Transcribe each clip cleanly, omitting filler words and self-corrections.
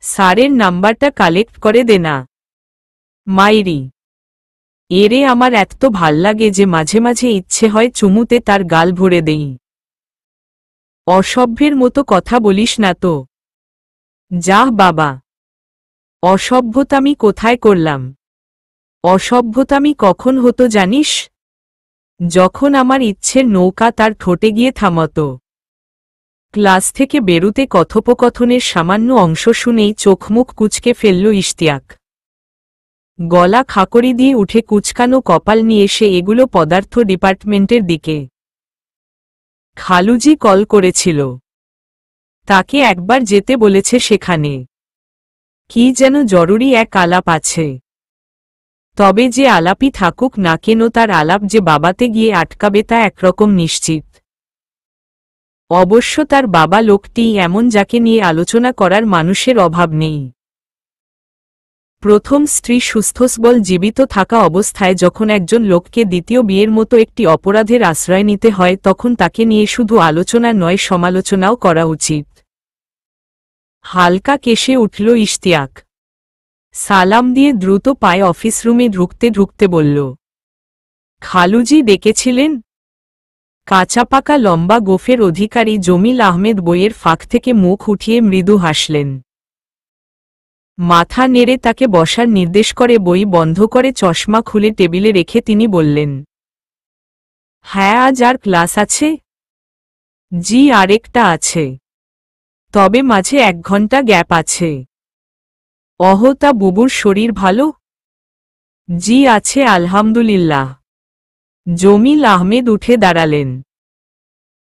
স্যারের নাম্বারটা কালেক্ট করে দে না। মাইরি, এরে আমার এত ভাল লাগে যে মাঝে মাঝে ইচ্ছে হয় চুমুতে তার গাল ভরে দেই। অসভ্যের মতো কথা বলিস না তো। যাহ বাবা, অসভ্যতামি কোথায় করলাম? অসভ্যতামি কখন হতো জানিস? যখন আমার ইচ্ছের নৌকা তার ঠোঁটে গিয়ে থামত। ক্লাস থেকে বেরুতে কথোপকথনের সামান্য অংশ শুনেই চোখমুখ কুঁচকে ফেলল ইশতিয়াক। গলা খাকড়ি দিয়ে উঠে কুচকানো কপাল নিয়ে সে এগুলো পদার্থ ডিপার্টমেন্টের দিকে। খালুজি কল করেছিল, তাকে একবার যেতে বলেছে সেখানে। কি যেন জরুরি এক আলাপ আছে। তবে যে আলাপই থাকুক না কেন তার আলাপ যে বাবাতে গিয়ে আটকাবে তা একরকম নিশ্চিত। অবশ্য তার বাবা লোকটিই এমন যাকে নিয়ে আলোচনা করার মানুষের অভাব নেই। প্রথম স্ত্রী সুস্থসবল জীবিত থাকা অবস্থায় যখন একজন লোককে দ্বিতীয় বিয়ের মতো একটি অপরাধের আশ্রয় নিতে হয় তখন তাকে নিয়ে শুধু আলোচনা নয় সমালোচনাও করা উচিত। হালকা কেশে উঠল ইশতিয়াক। সালাম দিয়ে দ্রুত পায়ে অফিস রুমে ঢুকতে ঢুকতে বলল, খালুজি ডেকেছিলেন? কাঁচাপাকা লম্বা গোফের অধিকারী জমিল আহমেদ বইয়ের ফাঁক থেকে মুখ উঠিয়ে মৃদু হাসলেন। মাথা নেড়ে তাকে বসার নির্দেশ করে বই বন্ধ করে চশমা খুলে টেবিলে রেখে তিনি বললেন, হ্যাঁ আজ আর ক্লাস আছে? জি আরেকটা আছে, তবে মাঝে 1 ঘন্টা গ্যাপ আছে। তা বুবুর শরীর ভালো? জি আছে আলহামদুলিল্লাহ। জমিল আহমেদ উঠে দাঁড়ালেন।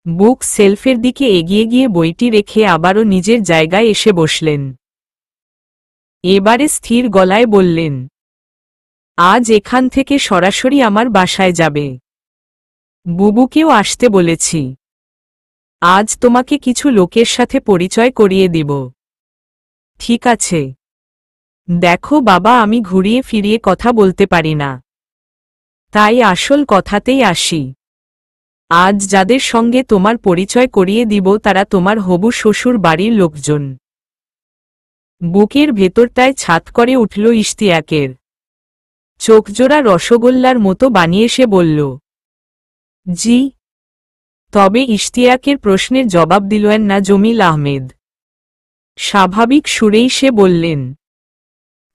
বুক সেলফের দিকে এগিয়ে গিয়ে বইটি রেখে আবারও নিজের জায়গায় এসে বসলেন। এবারে স্থির গলায় বললেন, আজ এখান থেকে সরাসরি আমার বাসায় যাবে। বুবুকেও আসতে বলেছি। আজ তোমাকে কিছু লোকের সাথে পরিচয় করিয়ে দিব। ঠিক আছে। দেখো বাবা, আমি ঘুরিয়ে ফিরিয়ে কথা বলতে পারি না, তাই আসল কথাতেই আসি। আজ যাদের সঙ্গে তোমার পরিচয় করিয়ে দিব তারা তোমার হবু শ্বশুর বাড়ির লোকজন। বুকের ভেতরটায় ছাত করে উঠল ইশতিয়াকের। চোখজোড়া রসগোল্লার মতো বানিয়ে সে বলল, জি। তবে ইশতিয়াকের প্রশ্নের জবাব দিলেন না জমিল আহমেদ। স্বাভাবিক সুরেই সে বললেন,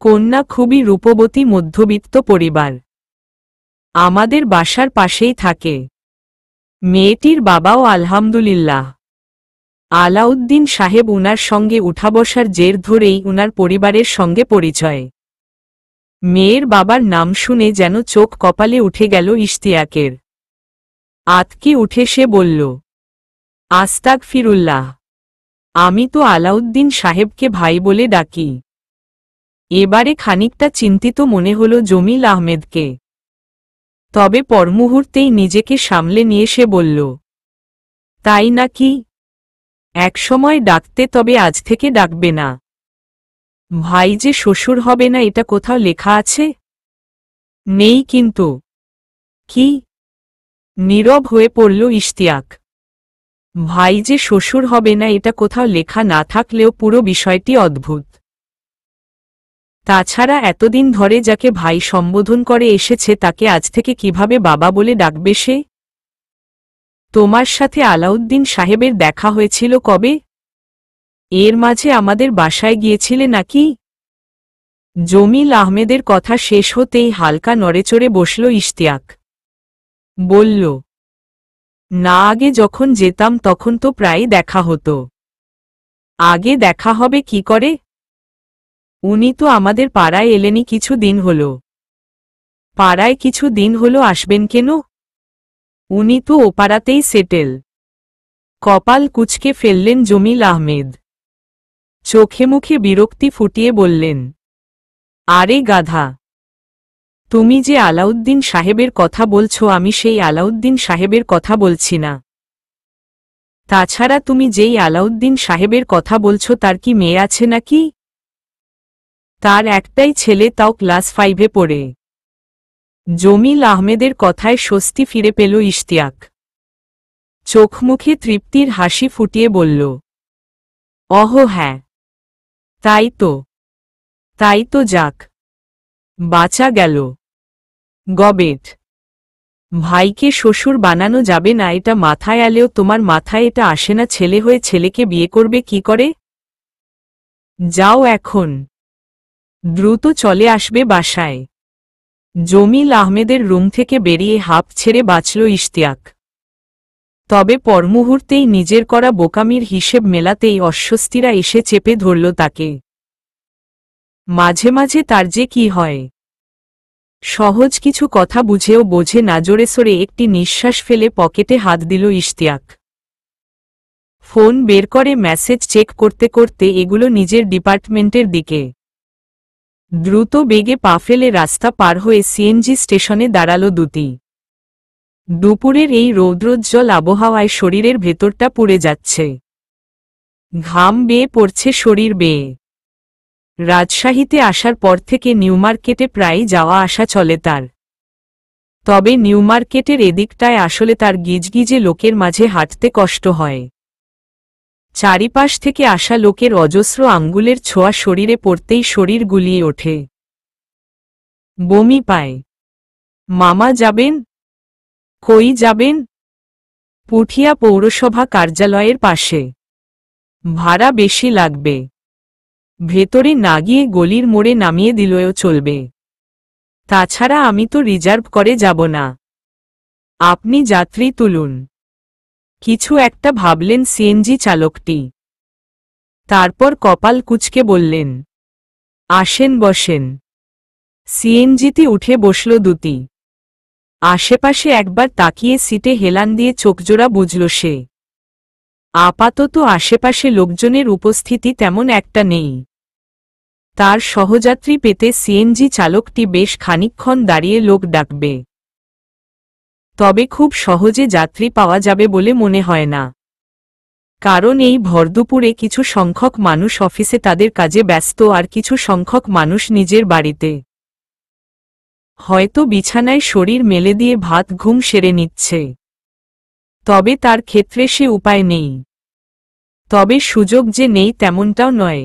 কন্যা খুবই রূপবতী মধ্যবিত্ত পরিবার। আমাদের বাসার পাশেই থাকে। মেয়েটির বাবাও আলহামদুলিল্লাহ। আলাউদ্দিন সাহেব উনার সঙ্গে উঠা বসার জের ধরেই উনার পরিবারের সঙ্গে পরিচয়। মেয়ের বাবার নাম শুনে যেন চোখ কপালে উঠে গেল ইশতিয়াকের। আতকে উঠে সে বলল, আস্তাগফিরুল্লাহ, আমি তো আলাউদ্দিন সাহেবকে ভাই বলে ডাকি। এবারে খানিকটা চিন্তিত মনে হল জমিল আহমেদকে। তবে পরমুহূর্তেই নিজেকে সামলে নিয়ে সে বলল, তাই নাকি? একসময় ডাকতে, তবে আজ থেকে ডাকবে না। ভাই যে শ্বশুর হবে না এটা কোথাও লেখা আছে? নেই কিন্তু। কি? নীরব হয়ে পড়ল ইশতিয়াক। ভাই যে শ্বশুর হবে না এটা কোথাও লেখা না থাকলেও পুরো বিষয়টি অদ্ভুত। তাছাড়া এতদিন ধরে যাকে ভাই সম্বোধন করে এসেছে তাকে আজ থেকে কিভাবে বাবা বলে ডাকবে সে? তোমার সাথে আলাউদ্দিন সাহেবের দেখা হয়েছিল কবে? এর মাঝে আমাদের বাসায় গিয়েছিলে নাকি? জমিল আহমেদের কথা শেষ হতেই হালকা নড়েচড়ে বসল ইশতিয়াক। বলল, না, আগে যখন যেতাম তখন তো প্রায়ই দেখা হতো। আগে দেখা হবে কি করে? উনি তো আমাদের পাড়ায় এলেনি কিছু দিন হলো। পাড়ায় কিছু দিন হলো আসবেন কেন? উনি তো ও পাড়াতেই সেটেল। কপাল কুঁচকে ফেললেন জমিল আহমেদ। চোখে মুখে বিরক্তি ফুটিয়ে বললেন, আরে গাধা, তুমি যে আলাউদ্দিন সাহেবের কথা বলছো আমি সেই আলাউদ্দিন সাহেবের কথা বলছি না। তাছাড়া তুমি যেই আলাউদ্দিন সাহেবের কথা বলছো তার কি মেয়ে আছে নাকি? তার একটাই ছেলে, তাও ক্লাস 5-এ পড়ে। জমিল আহমেদের কথায় স্বস্তি ফিরে পেল ইশতিয়াক। চোখমুখে তৃপ্তির হাসি ফুটিয়ে বলল, অহো হ্যাঁ, তাই তো যাক, বাঁচা গেল। গবেট, ভাইকে শ্বশুর বানানো যাবে না এটা মাথায় এলেও তোমার মাথায় এটা আসে না ছেলে হয়ে ছেলেকে বিয়ে করবে কি করে? যাও এখন, দ্রুত চলে আসবে বাসায়। জমিল আহমেদের রুম থেকে বেরিয়ে হাঁপ ছেড়ে বাঁচল ইশতিয়াক। তবে পরমুহূর্তেই নিজের করা বোকামির হিসেব মেলাতেই অস্বস্তিরা এসে চেপে ধরল তাকে। মাঝে মাঝে তার যে কি হয়, সহজ কিছু কথা বুঝেও বোঝে না। জোরে সোরে একটি নিঃশ্বাস ফেলে পকেটে হাত দিল ইশতিয়াক। ফোন বের করে মেসেজ চেক করতে করতে এগুলো নিজের ডিপার্টমেন্টের দিকে। দ্রুত বেগে পা ফেলে রাস্তা পার হয়ে সিএনজি স্টেশনে দাঁড়াল দুটি। দুপুরের এই রৌদ্রোজ্জ্বল আবহাওয়ায় শরীরের ভেতরটা পুড়ে যাচ্ছে, ঘাম বেয়ে পড়ছে শরীর বেয়ে। রাজশাহীতে আসার পর থেকে নিউমার্কেটে প্রায়ই যাওয়া আসা চলে তার। তবে নিউমার্কেটের এদিকটায় আসলে তার গিজগিজে লোকের মাঝে হাঁটতে কষ্ট হয়। চারিপাশ থেকে আসা লোকের অজস্র আঙ্গুলের ছোঁয়া শরীরে পড়তেই শরীর গুলিয়ে ওঠে, বমি পায়। মামা যাবেন? কই যাবেন? পুঠিয়া পৌরসভা কার্যালয়ের পাশে। ভাড়া বেশি লাগবে। ভেতরে না গিয়ে গলির মোড়ে নামিয়ে দিলেও চলবে। তাছাড়া আমি তো রিজার্ভ করে যাব না। আপনি যাত্রী তুলুন। কিছু একটা ভাবলেন সিএনজি চালকটি। তারপর কপাল কুঁচকে বললেন, আসেন বসেন। সিএনজিতে উঠে বসল দুটি। আশেপাশে একবার তাকিয়ে সিটে হেলান দিয়ে চোখজোড়া বুঝল সে। আপাতত আশেপাশে লোকজনের উপস্থিতি তেমন একটা নেই। তার সহযাত্রী পেতে সিএনজি চালকটি বেশ খানিকক্ষণ দাঁড়িয়ে লোক ডাকবে। তবে খুব সহজে যাত্রী পাওয়া যাবে বলে মনে হয় না। কারণ এই ভরদুপুরে কিছু সংখ্যক মানুষ অফিসে তাদের কাজে ব্যস্ত, আর কিছু সংখ্যক মানুষ নিজের বাড়িতে হয়তো বিছানায় শরীর মেলে দিয়ে ভাত ঘুম সেরে নিচ্ছে। তবে তার ক্ষেত্রে সে উপায় নেই। তবে সুযোগ যে নেই তেমনটাও নয়।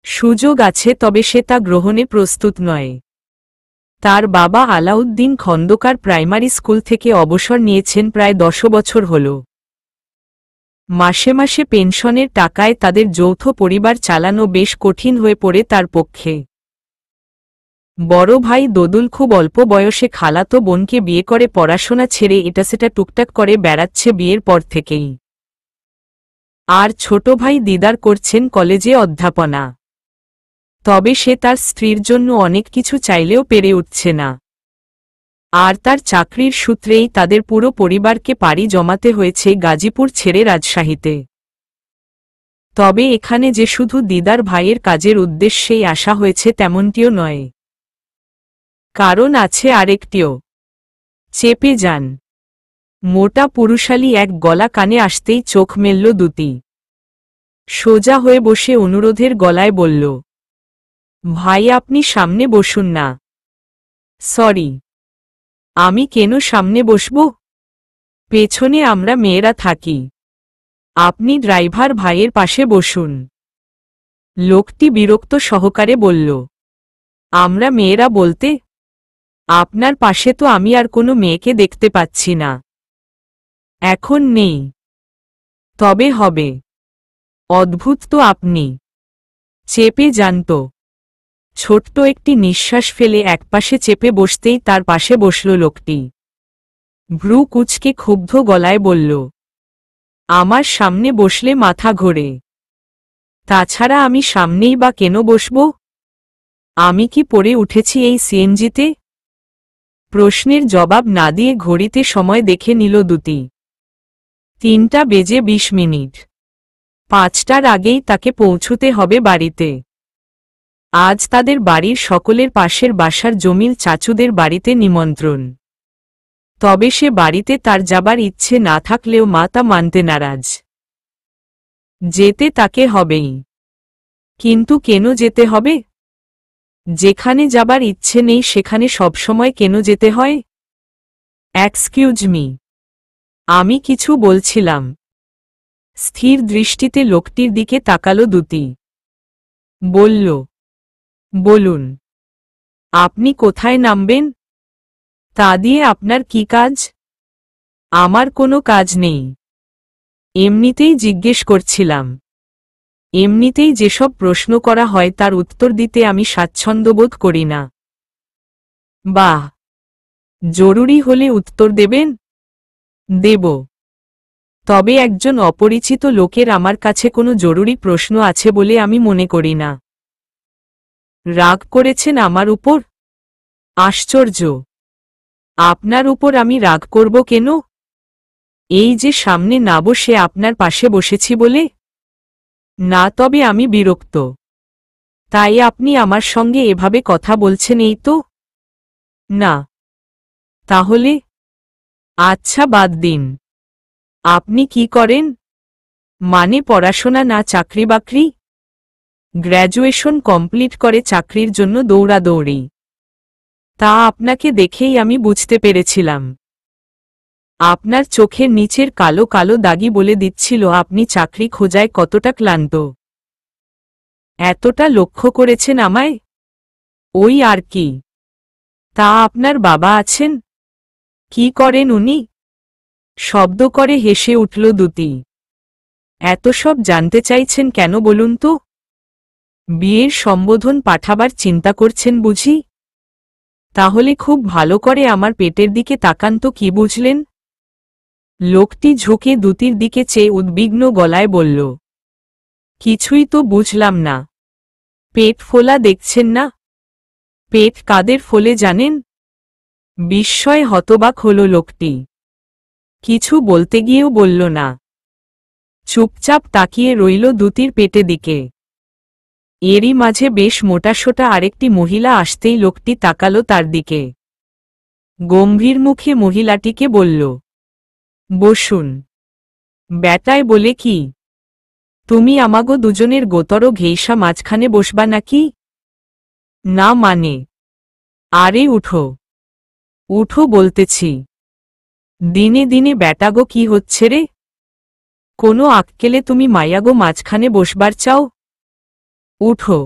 সুযোগ আছে, তবে সে তা গ্রহণে প্রস্তুত নয়। তার বাবা আলাউদ্দিন খন্দকার প্রাইমারি স্কুল থেকে অবসর নিয়েছেন প্রায় 10 বছর হল। মাসে মাসে পেনশনের টাকায় তাদের যৌথ পরিবার চালানো বেশ কঠিন হয়ে পড়ে তার পক্ষে। বড় ভাই দোদুল খুব অল্প বয়সে খালাতো বোনকে বিয়ে করে পড়াশোনা ছেড়ে এটা সেটা টুকটাক করে বেড়াচ্ছে বিয়ের পর থেকেই। আর ছোট ভাই দিদার করছেন কলেজে অধ্যাপনা। তবে সে তার স্ত্রীর জন্য অনেক কিছু চাইলেও পেরে উঠছে না। আর তার চাকরির সূত্রেই তাদের পুরো পরিবারকে পাড়ি জমাতে হয়েছে গাজীপুর ছেড়ে রাজশাহীতে। তবে এখানে যে শুধু দিদার ভাইয়ের কাজের উদ্দেশ্যেই আসা হয়েছে তেমনটিও নয়। কারণ আছে আরেকটিও। চেপে যান। মোটা পুরুষালী এক গলা কানে আসতেই চোখ মেলল দুটি। সোজা হয়ে বসে অনুরোধের গলায় বলল, ভাই আপনি সামনে বসুন না। সরি। আমি কেন সামনে বসব? পেছনে আমরা মেয়েরা থাকি। আপনি ড্রাইভার ভাইয়ের পাশে বসুন। লোকটি বিরক্ত সহকারে বলল, আমরা মেয়েরা বলতে? আপনার পাশে তো আমি আর কোনো মেয়েকে দেখতে পাচ্ছি না। এখন নেই। তবে হবে। অদ্ভুত তো আপনি। চেপে জানত। ছোট্ট একটি নিঃশ্বাস ফেলে একপাশে চেপে বসতেই তার পাশে বসল লোকটি। ভ্রু কুঁচকে ক্ষুব্ধ গলায় বলল, আমার সামনে বসলে মাথা ঘোরে। তাছাড়া আমি সামনেই বা কেন বসব? আমি কি পড়ে উঠেছি এই সিএনজিতে? প্রশ্নের জবাব না দিয়ে ঘড়িতে সময় দেখে নিল দুটি। 3:20। 5টার আগেই তাকে পৌঁছতে হবে বাড়িতে। আজ তাদের বাড়ির সকলের পাশের বাসার জমিল চাচুদের বাড়িতে নিমন্ত্রণ। তবে সে বাড়িতে তার যাবার ইচ্ছে না থাকলেও মা তা মানতে নারাজ। যেতে তাকে হবেই। কিন্তু কেন যেতে হবে? যেখানে যাবার ইচ্ছে নেই সেখানে সবসময় কেন যেতে হয়? Excuse me. আমি কিছু বলছিলাম। স্থির দৃষ্টিতে লোকটির দিকে তাকালো দুটি। বলল, বলুন, আপনি কোথায় নামবেন? তা দিয়ে আপনার কি কাজ? আমার কোনো কাজ নেই। এমনিতেই জিজ্ঞেস করছিলাম। এমনিতেই যেসব প্রশ্ন করা হয় তার উত্তর দিতে আমি স্বাচ্ছন্দ্য বোধ করি না। বাহ, জরুরি হলে উত্তর দেবেন? দেব। তবে একজন অপরিচিত লোকের আমার কাছে কোনো জরুরি প্রশ্ন আছে বলে আমি মনে করি না। রাগ করেছেন আমার উপর? আশ্চর্য! আপনার উপর আমি রাগ করব কেন? এই যে সামনে না বসে আপনার পাশে বসেছি বলে? না, তবে আমি বিরক্ত। তাই আপনি আমার সঙ্গে এভাবে কথা বলছেন এই তো? না। তাহলে? আচ্ছা, বাদ দিন। আপনি কি করেন? মানে পড়াশোনা না চাকরি বাকরি? গ্র্যাজুয়েশন কমপ্লিট করে চাকরির জন্য দৌড়াদৌড়ি। তা আপনাকে দেখেই আমি বুঝতে পেরেছিলাম। আপনার চোখের নিচের কালো কালো দাগি বলে দিচ্ছিল আপনি চাকরি খোঁজায় কতটা ক্লান্ত। এতটা লক্ষ্য করেছেন আমায়? ওই আর কি। তা আপনার বাবা আছেন? কি করেন উনি? শব্দ করে হেসে উঠল দ্যুতি। এত সব জানতে চাইছেন কেন বলুন তো? বিয়ের সম্বোধন পাঠাবার চিন্তা করছেন বুঝি? তাহলে খুব ভালো করে আমার পেটের দিকে তাকান তো, কি বুঝলেন? লোকটি ঝুঁকে দ্যুতির দিকে চেয়ে উদ্বিগ্ন গলায় বলল, কিছুই তো বুঝলাম না। পেট ফোলা দেখছেন না? পেট কাদের ফোলে জানেন? বিস্ময়ে হতবাক হল লোকটি। কিছু বলতে গিয়েও বলল না। চুপচাপ তাকিয়ে রইল দ্যুতির পেটে দিকে। এরই মাঝে বেশ মোটাসোটা আরেকটি মহিলা আসতেই লোকটি তাকালো তার দিকে। গম্ভীর মুখে মহিলাটিকে বলল, বসুন। ব্যাটায় বলে কি, তুমি আমাগো দুজনের গোতর ঘেইসা মাঝখানে বসবা নাকি? না মানে? আরে উঠো, উঠো বলতেছি। দিনে দিনে ব্যাটাগো কি হচ্ছে রে? কোনো আক্কেলে তুমি মায়াগো মাঝখানে বসবার চাও? উঠো।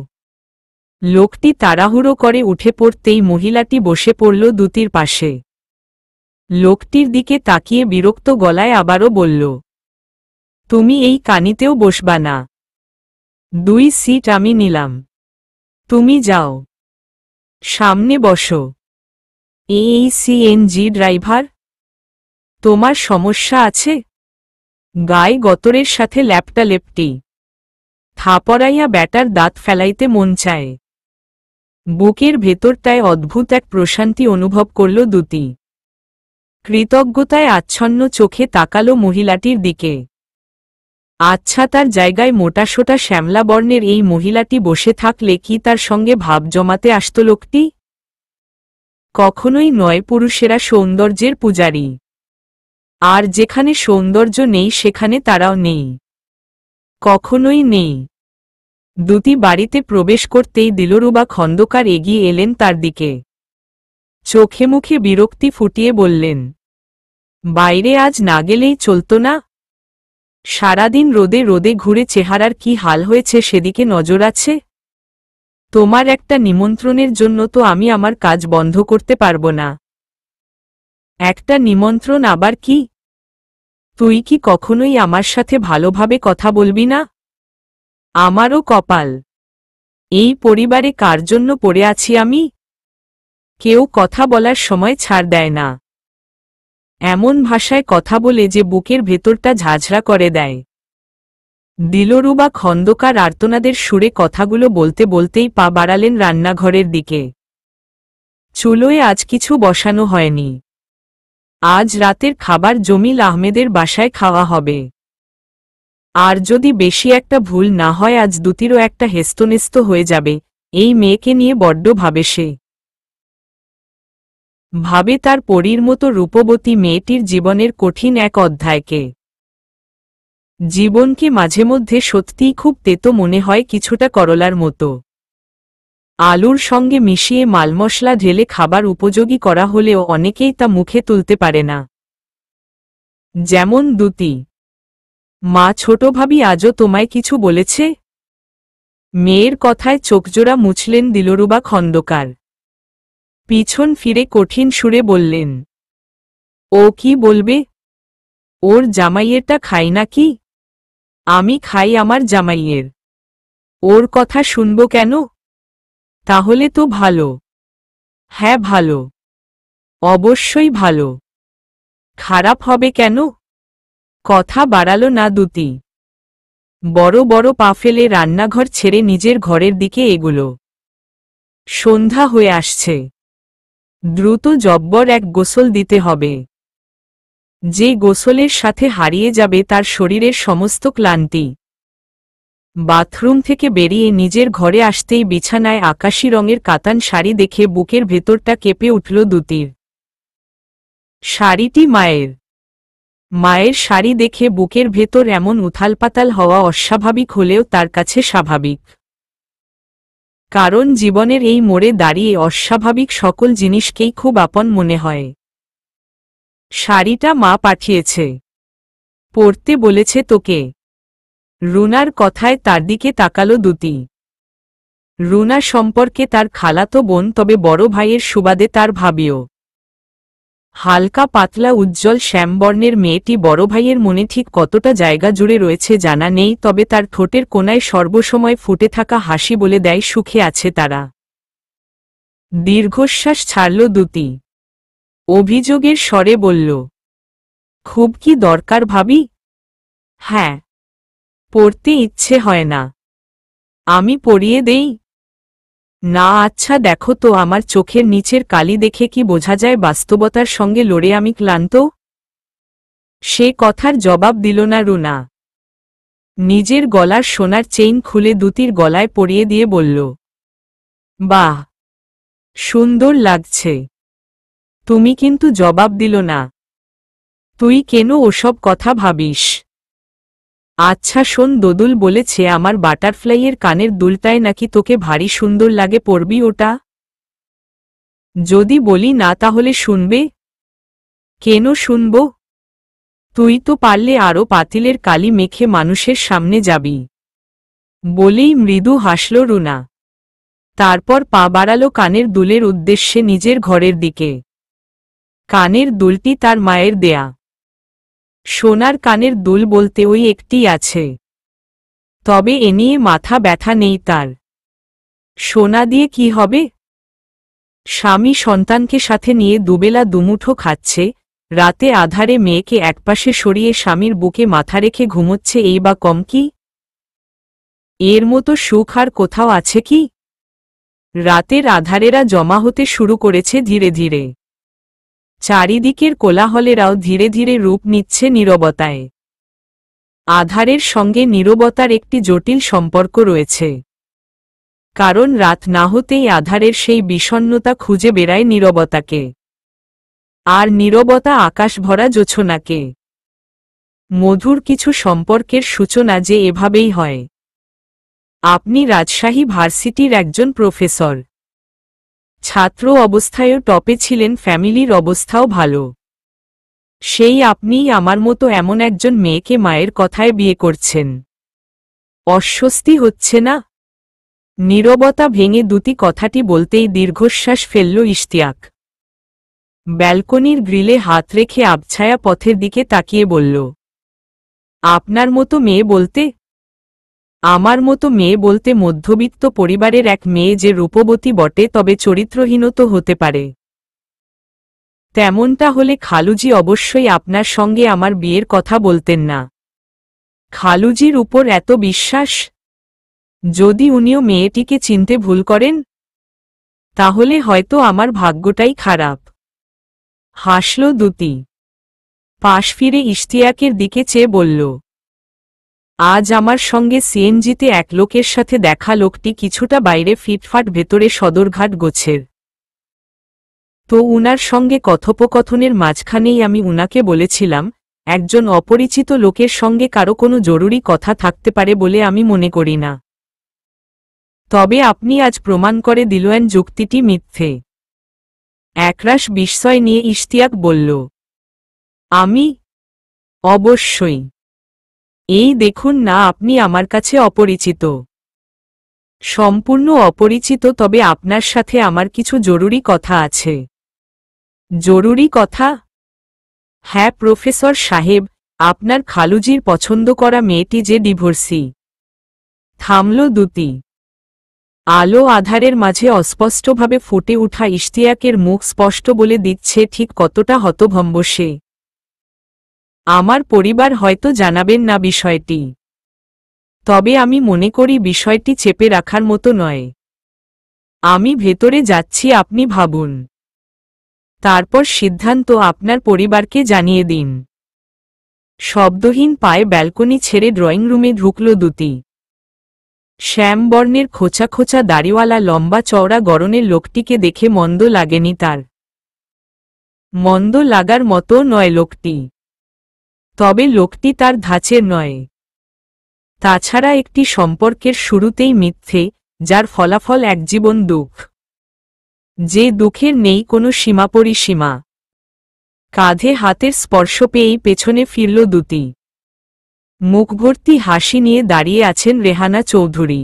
লোকটি তাড়াহুড়ো করে উঠে পড়তেই মহিলাটি বসে পড়ল দ্যুতির পাশে। লোকটির দিকে তাকিয়ে বিরক্ত গলায় আবারও বলল, তুমি এই কানিতেও বসবা না। 2 সিট আমি নিলাম। তুমি যাও, সামনে বসো। এই সিএনজি ড্রাইভার? তোমার সমস্যা আছে? গায়ে গতরের সাথে ল্যাপটা লেপটি। থাপড়াইয়া ব্যাটার দাঁত ফেলাইতে মন চায়। বুকের ভেতরটায় অদ্ভুত এক প্রশান্তি অনুভব করল দ্যুতি। কৃতজ্ঞতায় আচ্ছন্ন চোখে তাকালো মহিলাটির দিকে। আচ্ছা, তার জায়গায় মোটাসোটা শ্যামলা বর্ণের এই মহিলাটি বসে থাকলে কি তার সঙ্গে ভাব জমাতে আসত লোকটি? কখনোই নয়, পুরুষেরা সৌন্দর্যের পূজারী। আর যেখানে সৌন্দর্য নেই সেখানে তারাও নেই। কখনোই নেই। দ্যুতি বাড়িতে প্রবেশ করতেই দিলরুবা খন্দকার এগিয়ে এলেন তার দিকে। চোখে মুখে বিরক্তি ফুটিয়ে বললেন, বাইরে আজ না গেলেই চলতো না? সারাদিন রোদে রোদে ঘুরে চেহারার কি হাল হয়েছে সেদিকে নজর আছে? তোমার একটা নিমন্ত্রণের জন্য তো আমি আমার কাজ বন্ধ করতে পারবো না। একটা নিমন্ত্রণ আবার কি? তুই কি কখনোই আমার সাথে ভালোভাবে কথা বলবি না? আমারও কপাল। এই পরিবারে কার জন্য পড়ে আছি আমি? কেউ কথা বলার সময় ছাড় দেয় না। এমন ভাষায় কথা বলে যে বুকের ভেতরটা ঝাঝরা করে দেয়। দিলরুবা খন্দকার আর্তনাদের সুরে কথাগুলো বলতে বলতেই পা বাড়ালেন রান্নাঘরের দিকে। চুলোয় আজ কিছু বসানো হয়নি। আজ রাতের খাবার জমিল আহমেদের বাসায় খাওয়া হবে। আর যদি বেশি একটা ভুল না হয় আজ দ্যুতিরও একটা হেস্তনেস্ত হয়ে যাবে। এই মেয়েকে নিয়ে বড্ড ভাবে সে। ভাবে তার পরীর মতো রূপবতী মেয়েটির জীবনের কঠিন এক অধ্যায়কে। জীবনকে মাঝে মধ্যে সত্যিই খুব তেতো মনে হয়, কিছুটা করলার মতো। আলুর সঙ্গে মিশিয়ে মালমশলা ঢেলে খাবার উপযোগী করা হলেও অনেকেই তা মুখে তুলতে পারে না। যেমন দ্যুতি। মা, ছোট ভাবি আজও তোমায় কিছু বলেছে? মেয়ের কথায় চোখজোড়া মুছলেন দিলরুবা খন্দকার। পিছন ফিরে কঠিন সুরে বললেন, ও কি বলবে? ওর জামাইয়েরটা খাই নাকি? আমি খাই আমার জামাইয়ের। ওর কথা শুনব কেন? তাহলে তো ভালো। হ্যাঁ ভালো, অবশ্যই ভালো। খারাপ হবে কেন? কথা বাড়ালো না দুতি। বড় বড় পা ফেলে রান্নাঘর ছেড়ে নিজের ঘরের দিকে এগুলো। সন্ধ্যা হয়ে আসছে। দ্রুত জব্বর এক গোসল দিতে হবে, যে গোসলের সাথে হারিয়ে যাবে তার শরীরের সমস্ত ক্লান্তি। বাথরুম থেকে বেরিয়ে নিজের ঘরে আসতেই বিছানায় আকাশী রঙের কাতান শাড়ি দেখে বুকের ভেতরটা কেঁপে উঠল দুতির। শাড়িটি মায়ের। মায়ের শাড়ি দেখে বুকের ভেতর এমন উথালপাতাল হওয়া অস্বাভাবিক হলেও তার কাছে স্বাভাবিক। কারণ জীবনের এই মোড়ে দাঁড়িয়ে অস্বাভাবিক সকল জিনিসকেই খুব আপন মনে হয়। শাড়িটা মা পাঠিয়েছে। পরতে বলেছে তোকে। রুনার কথায় তার দিকে তাকালো দুতি। রুনা সম্পর্কে তার খালাতো বোন, তবে বড় ভাইয়ের সুবাদে তার ভাবিও। হালকা পাতলা উজ্জ্বল শ্যামবর্ণের মেয়েটি বড় ভাইয়ের মনে ঠিক কতটা জায়গা জুড়ে রয়েছে জানা নেই, তবে তার ঠোঁটের কোণায় সর্বসময় ফুটে থাকা হাসি বলে দেয় সুখে আছে তারা। দীর্ঘশ্বাস ছাড়ল দুতি। অভিযোগের স্বরে বলল, খুব কি দরকার ভাবি? হ্যাঁ, পড়তে ইচ্ছে হয় না। আমি পড়িয়ে দেই? না আচ্ছা দেখো তো, আমার চোখের নিচের কালি দেখে কি বোঝা যায় বাস্তবতার সঙ্গে লড়ে আমি ক্লান্ত? সে কথার জবাব দিল না রুনা। নিজের গলার সোনার চেইন খুলে দুতির গলায় পরিয়ে দিয়ে বলল, বাহ, সুন্দর লাগছে। তুমি কিন্তু জবাব দিল না। তুই কেন ওসব কথা ভাবিস? আচ্ছা শোন, দোদুল বলেছে আমার বাটারফ্লাইয়ের কানের দুলটায় নাকি তোকে ভারী সুন্দর লাগে, পরবি ওটা? যদি বলি না তাহলে শুনবে? কেন শুনব? তুই তো পারলে আরও পাতিলের কালি মেখে মানুষের সামনে যাবি। বলেই মৃদু হাসল রুনা। তারপর পা বাড়ালো কানের দুলের উদ্দেশ্যে নিজের ঘরের দিকে। কানের দুলটি তার মায়ের দেয়া। সোনার কানের দুল বলতে ওই একটি আছে, তবে এ নিয়ে মাথা ব্যথা নেই তার। সোনা দিয়ে কি হবে? স্বামী সন্তানকে সাথে নিয়ে দুবেলা দুমুঠো খাচ্ছে, রাতে আধারে মেয়েকে একপাশে সরিয়ে স্বামীর বুকে মাথা রেখে ঘুমোচ্ছে, এই বা কম কি? এর মতো সুখ আর কোথাও আছে কি? রাতের আধারেরা জমা হতে শুরু করেছে ধীরে ধীরে। চারিদিকের কোলাহলেরাও ধীরে ধীরে রূপ নিচ্ছে নীরবতায়। আধারের সঙ্গে নীরবতার একটি জটিল সম্পর্ক রয়েছে, কারণ রাত না হতেই আধারের সেই বিষণ্ণতা খুঁজে বেড়ায় নীরবতাকে, আর নীরবতা আকাশ ভরা জোছনাকে। মধুর কিছু সম্পর্কের সূচনা যে এভাবেই হয়। আপনি রাজশাহী ভার্সিটির একজন প্রফেসর। ছাত্র অবস্থায়ও টপে ছিলেন, ফ্যামিলির অবস্থাও ভালো। সেই আপনিই আমার মতো এমন একজন মেয়েকে মায়ের কথায় বিয়ে করছেন। অস্বস্তি হচ্ছে না? নীরবতা ভেঙে দুটি কথাটি বলতেই দীর্ঘশ্বাস ফেলল ইশতিয়াক। ব্যালকনির গ্রিলে হাত রেখে আবছায়া পথের দিকে তাকিয়ে বলল, আপনার মতো মেয়ে বলতে? আমার মতো মেয়ে বলতে মধ্যবিত্ত পরিবারের এক মেয়ে যে রূপবতী বটে, তবে চরিত্রহীন তো হতে পারে। তেমনটা হলে খালুজি অবশ্যই আপনার সঙ্গে আমার বিয়ের কথা বলতেন না। খালুজির উপর এত বিশ্বাস? যদি উনিও মেয়েটিকে চিনতে ভুল করেন, তাহলে হয়তো আমার ভাগ্যটাই খারাপ। হাসল দুতি। পাশ ফিরে ইশতিয়াকের দিকে চেয়ে বলল, আজ আমার সঙ্গে সিএনজিতে এক লোকের সাথে দেখা। লোকটি কিছুটা বাইরে, ফিটফাট, ভেতরে সদরঘাট গোছের। তো উনার সঙ্গে কথোপকথনের মাঝখানেই আমি উনাকে বলেছিলাম, একজন অপরিচিত লোকের সঙ্গে কারো কোনো জরুরি কথা থাকতে পারে বলে আমি মনে করি না। তবে আপনি আজ প্রমাণ করে দিলেন যুক্তিটি মিথ্যে। একরাশ বিস্ময় নিয়ে ইশতিয়াক বলল, আমি? অবশ্যই। এই দেখুন না, আপনি আমার কাছে অপরিচিত। সম্পূর্ণ অপরিচিত, তবে আপনার সাথে আমার কিছু জরুরি কথা আছে। জরুরি কথা? হ্যাঁ প্রফেসর সাহেব, আপনার খালুজির পছন্দ করা মেয়েটি যে ডিভোর্সি। থামল দ্যুতি। আলো আধারের মাঝে অস্পষ্টভাবে ফুটে ওঠা ইশতিয়াকের মুখ স্পষ্ট বলে দিচ্ছে ঠিক কতটা হতভম্ব সে। আমার পরিবার হয়তো জানাবেন না বিষয়টি, তবে আমি মনে করি বিষয়টি চেপে রাখার মতো নয়। আমি ভেতরে যাচ্ছি, আপনি ভাবুন, তারপর সিদ্ধান্ত আপনার পরিবারকে জানিয়ে দিন। শব্দহীন পায়ে ব্যালকনি ছেড়ে ড্রয়িং রুমে ঢুকল দ্যুতি। শ্যামবর্ণের খোঁচা খোঁচা দাড়িওয়ালা লম্বা চওড়া গড়নের লোকটিকে দেখে মন্দ লাগেনি তার। মন্দ লাগার মতো নয় লোকটি, তবে লোকটি তার ধাঁচের নয়। তাছাড়া একটি সম্পর্কের শুরুতেই মিথ্যে, যার ফলাফল এক জীবন দুঃখ, যে দুঃখের নেই কোনো সীমাপরিসীমা। কাঁধে হাতের স্পর্শ পেয়েই পেছনে ফিরল দ্যুতি। মুখভর্তি হাসি নিয়ে দাঁড়িয়ে আছেন রেহানা চৌধুরী।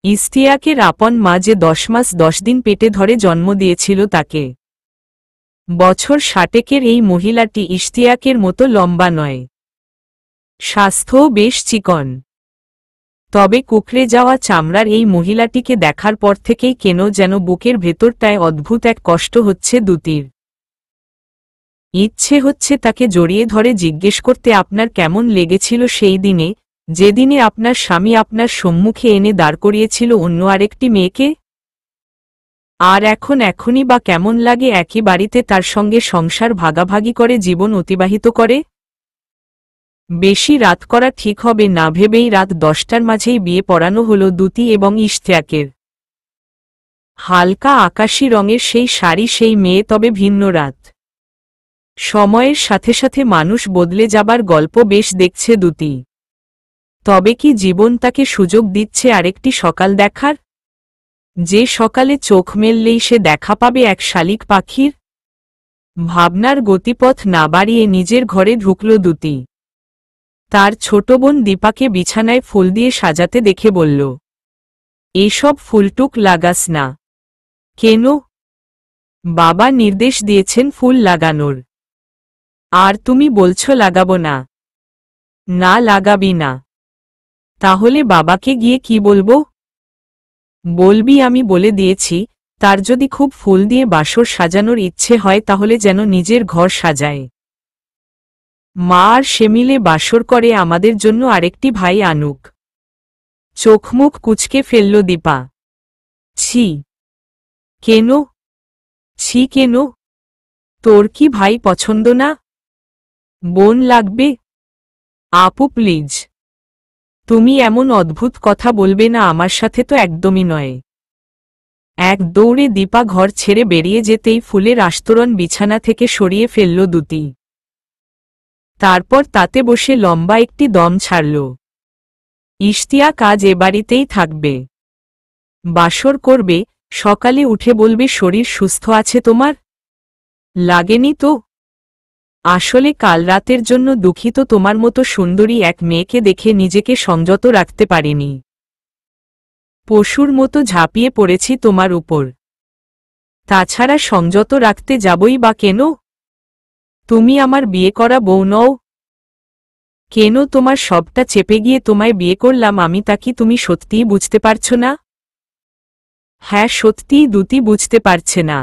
ইশতিয়াকের আপন মা, যে 10 মাস 10 দিন পেটে ধরে জন্ম দিয়েছিল তাকে। বছর 60-এর এই মহিলাটি ইশতিয়াকের মতো লম্বা নয়, স্বাস্থ্যও বেশ চিকন, তবে কুকড়ে যাওয়া চামড়ার এই মহিলাটিকে দেখার পর থেকেই কেন যেন বুকের ভেতরটায় অদ্ভুত এক কষ্ট হচ্ছে দ্যুতির। ইচ্ছে হচ্ছে তাকে জড়িয়ে ধরে জিজ্ঞেস করতে, আপনার কেমন লেগেছিল সেই দিনে, যেদিনে আপনার স্বামী আপনার সম্মুখে এনে দাঁড় করিয়েছিল অন্য আরেকটি মেয়েকে? আর এখনই বা কেমন লাগে একই বাড়িতে তার সঙ্গে সংসার ভাগাভাগি করে জীবন অতিবাহিত করে? বেশি রাত করা ঠিক হবে না ভেবেই রাত 10টার মাঝেই বিয়ে পড়ানো হল দ্যুতি এবং ইশতিয়াকের। হালকা আকাশি রঙের সেই শাড়ি, সেই মেয়ে, তবে ভিন্ন রাত। সময়ের সাথে সাথে মানুষ বদলে যাবার গল্প বেশ দেখছে দ্যুতি। তবে কি জীবন তাকে সুযোগ দিচ্ছে আরেকটি সকাল দেখার, যে সকালে চোখ মেললেই সে দেখা পাবে এক শালিক পাখির? ভাবনার গতিপথ না বাড়িয়ে নিজের ঘরে ঢুকল দ্যুতি। তার ছোট বোন দীপাকে বিছানায় ফুল দিয়ে সাজাতে দেখে বলল, এসব ফুলটুক লাগাস না। কেন? বাবা নির্দেশ দিয়েছেন ফুল লাগানোর। আর তুমি বলছো লাগাবো না? না লাগাবি না? তাহলে বাবাকে গিয়ে কি বলবো? বলবি আমি বলে দিয়েছি, তার যদি খুব ফুল দিয়ে বাসর সাজানোর ইচ্ছে হয় তাহলে যেন নিজের ঘর সাজায়। মা আর সে মিলে বাসর করে আমাদের জন্য আরেকটি ভাই আনুক। চোখমুখ কুঁচকে ফেলল দীপা। ছি। কেন? ছি কেন? তোর কি ভাই পছন্দ না? বোন লাগবে? আপু প্লিজ, তুমি এমন অদ্ভুত কথা বলবে না, আমার সাথে তো একদমই নয়। এক দৌড়ে দীপা ঘর ছেড়ে বেরিয়ে যেতেই ফুলের আস্তরণ বিছানা থেকে সরিয়ে ফেলল দ্যুতি। তারপর তাতে বসে লম্বা একটি দম ছাড়ল। ইশতিয়াক আজ এ বাড়িতেই থাকবে, বাসর করবে, সকালে উঠে বলবে শরীর সুস্থ আছে তোমার? লাগেনি তো? আসলে কাল রাতের জন্য দুঃখিত, তোমার মতো সুন্দরী এক মেয়েকে দেখে নিজেকে সংযত রাখতে পারিনি। পশুর মতো ঝাঁপিয়ে পড়েছি তোমার উপর। তাছাড়া সংযত রাখতে যাবই বা কেন? তুমি আমার বিয়ে করা বউ নও। কেন তোমার সবটা চেপে গিয়ে তোমায় বিয়ে করলাম আমি, তা কি তুমি সত্যিই বুঝতে পারছো না? হ্যাঁ সত্যিই দ্যুতি বুঝতে পারছে না।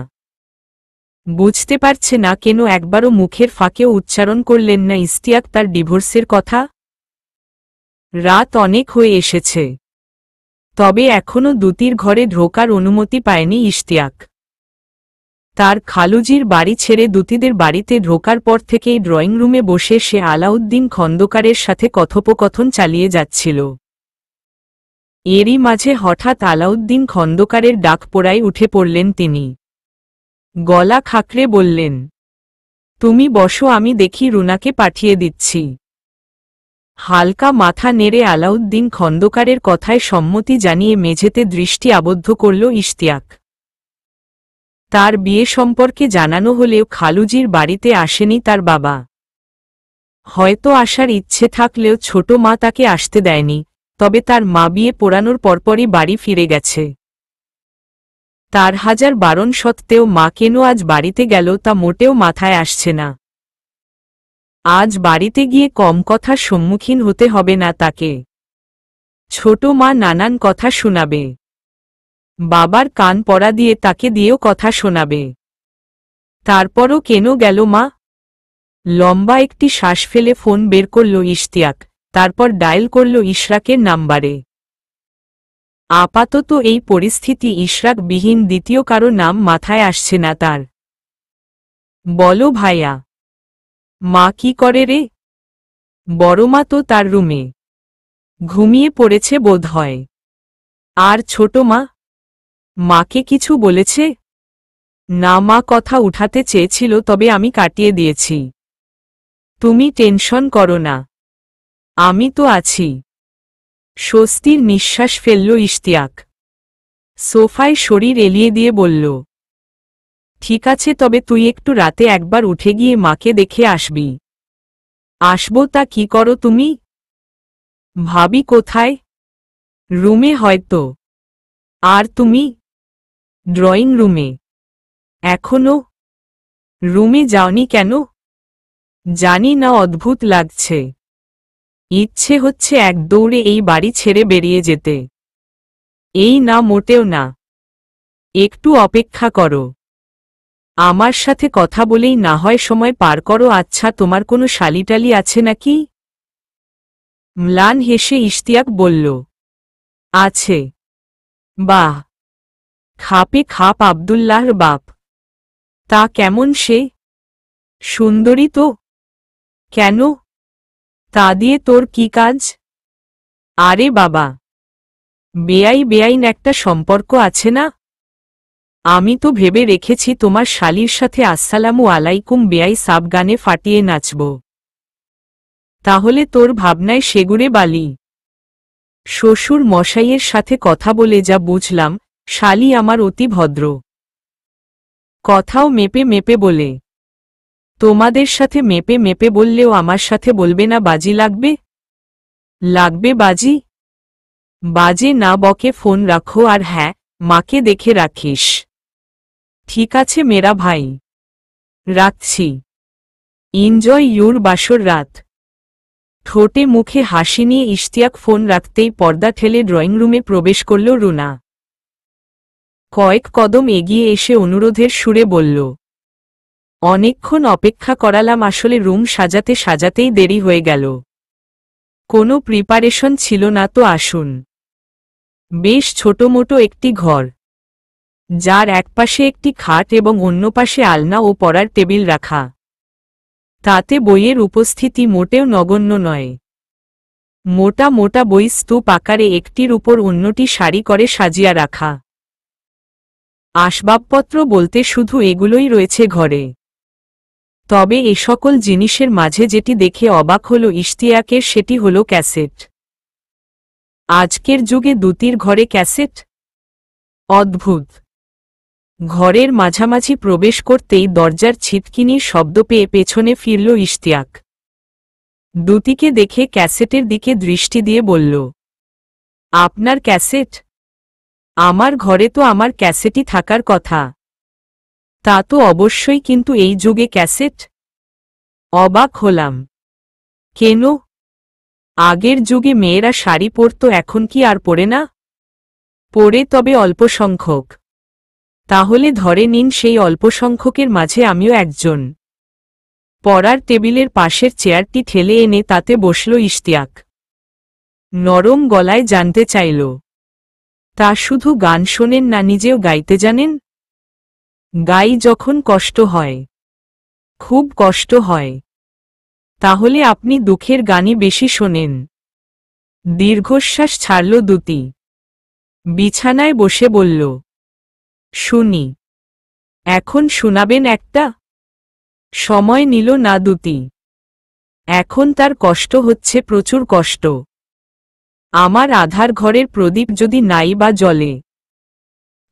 বুঝতে পারছে না কেন? একবারও মুখের ফাঁকেও উচ্চারণ করলেন না ইশতিয়াক তার ডিভোর্সের কথা। রাত অনেক হয়ে এসেছে, তবে এখনও দ্যুতির ঘরে ঢোকার অনুমতি পায়নি ইশতিয়াক। তার খালুজির বাড়ি ছেড়ে দ্যুতিদের বাড়িতে ঢোকার পর থেকেই ড্রয়িং রুমে বসে সে আলাউদ্দিন খন্দকারের সাথে কথোপকথন চালিয়ে যাচ্ছিল। এরই মাঝে হঠাৎ আলাউদ্দিন খন্দকারের ডাক পড়ায় উঠে পড়লেন তিনি। গলা খাকরে বললেন, তুমি বসো, আমি দেখি রুনাকে পাঠিয়ে দিচ্ছি। হালকা মাথা নেড়ে আলাউদ্দিন খন্দকারের কথায় সম্মতি জানিয়ে মেঝেতে দৃষ্টি আবদ্ধ করল ইশতিয়াক। তার বিয়ে সম্পর্কে জানানো হলেও খালুজির বাড়িতে আসেনি তার বাবা। হয়তো আসার ইচ্ছে থাকলেও ছোট মা তাকে আসতে দেয়নি, তবে তার মা বিয়ে পোড়ানোর পরপরই বাড়ি ফিরে গেছে। তার হাজার বারণ সত্ত্বেও মা কেন আজ বাড়িতে গেল তা মোটেও মাথায় আসছে না। আজ বাড়িতে গিয়ে কম কথার সম্মুখীন হতে হবে না তাকে। ছোট মা নানান কথা শোনাবে, বাবার কান পড়া দিয়ে তাকে দিয়েও কথা শোনাবে। তারপরও কেন গেল মা? লম্বা একটি শ্বাস ফেলে ফোন বের করল ইশতিয়াক, তারপর ডায়াল করল ইশরাকের নাম্বারে। আপাতত এই পরিস্থিতি ইশরাকবিহীন দ্বিতীয় কারো নাম মাথায় আসছে না তার। বলো ভাইয়া। মা কি করে রে? বড়মা তো তার রুমে ঘুমিয়ে পড়েছে বোধ হয়। আর ছোট মা? মাকে কিছু বলেছে? না, মা কথা উঠাতে চেয়েছিল, তবে আমি কাটিয়ে দিয়েছি। তুমি টেনশন করো না, আমি তো আছি। স্বস্তির নিঃশ্বাস ফেলল ইশতিয়াক। সোফায় শরীর এলিয়ে দিয়ে বলল, ঠিক আছে, তবে তুই একটু রাতে একবার উঠে গিয়ে মাকে দেখে আসবি। আসবো তা কি করো তুমি? ভাবি কোথায়? রুমে হয়তো। আর তুমি? ড্রয়িং রুমে। এখনো রুমে যাওনি কেন? জানি না, অদ্ভুত লাগছে। ইচ্ছে হচ্ছে এক দৌড়ে এই বাড়ি ছেড়ে বেরিয়ে যেতে। এই না, মোটেও না। একটু অপেক্ষা করো, আমার সাথে কথা বলেই না হয় সময় পার করো। আচ্ছা, তোমার কোনো শালিটালি আছে নাকি? ম্লান হেসে ইশতিয়াক বলল, আছে। বাহ, খাপে খাপ আব্দুল্লাহর বাপ। তা কেমন সে? সুন্দরী তো। কেন? তা দিয়ে তোর কি কাজ? আরে বাবা, বেআইন একটা সম্পর্ক আছে না? আমি তো ভেবে রেখেছি তোমার শালির সাথে আসসালামু আলাইকুম বেআই সাব গানে ফাটিয়ে নাচব। তাহলে তোর ভাবনায় সেগুড়ে বালি। শ্বশুর মশাইয়ের সাথে কথা বলে যা বুঝলাম, শালি আমার অতি ভদ্র। কথাও মেপে মেপে বলে। তোমাদের সাথে মেপে মেপে বললেও আমার সাথে বলবে না বাজি লাগবে? লাগবে বাজি। বাজে না বকে ফোন রাখো, আর হ্যাঁ, মাকে দেখে রাখিস। ঠিক আছে মেরা ভাই, রাখছি। এনজয় ইউর বাসর রাত। ঠোঁটে মুখে হাসি নিয়ে ইশতিয়াক ফোন রাখতেই পর্দা ঠেলে ড্রয়িং রুমে প্রবেশ করল রুনা। কয়েক কদম এগিয়ে এসে অনুরোধের সুরে বলল, অনেকক্ষণ অপেক্ষা করালাম, আসলে রুম সাজাতে সাজাতেই দেরি হয়ে গেল। কোনো প্রিপারেশন ছিল না তো। আসুন। বেশ ছোটমোটো একটি ঘর, যার একপাশে একটি খাট এবং অন্য পাশে আলনা ও পড়ার টেবিল রাখা। তাতে বইয়ের উপস্থিতি মোটেও নগণ্য নয়। মোটা মোটা বই স্তূপ আকারে একটির উপর অন্যটি সারি করে সাজিয়া রাখা। আসবাবপত্র বলতে শুধু এগুলোই রয়েছে ঘরে। তবে এ সকল জিনিসের মাঝে যেটি দেখে অবাক হল ইশতিয়াকের, সেটি হল ক্যাসেট। আজকের যুগে দুতির ঘরে ক্যাসেট? অদ্ভুত। ঘরের মাঝামাঝি প্রবেশ করতেই দরজার ছিটকিনির শব্দ পেয়ে পেছনে ফিরল ইশতিয়াক। দুতিকে দেখে ক্যাসেটের দিকে দৃষ্টি দিয়ে বলল, আপনার ক্যাসেট? আমার ঘরে তো আমার ক্যাসেটই থাকার কথা। তা তো অবশ্যই, কিন্তু এই যুগে ক্যাসেট? অবাক হলাম। কেন? আগের যুগে মেয়েরা শাড়ি পরত, এখন কি আর পরে না? পরে, তবে অল্প সংখ্যক। তাহলে ধরে নিন সেই অল্পসংখ্যকের মাঝে আমিও একজন। পড়ার টেবিলের পাশের চেয়ারটি ঠেলে এনে তাতে বসল ইশতিয়াক। নরম গলায় জানতে চাইল, তা শুধু গান শোনেন না, নিজেও গাইতে জানেন? গাই যখন কষ্ট হয়, খুব কষ্ট হয়। তাহলে আপনি দুঃখের গানই বেশি শোনেন। দীর্ঘশ্বাস ছাড়ল দুতি। বিছানায় বসে বলল, শুনি। এখন শোনাবেন একটা? সময় নিল না দুতি। এখন তার কষ্ট হচ্ছে, প্রচুর কষ্ট। আমার আধার ঘরের প্রদীপ যদি নাই বা জ্বলে,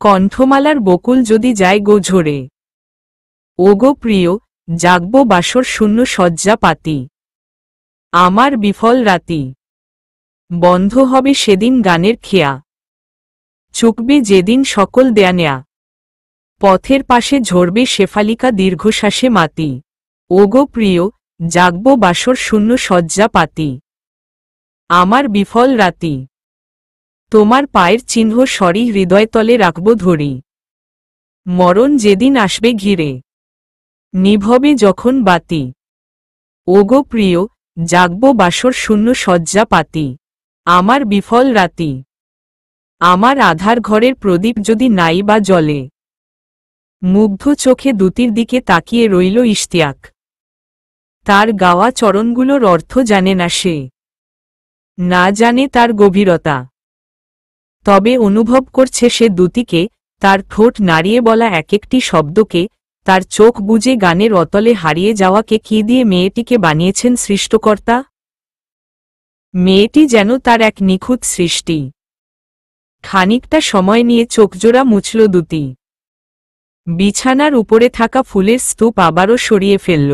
কণ্ঠমালার বকুল যদি যায় গো ঝরে, ওগো প্রিয়, জাগবো বাসর শূন্য শয্যা পাতি, আমার বিফল রাতি। বন্ধ হবে সেদিন গানের খেয়া, চুকবে যেদিন সকল দেয়া নেয়া, পথের পাশে ঝরবে শেফালিকা দীর্ঘশ্বাসে মাতি, ওগো প্রিয়, জাগব বাসর শূন্য শয্যা পাতি, আমার বিফল রাতি, তোমার পায়ের চিহ্ন সরি হৃদয়তলে রাখব ধরি, মরণ যেদিন আসবে ঘিরে, নিভবে যখন বাতি, ওগো প্রিয়, জাগব বাসর শূন্য শয্যা পাতি, আমার বিফল রাতি, আমার আধার ঘরের প্রদীপ যদি নাই বা জ্বলে। মুগ্ধ চোখে দুতির দিকে তাকিয়ে রইল ইশতিয়াক। তার গাওয়া চরণগুলোর অর্থ জানে না সে, না জানে তার গভীরতা, তবে অনুভব করছে সে দুতিকে, তার ঠোঁট নাড়িয়ে বলা এক একটি শব্দকে, তার চোখ বুজে গানের অতলে হারিয়ে যাওয়াকে কি দিয়ে মেয়েটিকে বানিয়েছেন সৃষ্টিকর্তা। মেয়েটি যেন তার এক নিখুঁত সৃষ্টি। খানিকটা সময় নিয়ে চোখজোড়া মুছল দুতি। বিছানার উপরে থাকা ফুলের স্তূপ আবারও সরিয়ে ফেলল।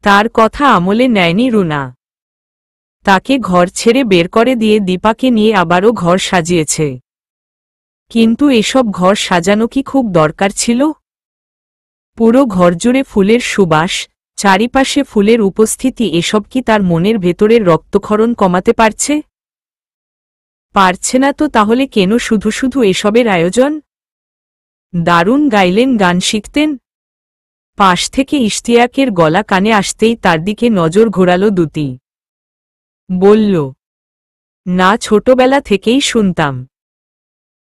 তার কথা আমলে নেয়নি রুনা। তাকে ঘর ছেড়ে বের করে দিয়ে দীপাকে নিয়ে আবারও ঘর সাজিয়েছে। কিন্তু এসব ঘর সাজানো কি খুব দরকার ছিল? পুরো ঘরজুড়ে ফুলের সুবাস, চারিপাশে ফুলের উপস্থিতি, এসব কি তার মনের ভেতরের রক্তক্ষরণ কমাতে পারছে? পারছে না তো তাহলে কেন শুধু শুধু এসবের আয়োজন? দারুণ গাইলেন, গান শিখতেন। পাশ থেকে ইশতিয়াকের গলা কানে আসতেই তার দিকে নজর ঘোরাল দুতি। বলল, না, ছোটবেলা থেকেই শুনতাম।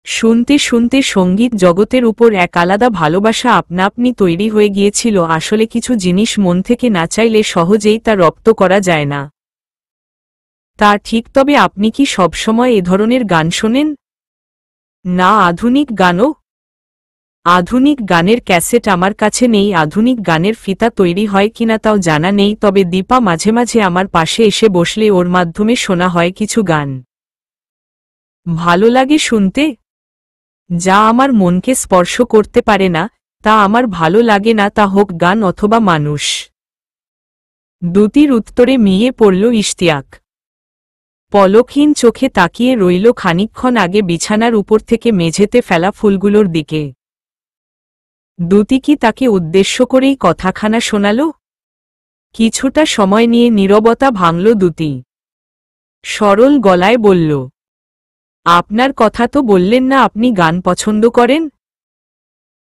শুনতে শুনতে সঙ্গীত জগতের উপর এক আলাদা ভালোবাসা আপনা আপনি তৈরি হয়ে গিয়েছিল। আসলে কিছু জিনিস মন থেকে না চাইলে সহজেই তা রপ্ত করা যায় না। তা ঠিক, তবে আপনি কি সবসময় এ ধরনের গান শোনেন? না, আধুনিক গানও। আধুনিক গানের ক্যাসেট আমার কাছে নেই। আধুনিক গানের ফিতা তৈরি হয় কিনা তাও জানা নেই, তবে দীপা মাঝে মাঝে আমার পাশে এসে বসলে ওর মাধ্যমে শোনা হয় কিছু গান। ভালো লাগে শুনতে। যা আমার মনকে স্পর্শ করতে পারে না, তা আমার ভালো লাগে না, তা হোক গান অথবা মানুষ। দুতির উত্তরে মিয়ে পড়ল ইশতিয়াক। পলকহীন চোখে তাকিয়ে রইল খানিকক্ষণ আগে বিছানার উপর থেকে মেঝেতে ফেলা ফুলগুলোর দিকে। দুতি কি তাকে উদ্দেশ্য করেই কথাখানা শোনাল? কিছুটা সময় নিয়ে নীরবতা ভাঙল দুতি। সরল গলায় বলল, আপনার কথা তো বললেন না আপনি গান পছন্দ করেন?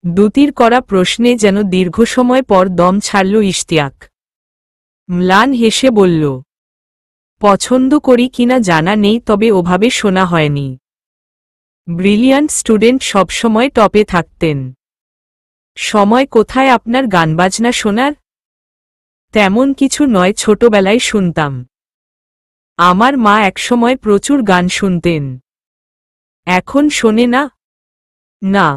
দুতির করা প্রশ্নে যেন দীর্ঘ সময় পর দম ছাড়ল ইশতিয়াক। ম্লান হেসে বলল, পছন্দ করি কিনা জানা নেই, তবে ওভাবে শোনা হয়নি। ব্রিলিয়ান্ট স্টুডেন্ট সবসময় টপে থাকতেন। সময় কোথায় আপনার গানবাজনা শোনার? তেমন কিছু নয়, ছোটবেলায় শুনতাম। আমার মা একসময় প্রচুর গান শুনতেন। এখন শোনে না? না।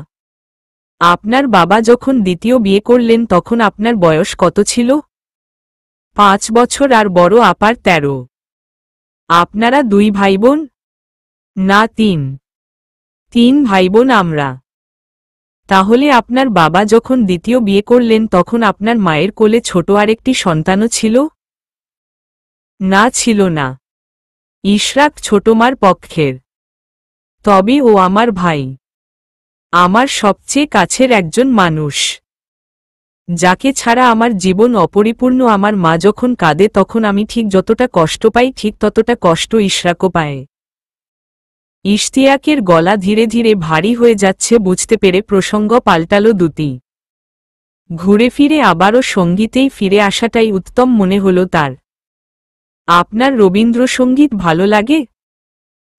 আপনার বাবা যখন দ্বিতীয় বিয়ে করলেন তখন আপনার বয়স কত ছিল? 5 বছর, আর বড় আপার 13। আপনারা 2 ভাইবোন? না, 3 ভাইবোন আমরা। তাহলে আপনার বাবা যখন দ্বিতীয় বিয়ে করলেন তখন আপনার মায়ের কোলে ছোট আরেকটি সন্তানও ছিল? না, ছিল না। ইশরাক ছোটমার পক্ষের। তবে ও আমার ভাই, আমার সবচেয়ে কাছের একজন মানুষ, যাকে ছাড়া আমার জীবন অপরিপূর্ণ। আমার মা যখন কাঁদে তখন আমি ঠিক যতটা কষ্ট পাই ঠিক ততটা কষ্ট ইশরাকও পায়। ইশতিয়াকের গলা ধীরে ধীরে ভারী হয়ে যাচ্ছে বুঝতে পেরে প্রসঙ্গ পাল্টাল দুতি। ঘুরে ফিরে আবারও সঙ্গীতেই ফিরে আসাটাই উত্তম মনে হল তার। আপনার রবীন্দ্রসঙ্গীত ভালো লাগে?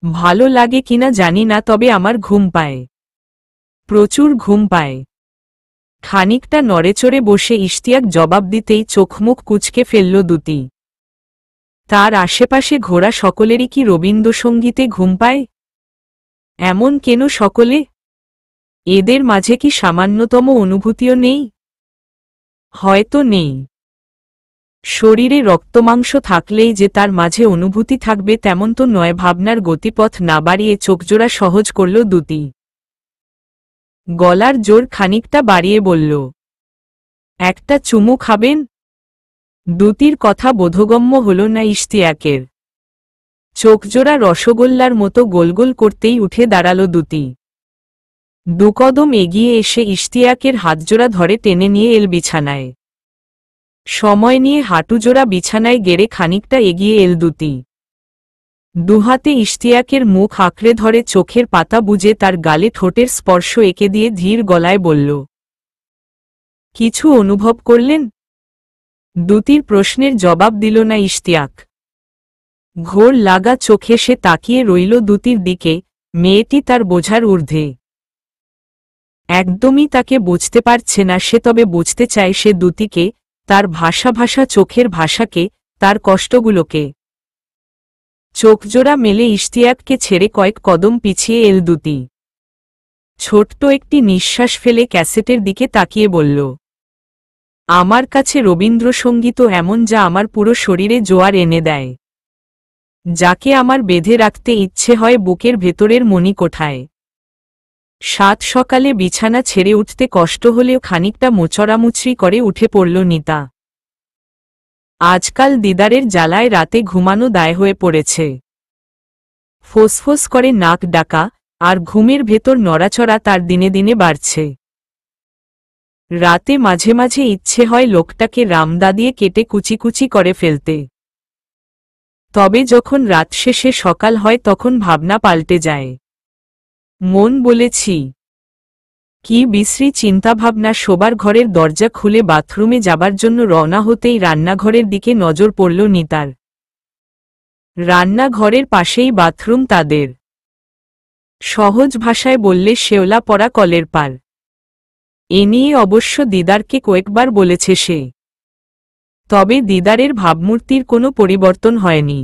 ভালো লাগে কিনা জানি না, তবে আমার ঘুম পায়, প্রচুর ঘুম পায়। খানিকটা নড়েচড়ে বসে ইশতিয়াক জবাব দিতেই চোখমুখ কুঁচকে ফেলল দুতি। তার আশেপাশে ঘোরা সকলেরই কি রবীন্দ্রসঙ্গীতে ঘুম পায়? এমন কেন সকলে? এদের মাঝে কি সামান্যতম অনুভূতিও নেই? হয়তো নেই। শরীরে রক্তমাংস থাকলেই যে তার মাঝে অনুভূতি থাকবে তেমন তো নয়। ভাবনার গতিপথ না বাড়িয়ে চোখজোড়া সহজ করল দুতি। গলার জোর খানিকটা বাড়িয়ে বলল, একটা চুমু খাবেন? দুতির কথা বোধগম্য হল না ইশতিয়াকের। চোখজোড়া রসগোল্লার মতো গোলগোল করতেই উঠে দাঁড়ালো দুতি। দুকদম এগিয়ে এসে ইশতিয়াকের হাতজোড়া ধরে টেনে নিয়ে এল বিছানায়। সময় নিয়ে হাঁটুজোড়া বিছানায় গেড়ে খানিকটা এগিয়ে এল দুতি। দুহাতে ইশতিয়াকের মুখ আঁকড়ে ধরে চোখের পাতা বুজে তার গালে ঠোঁটের স্পর্শ এঁকে দিয়ে ধীর গলায় বলল, কিছু অনুভব করলেন? দুতির প্রশ্নের জবাব দিল না ইশতিয়াক। ঘোর লাগা চোখে সে তাকিয়ে রইল দুতির দিকে। মেয়েটি তার বোঝার ঊর্ধ্বে। একদমই তাকে বুঝতে পারছে না সে, তবে বুঝতে চায় সে দুতিকে, তার ভাষা চোখের ভাষাকে, তার কষ্টগুলোকে। চোখজোড়া মেলে ইশতিয়াককে ছেড়ে কয়েক কদম পিছিয়ে এল দুতি। ছোট্ট একটি নিঃশ্বাস ফেলে ক্যাসেটের দিকে তাকিয়ে বলল, আমার কাছে রবীন্দ্রসঙ্গীতও এমন যা আমার পুরো শরীরে জোয়ার এনে দেয়, যাকে আমার বেঁধে রাখতে ইচ্ছে হয় বুকের ভেতরের মণিকোঠায়। সাত সকালে বিছানা ছেড়ে উঠতে কষ্ট হলেও খানিকটা মোচড়ামুচড়ি করে উঠে পড়ল নিতা। আজকাল দিদারের জ্বালায় রাতে ঘুমানো দায় হয়ে পড়েছে। ফোঁসফোঁস করে নাক ডাকা আর ঘুমের ভেতর নড়াচড়া তার দিনে দিনে বাড়ছে। রাতে মাঝে মাঝে ইচ্ছে হয় লোকটাকে রামদা দিয়ে কেটে কুচি কুচি করে ফেলতে। তবে যখন রাত শেষে সকাল হয় তখন ভাবনা পাল্টে যায়। মন বলেছি, কি বিশ্রী চিন্তাভাবনা। শোবার ঘরের দরজা খুলে বাথরুমে যাবার জন্য রওনা হতেই রান্নাঘরের দিকে নজর পড়ল নিতার। রান্নাঘরের পাশেই বাথরুম তাদের। সহজ ভাষায় বললে শেওলা পড়া কলের পার। এ নিয়ে অবশ্য দিদারকে কয়েকবার বলেছে সে। তবে দিদারের ভাবমূর্তির কোনো পরিবর্তন হয়নি।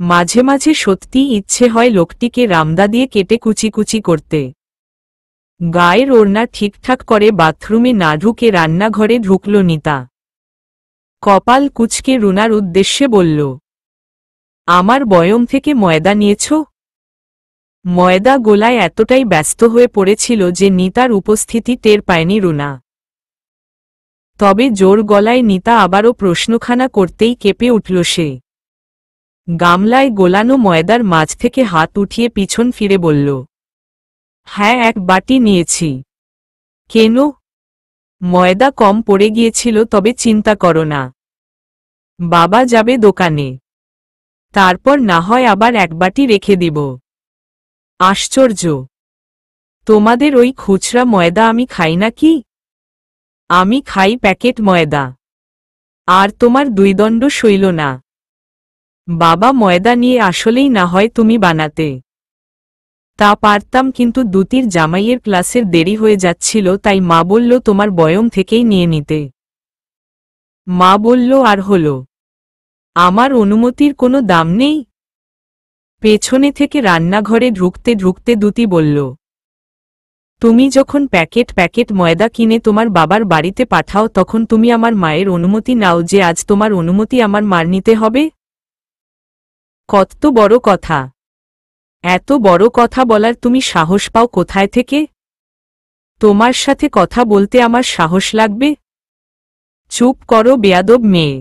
মাঝে মাঝে সত্যি ইচ্ছে হয় লোকটিকে রামদা দিয়ে কেটে কুচি কুচি করতে। গায়ের ওড়না ঠিকঠাক করে বাথরুমে না ঢুকে রান্নাঘরে ঢুকল নিতা। কপাল কুঁচকে রুনার উদ্দেশ্যে বলল, আমার বয়ম থেকে ময়দা নিয়েছ? ময়দা গোলায় এতটাই ব্যস্ত হয়ে পড়েছিল যে নিতার উপস্থিতি টের পায়নি রুনা। তবে জোর গলায় নিতা আবারও প্রশ্নখানা করতেই কেঁপে উঠল সে। গামলায় গোলানো ময়দার মাঝ থেকে হাত উঠিয়ে পিছন ফিরে বলল, হ্যাঁ, এক বাটি নিয়েছি। কেন? ময়দা কম পড়ে গিয়েছিল। তবে চিন্তা করো না, বাবা যাবে দোকানে, তারপর না হয় আবার এক বাটি রেখে দিব। আশ্চর্য, তোমাদের ওই খুচরা ময়দা আমি খাই না কি? আমি খাই প্যাকেট ময়দা। আর তোমার দুই দণ্ড সইল না। বাবা ময়দা নিয়ে আসলেই না হয় তুমি বানাতে। তা পারতাম, কিন্তু দুতির জামাইয়ের ক্লাসের দেরি হয়ে যাচ্ছিল, তাই মা বলল তোমার বয়ম থেকেই নিয়ে নিতে। মা বলল আর হল, আমার অনুমতির কোনো দাম নেই? পেছনে থেকে রান্নাঘরে ঢুকতে ঢুকতে দুতি বলল, তুমি যখন প্যাকেট প্যাকেট ময়দা কিনে তোমার বাবার বাড়িতে পাঠাও তখন তুমি আমার মায়ের অনুমতি নাও যে আজ তোমার অনুমতি আমার মার নিতে হবে? কত বড় কথা! এত বড় কথা বলার তুমি সাহস পাও কোথায় থেকে? তোমার সাথে কথা বলতে আমার সাহস লাগবে? চুপ করো বেয়াদব মেয়ে।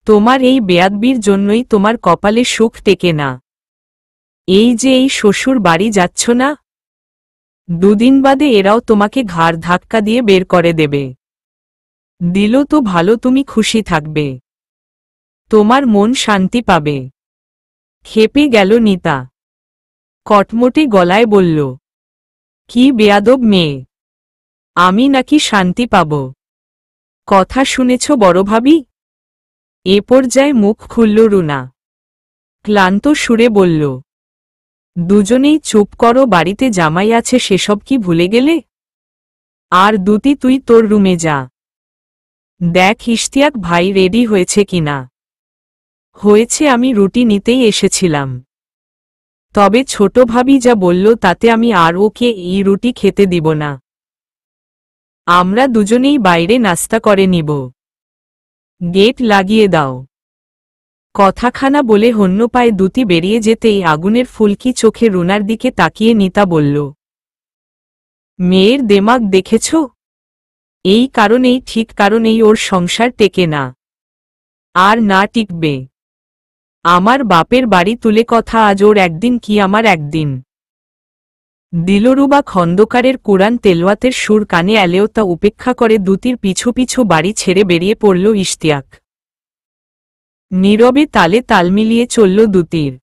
তোমার এই বেয়াদবির জন্যই তোমার কপালে সুখ টেকে না। এই যে এই শ্বশুর বাড়ি যাচ্ছ না, দুদিন বাদে এরাও তোমাকে ঘাড় ধাক্কা দিয়ে বের করে দেবে। দিল তো ভালো, তুমি খুশি থাকবে, তোমার মন শান্তি পাবে। খেপে গেল নিতা। কটমটে গলায় বলল, কি বেয়াদব মেয়ে! আমি নাকি শান্তি পাব? কথা শুনেছ বড় ভাবি? এ পর্যায়ে মুখ খুলল রুনা। ক্লান্ত সুরে বলল, দুজনেই চুপ করো, বাড়িতে জামাই আছে সেসব কি ভুলে গেলে? আর দুতি তুই তোর রুমে যা। দেখ ইশতিয়াক ভাই রেডি হয়েছে কিনা। হয়েছে, আমি রুটি নিতেই এসেছিলাম। তবে ছোট ভাবি যা বলল তাতে আমি আর ওকে এই রুটি খেতে দিব না। আমরা দুজনেই বাইরে নাস্তা করে নিব। গেট লাগিয়ে দাও। কথাখানা বলে হন্য পায়ে দুতি বেরিয়ে যেতেই আগুনের ফুলকি চোখে রুনার দিকে তাকিয়ে নিতা বলল, মেয়ের দেমাগ দেখেছ? এই কারণেই, ঠিক কারণেই ওর সংসার টেকে না, আর না টিকবে। আমার বাপের বাড়ি তুলে কথা, আজ ওর একদিন কি আমার একদিন। দিলরুবা খন্দকারের কোরআন তেলাওয়াতের সুর কানে এলেও তা উপেক্ষা করে দ্যুতির পিছু পিছু বাড়ি ছেড়ে বেরিয়ে পড়ল ইশতিয়াক। নীরবে তালে তাল মিলিয়ে চলল দ্যুতির।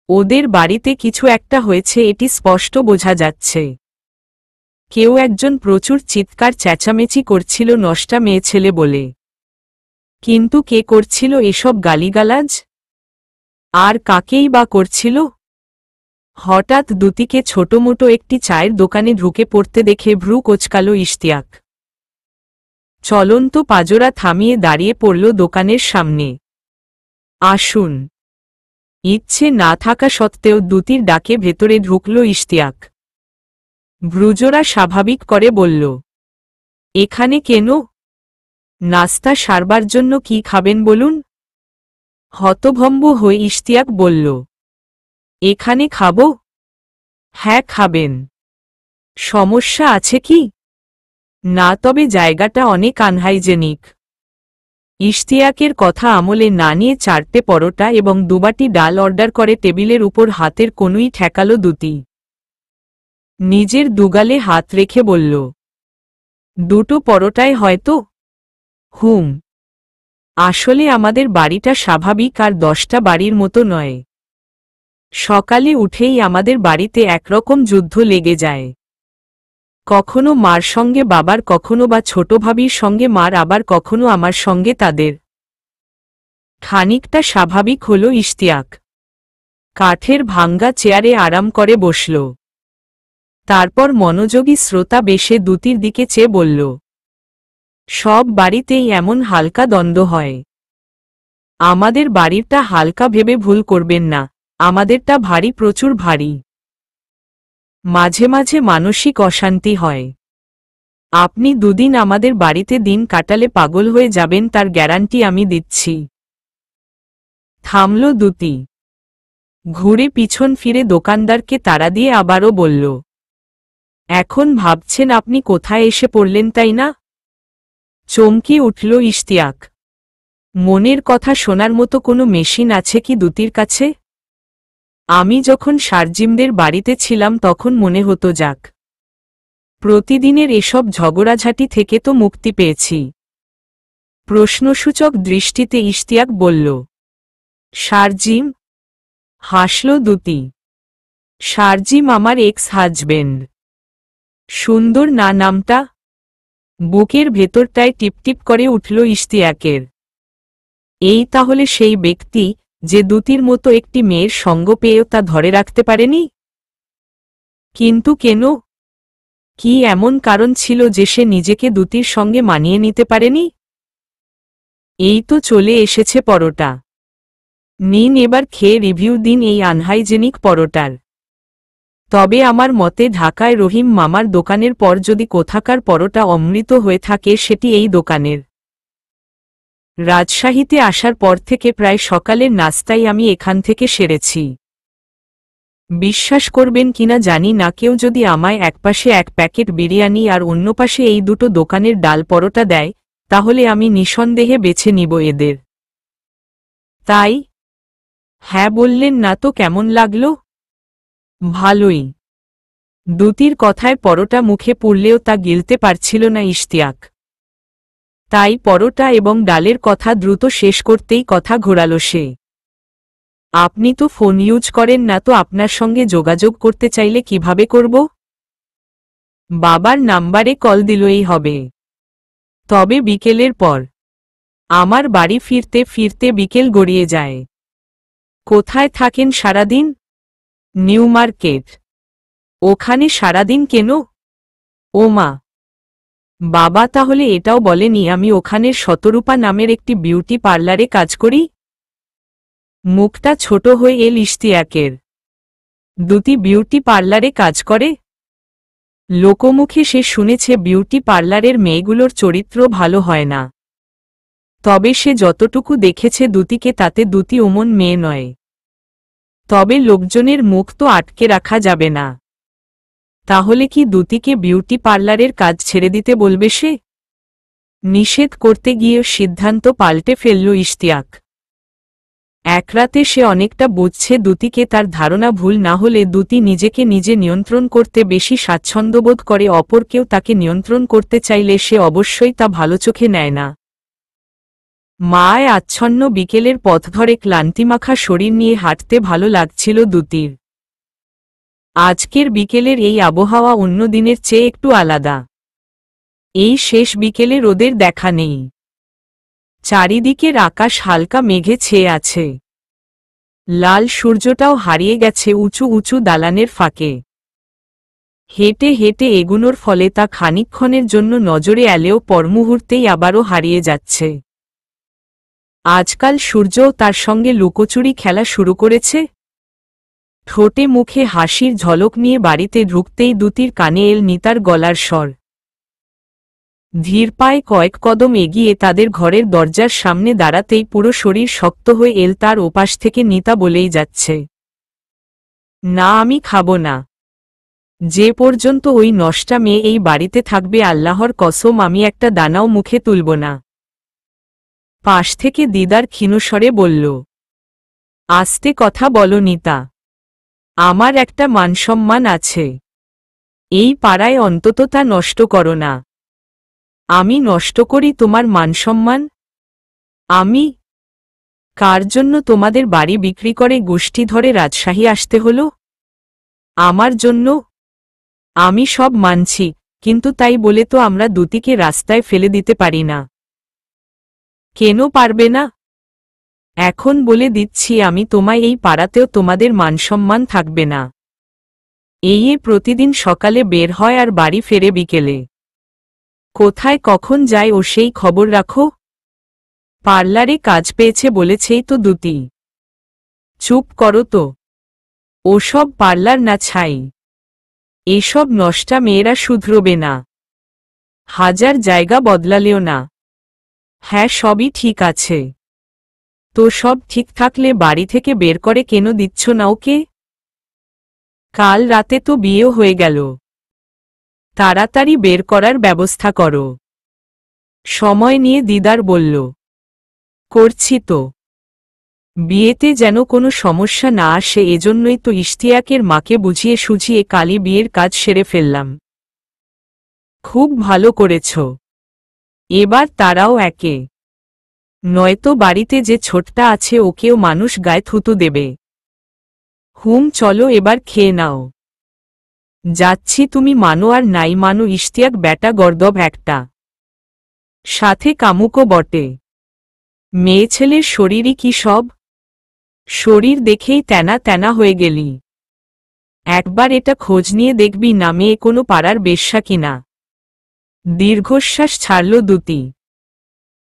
ওদের বাড়িতে কিছু একটা হয়েছে, এটি স্পষ্ট বোঝা যাচ্ছে। কেউ একজন প্রচুর চিৎকার চেঁচামেচি করছিল নষ্টা মেয়ে ছেলে বলে। কিন্তু কে করছিল এসব গালিগালাজ? আর কাকেই বা করছিল? হঠাৎ দ্যুতিকে ছোটমোটো একটি চায়ের দোকানে ঢুকে পড়তে দেখে ভ্রু কোঁচকাল ইশতিয়াক। চলন্ত পাজরা থামিয়ে দাঁড়িয়ে পড়ল দোকানের সামনে। আসুন। ইচ্ছে না থাকা সত্ত্বেও দ্যুতির ডাকে ভেতরে ঢুকল ইশতিয়াক। ভ্রুজোড়া স্বাভাবিক করে বলল, এখানে কেন? নাস্তা সারবার জন্য কি খাবেন বলুন? হতভম্ব হয়ে ইশতিয়াক বলল, এখানে খাবো? হ্যাঁ খাবেন। সমস্যা আছে কি? না, তবে জায়গাটা অনেক আনহাইজেনিক। ইশতিয়াকের কথা আমলে না নিয়ে 4টে পরোটা এবং 2 বাটি ডাল অর্ডার করে টেবিলের উপর হাতের কনুই ঠেকালো দ্যুতি। নিজের দুগালে হাত রেখে বলল, 2টো পরোটায় হয়তো? হুম। আসলে আমাদের বাড়িটা স্বাভাবিক আর 10টা বাড়ির মতো নয়। সকালে উঠেই আমাদের বাড়িতে একরকম যুদ্ধ লেগে যায়। কখনো মার সঙ্গে বাবার, কখনো বা ছোট ভাবির সঙ্গে মার, আবার কখনো আমার সঙ্গে তাদের। খানিকটা স্বাভাবিক হল ইশতিয়াক। কাঠের ভাঙ্গা চেয়ারে আরাম করে বসল। তারপর মনোযোগী শ্রোতা বেশে দ্যুতির দিকে চেয়ে বলল, সব বাড়িতেই এমন হালকা দ্বন্দ্ব হয়। আমাদের বাড়িরটা হালকা ভেবে ভুল করবেন না, আমাদেরটা ভারী, প্রচুর ভারী। মাঝে মাঝে মানসিক অশান্তি হয়। আপনি 2 দিন আমাদের বাড়িতে দিন কাটালে পাগল হয়ে যাবেন, তার গ্যারান্টি আমি দিচ্ছি। থামল দ্যুতি। ঘুরে পিছন ফিরে দোকানদারকে তাড়া দিয়ে আবারও বলল, এখন ভাবছেন আপনি কোথায় এসে পড়লেন, তাই না? চমকে উঠল ইশতিয়াক। মনের কথা শোনার মতো কোনো মেশিন আছে কি দ্যুতির কাছে? আমি যখন শারজিমদের বাড়িতে ছিলাম তখন মনে হতো যাক, প্রতিদিনের এসব ঝগড়াঝাটি থেকে তো মুক্তি পেয়েছি। প্রশ্নসূচক দৃষ্টিতে ইশতিয়াক বলল, শারজিম? হাসল দ্যুতি। শারজিম আমার এক্স হাজবেন্ড। সুন্দর না নামটা? বুকের ভেতরটায় টিপটিপ করে উঠল ইশতিয়াকের। এই তাহলে সেই ব্যক্তি যে দ্যুতির মতো একটি মেয়ের সঙ্গ পেয়েও তা ধরে রাখতে পারেনি? কিন্তু কেন? কি এমন কারণ ছিল যে সে নিজেকে দ্যুতির সঙ্গে মানিয়ে নিতে পারেনি? এই তো চলে এসেছে পরোটা। নিন, এবার খেয়ে রিভিউ দিন এই আনহাইজেনিক পরোটার। তবে আমার মতে ঢাকায় রহিম মামার দোকানের পর যদি কোথাকার পরোটা অমৃত হয়ে থাকে সেটি এই দোকানের। রাজশাহীতে আসার পর থেকে প্রায় সকালের নাস্তাই আমি এখান থেকে সেরেছি। বিশ্বাস করবেন কিনা জানি না, কেউ যদি আমায় একপাশে 1 প্যাকেট বিরিয়ানি আর অন্য পাশে এই 2টো দোকানের ডাল পরোটা দেয়, তাহলে আমি নিঃসন্দেহে বেছে নিব এদের। তাই? হ্যাঁ বললেন না তো কেমন লাগলো? ভালোই। দ্যুতির কথায় পরোটা মুখে পুড়লেও তা গিলতে পারছিল না ইশতিয়াক। তাই পরোটা এবং ডালের কথা দ্রুত শেষ করতেই কথা ঘোরাল সে। আপনি তো ফোন ইউজ করেন না, তো আপনার সঙ্গে যোগাযোগ করতে চাইলে কিভাবে করব? বাবার নাম্বারে কল দিলেই হবে। তবে বিকেলের পর। আমার বাড়ি ফিরতে ফিরতে বিকেল গড়িয়ে যায়। কোথায় থাকেন সারাদিন? New market. ওখানে সারাদিন কেন? ও মা! বাবা তাহলে এটাও বলেনি আমি ওখানের শতরূপা নামের একটি বিউটি পার্লারে কাজ করি? মুখটা ছোট হয়ে এল ইশতিয়াকের। দ্যুতি বিউটি পার্লারে কাজ করে? লোকমুখে সে শুনেছে বিউটি পার্লারের মেয়েগুলোর চরিত্র ভালো হয় না। তবে সে যতটুকু দেখেছে দ্যুতিকে, তাতে দ্যুতি ওমন মেয়ে নয়। তবে লোকজনের মুখ তো আটকে রাখা যাবে না। তাহলে কি দ্যুতিকে বিউটি পার্লারের কাজ ছেড়ে দিতে বলবে সে? নিষেধ করতে গিয়ে সিদ্ধান্ত পাল্টে ফেলল ইশতিয়াক। এক রাতে সে অনেকটা বুঝছে দ্যুতিকে, তার ধারণা ভুল না হলে দ্যুতি নিজেকে নিজে নিয়ন্ত্রণ করতে বেশি স্বাচ্ছন্দ্যবোধ করে, অপর কেউ তাকে নিয়ন্ত্রণ করতে চাইলে সে অবশ্যই তা ভালো চোখে নেয় না। মায় আচ্ছন্ন বিকেলের পথ ধরে ক্লান্তিমাখা শরীর নিয়ে হাঁটতে ভালো লাগছিল দ্যুতির। আজকের বিকেলের এই আবহাওয়া অন্য দিনের চেয়ে একটু আলাদা। এই শেষ বিকেলে রোদের দেখা নেই। চারিদিকের আকাশ হালকা মেঘে ছেয়ে আছে। লাল সূর্যটাও হারিয়ে গেছে উঁচু উঁচু দালানের ফাঁকে। হেঁটে হেঁটে এগুনোর ফলে তা খানিকক্ষণের জন্য নজরে এলেও পরমুহূর্তেই আবারও হারিয়ে যাচ্ছে। আজকাল সূর্যও তার সঙ্গে লুকোচুরি খেলা শুরু করেছে। ঠোঁটে মুখে হাসির ঝলক নিয়ে বাড়িতে ঢুকতেই দ্যুতির কানে এল নিতার গলার স্বর। ধীর পায়ে কয়েক কদম এগিয়ে তাদের ঘরের দরজার সামনে দাঁড়াতেই পুরো শরীর শক্ত হয়ে এল তার ওপাশ থেকে নিতা বলেই যাচ্ছে, না আমি খাব না। যে পর্যন্ত ওই নষ্টা মেয়ে এই বাড়িতে থাকবে আল্লাহর কসম আমি একটা দানাও মুখে তুলব না। পাশ থেকে দিদার ক্ষীণস্বরে বলল, আস্তে কথা বলো নিতা, আমার একটা মানসম্মান আছে, এই পাড়ায় অন্তত তা নষ্ট করো না। আমি নষ্ট করি তোমার মানসম্মান? আমি? কার জন্য তোমাদের বাড়ি বিক্রি করে গোষ্ঠী ধরে রাজশাহী আসতে হলো? আমার জন্য? আমি সব মানছি, কিন্তু তাই বলে তো আমরা দ্যুতিকে রাস্তায় ফেলে দিতে পারি না। কেন পারবে না? এখন বলে দিচ্ছি আমি তোমায় এই পাড়াতেও তোমাদের মানসম্মান থাকবে না। এই প্রতিদিন সকালে বের হয় আর বাড়ি ফেরে বিকেলে। কোথায় কখন যায় ও সেই খবর রাখো? পার্লারে কাজ পেয়েছে বলেছেই তো দ্যুতি। চুপ করো তো, ওসব পার্লার না ছাই। এসব নষ্টা মেয়েরা শুধরবে না, হাজার জায়গা বদলালেও না। হ্যাঁ সবই ঠিক আছে, তো সব ঠিক থাকলে বাড়ি থেকে বের করে কেন দিচ্ছ না ওকে? কাল রাতে তো বিয়েও হয়ে গেল, তাড়াতাড়ি বের করার ব্যবস্থা করো। সময় নিয়ে দিদার বলল, করছি তো। বিয়েতে যেন কোনো সমস্যা না আসে এজন্যই তো ইশতিয়াকের মাকে বুঝিয়ে সুঝিয়ে কালই বিয়ের কাজ সেরে ফেললাম। খুব ভালো করেছ, এবার তারাও একে। নয়তো বাড়িতে যে ছোটটা আছে ওকেও মানুষ গায়ে থুতু দেবে। চলো এবার খেয়ে নাও। যাচ্ছি, তুমি মানো আর নাই মানো ইশতিয়াক ব্যাটা গর্দব একটা, সাথে কামুকও বটে। মেয়ে ছেলের শরীরই কি সব? শরীর দেখেই তেনা তেনা হয়ে গেলি। একবার এটা খোঁজ নিয়ে দেখবি না মেয়ে কোনো পাড়ার বেশ্যা কিনা। দীর্ঘশ্বাস ছাড়ল দ্যুতি।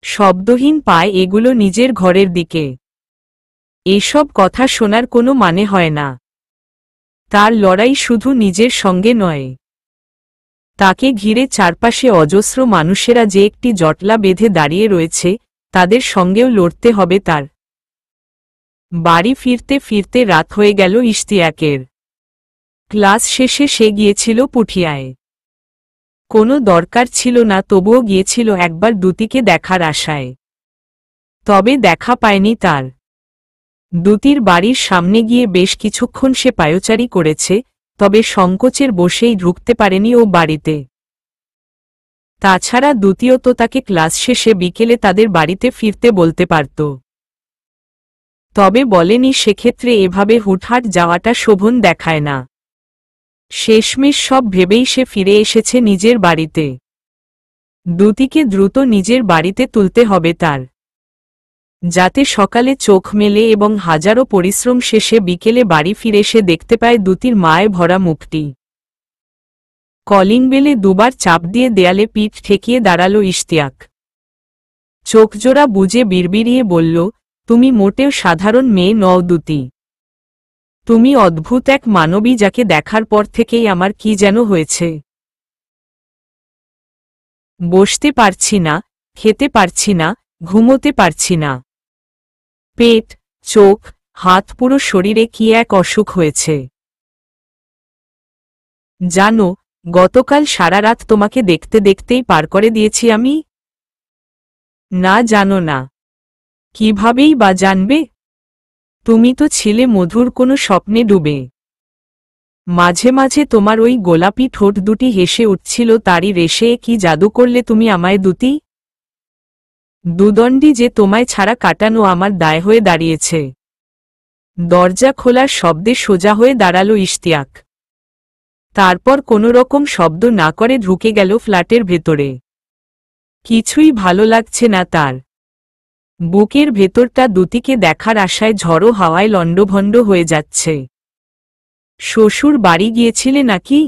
শব্দহীন পায় এগুলো নিজের ঘরের দিকে। এসব কথা শোনার কোনো মানে হয় না। তার লড়াই শুধু নিজের সঙ্গে নয়, তাকে ঘিরে চারপাশে অজস্র মানুষেরা যে একটি জটলা বেঁধে দাঁড়িয়ে রয়েছে তাদের সঙ্গেও লড়তে হবে তার। বাড়ি ফিরতে ফিরতে রাত হয়ে গেল ইশতিয়াকের। ক্লাস শেষে সে গিয়েছিল পুঠিয়ায়। কোনো দরকার ছিল না, তবুও গিয়েছিল একবার দ্যুতিকে দেখার আশায়। তবে দেখা পায়নি তার। দ্যুতির বাড়ির সামনে গিয়ে বেশ কিছুক্ষণ সে পায়চারি করেছে, তবে সংকোচের বসেই ঢুকতে পারেনি ও বাড়িতে। তাছাড়া দ্যুতিও তো তাকে ক্লাস শেষে বিকেলে তাদের বাড়িতে ফিরতে বলতে পারত। তবে বলেনি, সেক্ষেত্রে এভাবে হুটহাট যাওয়াটা শোভন দেখায় না। শেষমেশ সব ভেবেই সে ফিরে এসেছে নিজের বাড়িতে। দ্যুতিকে দ্রুত নিজের বাড়িতে তুলতে হবে তার, যাতে সকালে চোখ মেলে এবং হাজারো পরিশ্রম শেষে বিকেলে বাড়ি ফিরে সে দেখতে পায় দ্যুতির মায়ে ভরা মুখটি। কলিং বেলে দুবার চাপ দিয়ে দেয়ালে পিঠ ঠেকিয়ে দাঁড়াল ইশতিয়াক। চোখজোড়া বুজে বিড়বিড়িয়ে বলল, তুমি মোটেও সাধারণ মেয়ে নও দ্যুতি। তুমি অদ্ভুত এক মানবী, যাকে দেখার পর থেকেই আমার কি যেন হয়েছে। বসতে পারছি না, খেতে পারছি না, ঘুমোতে পারছি না। পেট, চোখ, হাত, পুরো শরীরে কি এক অসুখ হয়েছে। জানো, গতকাল সারা রাত তোমাকে দেখতে দেখতেই পার করে দিয়েছি আমি। না জানো না? কিভাবেই বা জানবে? তুমি তো ছিলে মধুর কোনো স্বপ্নে ডুবে। মাঝে মাঝে তোমার ওই গোলাপি ঠোঁট দুটি হেসে উঠছিল, তারই রেশে কি জাদু করলে তুমি আমায় দুটি দুদণ্ডি যে তোমায় ছাড়া কাটানো আমার দায় হয়ে দাঁড়িয়েছে। দরজা খোলার শব্দে সোজা হয়ে দাঁড়ালো ইশতিয়াক। তারপর কোনো রকম শব্দ না করে ঢুকে গেল ফ্ল্যাটের ভেতরে। কিছুই ভালো লাগছে না তার। বুকের ভেতরটা দুটিকে দেখার আশায় ঝড়ো হাওয়ায় লণ্ডভণ্ড হয়ে যাচ্ছে। শ্বশুর বাড়ি গিয়েছিলে নাকি?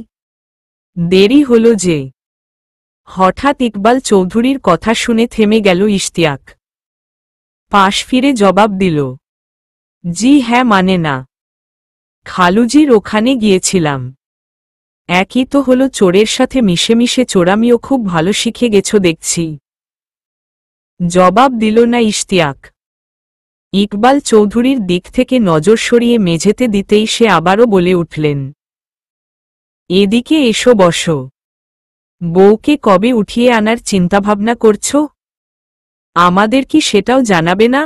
দেরি হলো যে। হঠাৎ ইকবাল চৌধুরীর কথা শুনে থেমে গেল ইশতিয়াক। পাশ ফিরে জবাব দিল, জি হ্যাঁ মানে না, খালুজির ওখানে গিয়েছিলাম। একই তো হলো, চোরের সাথে মিশে মিশে চোরামিও খুব ভালো শিখে গেছো দেখছি। জবাব দিল না ইশতিয়াক। ইকবাল চৌধুরীর দিক থেকে নজর সরিয়ে মেঝেতে দিতেই সে আবারও বলে উঠলেন, এদিকে এসো বসো। বউকে কবে উঠিয়ে আনার চিন্তাভাবনা করছ? আমাদের কি সেটাও জানাবে না?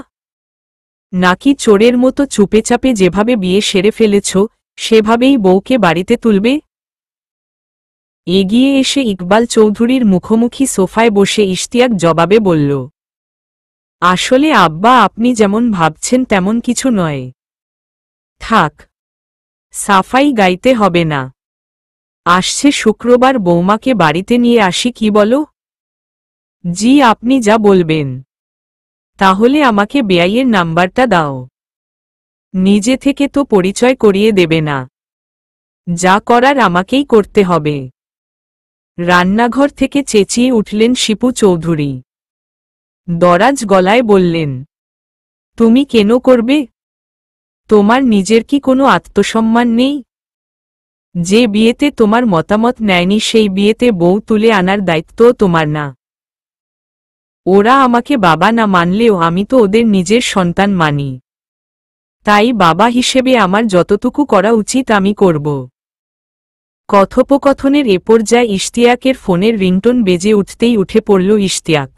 নাকি চোরের মতো চুপেচাপে যেভাবে বিয়ে সেরে ফেলেছ সেভাবেই বউকে বাড়িতে তুলবে? এগিয়ে এসে ইকবাল চৌধুরীর মুখোমুখি সোফায় বসে ইশতিয়াক জবাবে বলল, আসলে আব্বা আপনি যেমন ভাবছেন তেমন কিছু নয়। থাক, সাফাই গাইতে হবে না। আসছে শুক্রবার বৌমাকে বাড়িতে নিয়ে আসি, কি বলো? জি আপনি যা বলবেন। তাহলে আমাকে বেয়াইয়ের নাম্বারটা দাও। নিজে থেকে তো পরিচয় করিয়ে দেবে না, যা করার আমাকেই করতে হবে। রান্নাঘর থেকে চেঁচিয়ে উঠলেন শিপু চৌধুরী। দরাজ গলায় বললেন, তুমি কেন করবে? তোমার নিজের কি কোনো আত্মসম্মান নেই? যে বিয়েতে তোমার মতামত নেয়নি সেই বিয়েতে বউ তুলে আনার দায়িত্বও তোমার না। ওরা আমাকে বাবা না মানলেও আমি তো ওদের নিজের সন্তান মানি। তাই বাবা হিসেবে আমার যতটুকু করা উচিত আমি করব। কথোপকথনের এ পর্যায়ে ইশতিয়াকের ফোনের রিংটোন বেজে উঠতেই উঠে পড়ল ইশতিয়াক।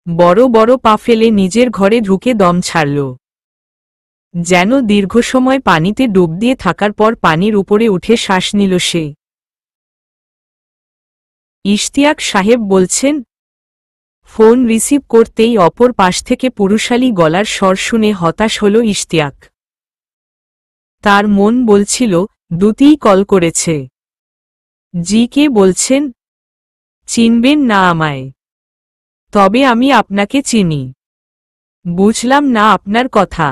বড় বড় পা ফেলে নিজের ঘরে ঢুকে দম ছাড়ল। যেন দীর্ঘ সময় পানিতে ডুব দিয়ে থাকার পর পানির উপরে উঠে শ্বাস নিল সে। ইশতিয়াক সাহেব বলছেন? ফোন রিসিভ করতেই অপর পাশ থেকে পুরুষালী গলার স্বর শুনে হতাশ হল ইশতিয়াক। তার মন বলছিল দুটিই কল করেছে। জি কে বলছেন? চিনবেন না আমায়? তবে আমি আপনাকে চিনি। বুঝলাম না আপনার কথা।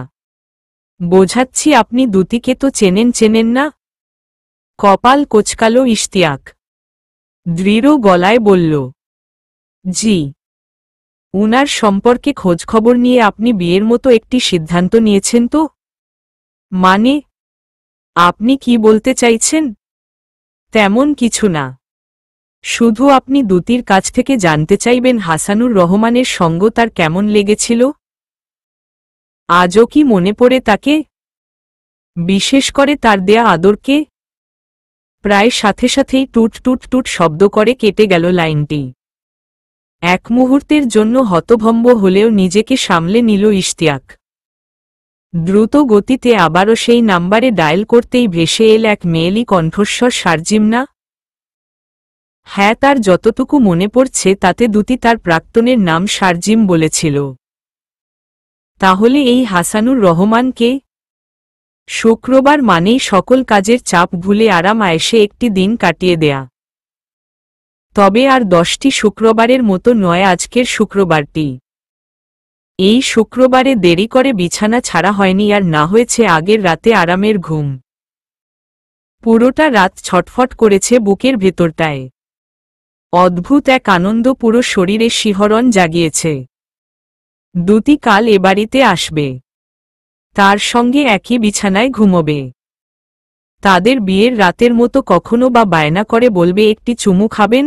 বোঝাচ্ছি আপনি দুটিকে তো চেনেন না? কপাল কোচকালো ইশতিয়াক। দৃঢ় গলায় বলল, জি। উনার সম্পর্কে খোঁজখবর নিয়ে আপনি বিয়ের মতো একটি সিদ্ধান্ত নিয়েছেন তো? মানে, আপনি কি বলতে চাইছেন? তেমন কিছু না। শুধু আপনি দুটির কাছ থেকে জানতে চাইবেন হাসানুর রহমানের সঙ্গ তার কেমন লেগেছিল। আজও কি মনে পড়ে তাকে? বিশেষ করে তার দেয়া আদরকে? প্রায় সাথে সাথেই টুট টুট টুট শব্দ করে কেটে গেল লাইনটি। এক মুহূর্তের জন্য হতভম্ব হলেও নিজেকে সামলে নিল ইশতিয়াক। দ্রুত গতিতে আবারও সেই নাম্বারে ডায়াল করতেই ভেসে এল এক মেয়েলি কণ্ঠস্বর, শারজিম না? হ্যাঁ, তার যতটুকু মনে পড়ছে তাতে দুটি তার প্রাক্তনের নাম শারজিম বলেছিল। তাহলে এই হাসানুর রহমানকে? শুক্রবার মানেই সকল কাজের চাপ ভুলে আরাম আয়েশে একটি দিন কাটিয়ে দেয়া। তবে আর 10টি শুক্রবারের মতো নয় আজকের শুক্রবারটি। এই শুক্রবারে দেরি করে বিছানা ছাড়া হয়নি, আর না হয়েছে আগের রাতে আরামের ঘুম। পুরোটা রাত ছটফট করেছে বুকের ভেতরটায়। অদ্ভুত এক আনন্দ পুরো শরীরে শিহরণ জাগিয়েছে। দুটি কাল এ বাড়িতে আসবে, তার সঙ্গে একই বিছানায় ঘুমোবে। তাদের বিয়ের রাতের মতো কখনো বা বায়না করে বলবে একটি চুমু খাবেন।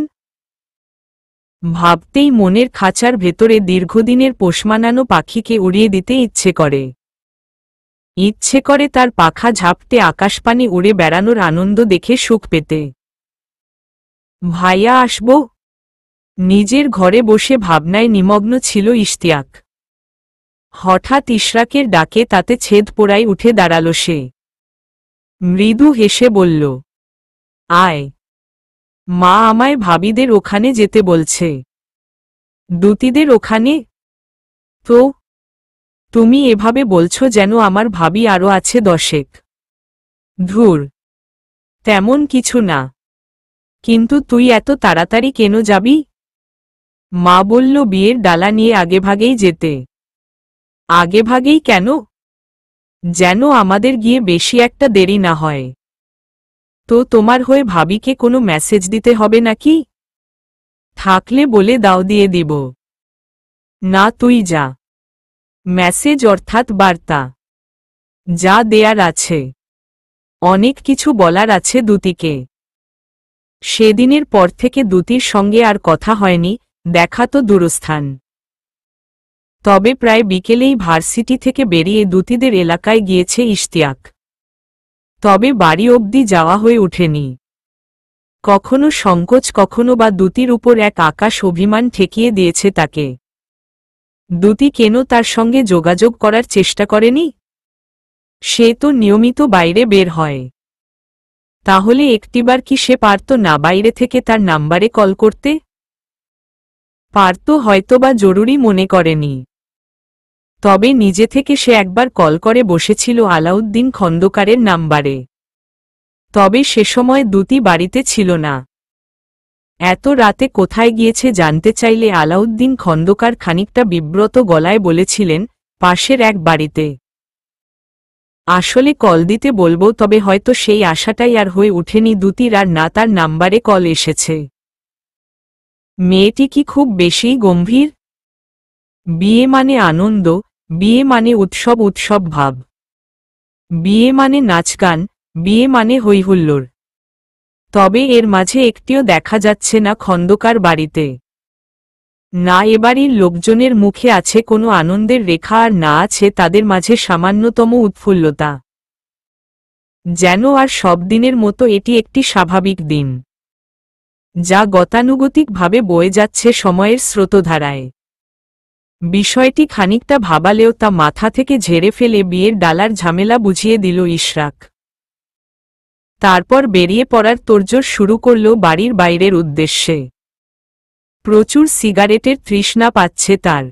ভাবতেই মনের খাঁচার ভেতরে দীর্ঘদিনের পোষমানানো পাখিকে উড়িয়ে দিতে ইচ্ছে করে। ইচ্ছে করে তার পাখা ঝাপটে আকাশপানে উড়ে বেড়ানোর আনন্দ দেখে সুখ পেতে। ভাইয়া আসব? নিজের ঘরে বসে ভাবনায় নিমগ্ন ছিল ইশতিয়াক। হঠাৎ ইশরাকের ডাকে তাতে ছেদ পোড়ায় উঠে দাঁড়াল সে। মৃদু হেসে বলল, আয়, মা আমায় ভাবিদের ওখানে যেতে বলছে। দ্যুতিদের ওখানে? তো তুমি এভাবে বলছো যেন আমার ভাবি আরও আছে 10। ধুর, তেমন কিছু না। কিন্তু তুই এত তাড়াতাড়ি কেন যাবি? মা বলল বিয়ের ডালা নিয়ে আগেভাগেই যেতে। আগেভাগেই কেন? যেন আমাদের গিয়ে বেশি একটা দেরি না হয়। তো তোমার হয়ে ভাবিকে কোনো মেসেজ দিতে হবে নাকি? থাকলে বলে দাও, দিয়ে দিব। না, তুই যা। মেসেজ অর্থাৎ বার্তা? যা দেয়ার আছে। অনেক কিছু বলার আছে দ্যুতিকে। সেদিনের পর থেকে দ্যুতির সঙ্গে আর কথা হয়নি, দেখা তো দূরস্থান। তবে প্রায় বিকেলেই ভার্সিটি থেকে বেরিয়ে দ্যুতিদের এলাকায় গিয়েছে ইশতিয়াক। তবে বাড়ি অবধি যাওয়া হয়ে ওঠেনি। কখনো সংকোচ, কখনো বা দ্যুতির উপর এক আকাশ অভিমান ঠেকিয়ে দিয়েছে তাকে। দ্যুতি কেন তার সঙ্গে যোগাযোগ করার চেষ্টা করেনি? সে তো নিয়মিত বাইরে বের হয়। তাহলে একটিবার কি সে পারত না বাইরে থেকে তার নাম্বারে কল করতে? পারত, হয়তোবা জরুরি মনে করেনি। তবে নিজে থেকে সে একবার কল করে বসেছিল আলাউদ্দিন খন্দকারের নাম্বারে। তবে সে সময় দ্যুতি বাড়িতে ছিল না। এত রাতে কোথায় গিয়েছে জানতে চাইলে আলাউদ্দিন খন্দকার খানিকটা বিব্রত গলায় বলেছিলেন, পাশের এক বাড়িতে। আসলে কল দিতে বলবো, তবে হয়তো সেই আশাটাই আর হয়ে ওঠেনি দ্যুতির, আর না তার নাম্বারে কল এসেছে। মেয়েটি কি খুব বেশিই গম্ভীর? বিয়ে মানে আনন্দ, বিয়ে মানে উৎসব উৎসব ভাব। বিয়ে মানে নাচ গান, বিয়ে মানে হৈহুল্লোড়। তবে এর মাঝে একটিও দেখা যাচ্ছে না খন্দকার বাড়িতে। না এবাড়ির লোকজনের মুখে আছে কোনো আনন্দের রেখা, আর না আছে তাদের মাঝে সামান্যতম উৎফুল্লতা। যেন আর সব দিনের মতো এটি একটি স্বাভাবিক দিন, যা গতানুগতিকভাবে বয়ে যাচ্ছে সময়ের স্রোতধারায়। বিষয়টি খানিকটা ভাবালেও তা মাথা থেকে ঝেড়ে ফেলে বিয়ের ডালার ঝামেলা বুঝিয়ে দিল ইশরাক। তারপর বেরিয়ে পড়ার তোড়জোড় শুরু করল বাড়ির বাইরের উদ্দেশ্যে। প্রচুর সিগারেটের তৃষ্ণা পাচ্ছে তার।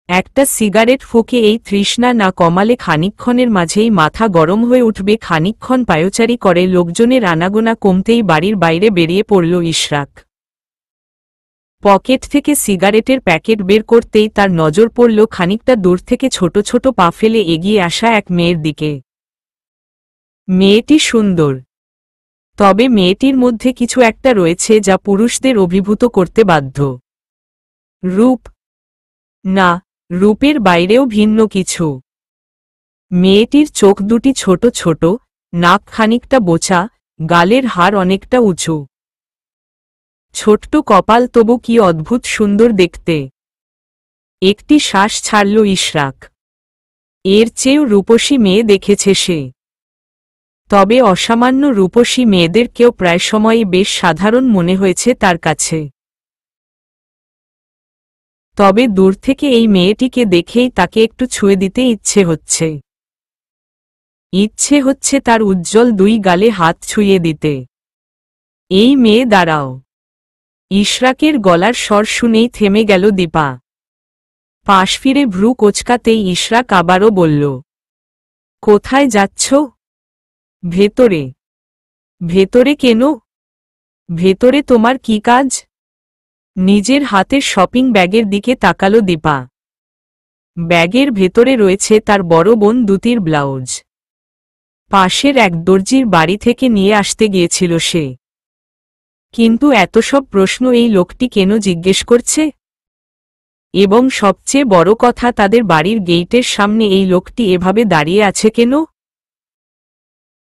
একটা সিগারেট ফুঁকে এই তৃষ্ণা না কমালে খানিকক্ষণের মাঝেই মাথা গরম হয়ে উঠবে। খানিকক্ষণ পায়চারি করে লোকজনের আনাগোনা কমতেই বাড়ির বাইরে বেরিয়ে পড়ল ইশরাক। পকেট থেকে সিগারেটের প্যাকেট বের করতেই তার নজর পড়ল খানিকটা দূর থেকে ছোট ছোট পা ফেলে এগিয়ে আসা এক মেয়ের দিকে। মেয়েটি সুন্দর, তবে মেয়েটির মধ্যে কিছু একটা রয়েছে যা পুরুষদের অভিভূত করতে বাধ্য। রূপ না, রূপের বাইরেও ভিন্ন কিছু। মেয়েটির চোখ দুটি ছোট ছোট, নাক খানিকটা বোচা, গালের হাড় অনেকটা উঁচু। ছোট্ট কপাল, তবু কি অদ্ভুত সুন্দর দেখতে। একটি শ্বাস ছাড়ল ইশরাক। এর চেয়েও রূপসী মেয়ে দেখেছে সে। তবে অসামান্য রূপসী মেয়েদেরকেও প্রায় সময়ই বেশ সাধারণ মনে হয়েছে তার কাছে। তবে দূর থেকে এই মেয়েটিকে দেখেই তাকে একটু ছুঁয়ে দিতে ইচ্ছে হচ্ছে। ইচ্ছে হচ্ছে তার উজ্জ্বল দুই গালে হাত ছুঁয়ে দিতে। এই মেয়ে, দাঁড়াও। ইশরাকের গলার স্বর শুনেই থেমে গেল দীপা। পাশ ফিরে ভ্রু কোঁচকাতেই ইশরাক আবারও বলল, কোথায় যাচ্ছ? ভেতরে। ভেতরে কেন? ভেতরে তোমার কি কাজ? নিজের হাতের শপিং ব্যাগের দিকে তাকালো দীপা। ব্যাগের ভেতরে রয়েছে তার বড় বোন দ্যুতির ব্লাউজ। পাশের এক দর্জির বাড়ি থেকে নিয়ে আসতে গিয়েছিল সে। কিন্তু এত সব প্রশ্ন এই লোকটি কেন জিজ্ঞেস করছে? এবং সবচেয়ে বড় কথা, তাদের বাড়ির গেইটের সামনে এই লোকটি এভাবে দাঁড়িয়ে আছে কেন?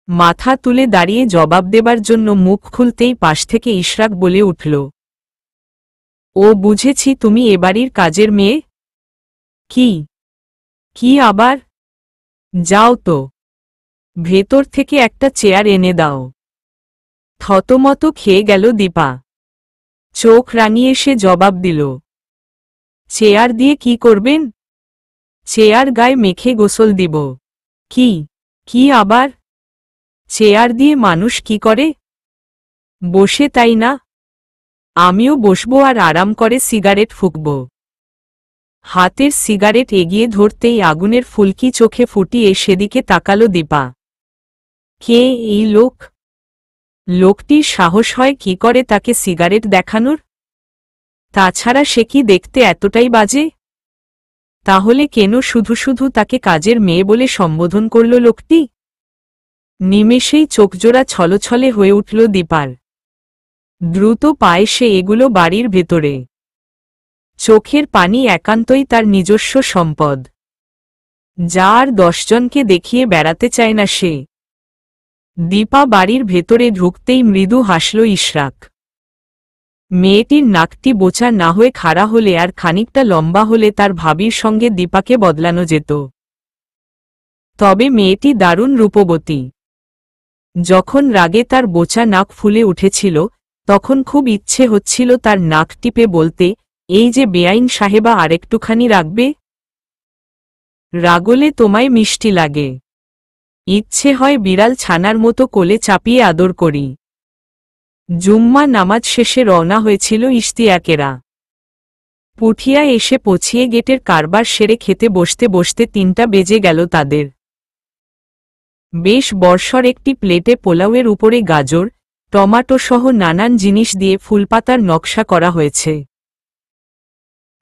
মাথা তুলে দাঁড়িয়ে জবাব দেবার জন্য মুখ খুলতেই পাশ থেকে ইশরাক বলে উঠল, ও বুঝেছি, তুমি এবাড়ির কাজের মেয়ে। কি? কি আবার? যাও তো, ভেতর থেকে একটা চেয়ার এনে দাও। থতমত খেয়ে গেল দীপা। চোখ রাঙিয়ে সে জবাব দিল, চেয়ার দিয়ে কি করবেন? চেয়ার গায়ে মেখে গোসল দিব। কি কি আবার? চেয়ার দিয়ে মানুষ কি করে? বসে, তাই না? আমিও বসবো আর আরাম করে সিগারেট ফুঁকব। হাতের সিগারেট এগিয়ে ধরতেই আগুনের ফুলকি চোখে ফুটিয়ে সেদিকে তাকালো দীপা। কে এই লোক? লোকটির সাহস হয় কি করে তাকে সিগারেট দেখানোর? তাছাড়া সে কি দেখতে এতটাই বাজে? তাহলে কেন শুধু শুধু তাকে কাজের মেয়ে বলে সম্বোধন করল লোকটি? নিমেষেই চোখজোড়া ছলছলে হয়ে উঠল দীপার। দ্রুত পায়ে সে এগুলো বাড়ির ভেতরে। চোখের পানি একান্তই তার নিজস্ব সম্পদ, যা আর 10 জনকে দেখিয়ে বেড়াতে চায় না সে। দীপা বাড়ির ভেতরে ঢুকতেই মৃদু হাসল ইশরাক। মেয়েটির নাকটি বোচা না হয়ে খাড়া হলে আর খানিকটা লম্বা হলে তার ভাবির সঙ্গে দীপাকে বদলানো যেত। তবে মেয়েটি দারুণ রূপবতী। যখন রাগে তার বোচা নাক ফুলে উঠেছিল, তখন খুব ইচ্ছে হচ্ছিল তার নাক টিপে বলতে, এই যে বেআইন সাহেবা আরেকটুখানি রাখবে? রাগলে তোমায় মিষ্টি লাগে। ইচ্ছে হয় বিড়াল ছানার মতো কোলে চাপিয়ে আদর করি। জুম্মা নামাজ শেষে রওনা হয়েছিল ইশতিয়াকেরা। পুঠিয়া এসে পৌঁছিয়ে গেটের কারবার সেরে খেতে বসতে বসতে 3টা বেজে গেল তাদের। বেশ বর্ষর একটি প্লেটে পোলাওয়ের উপরে গাজর, টমাটো সহ নানান জিনিস দিয়ে ফুলপাতার নকশা করা হয়েছে।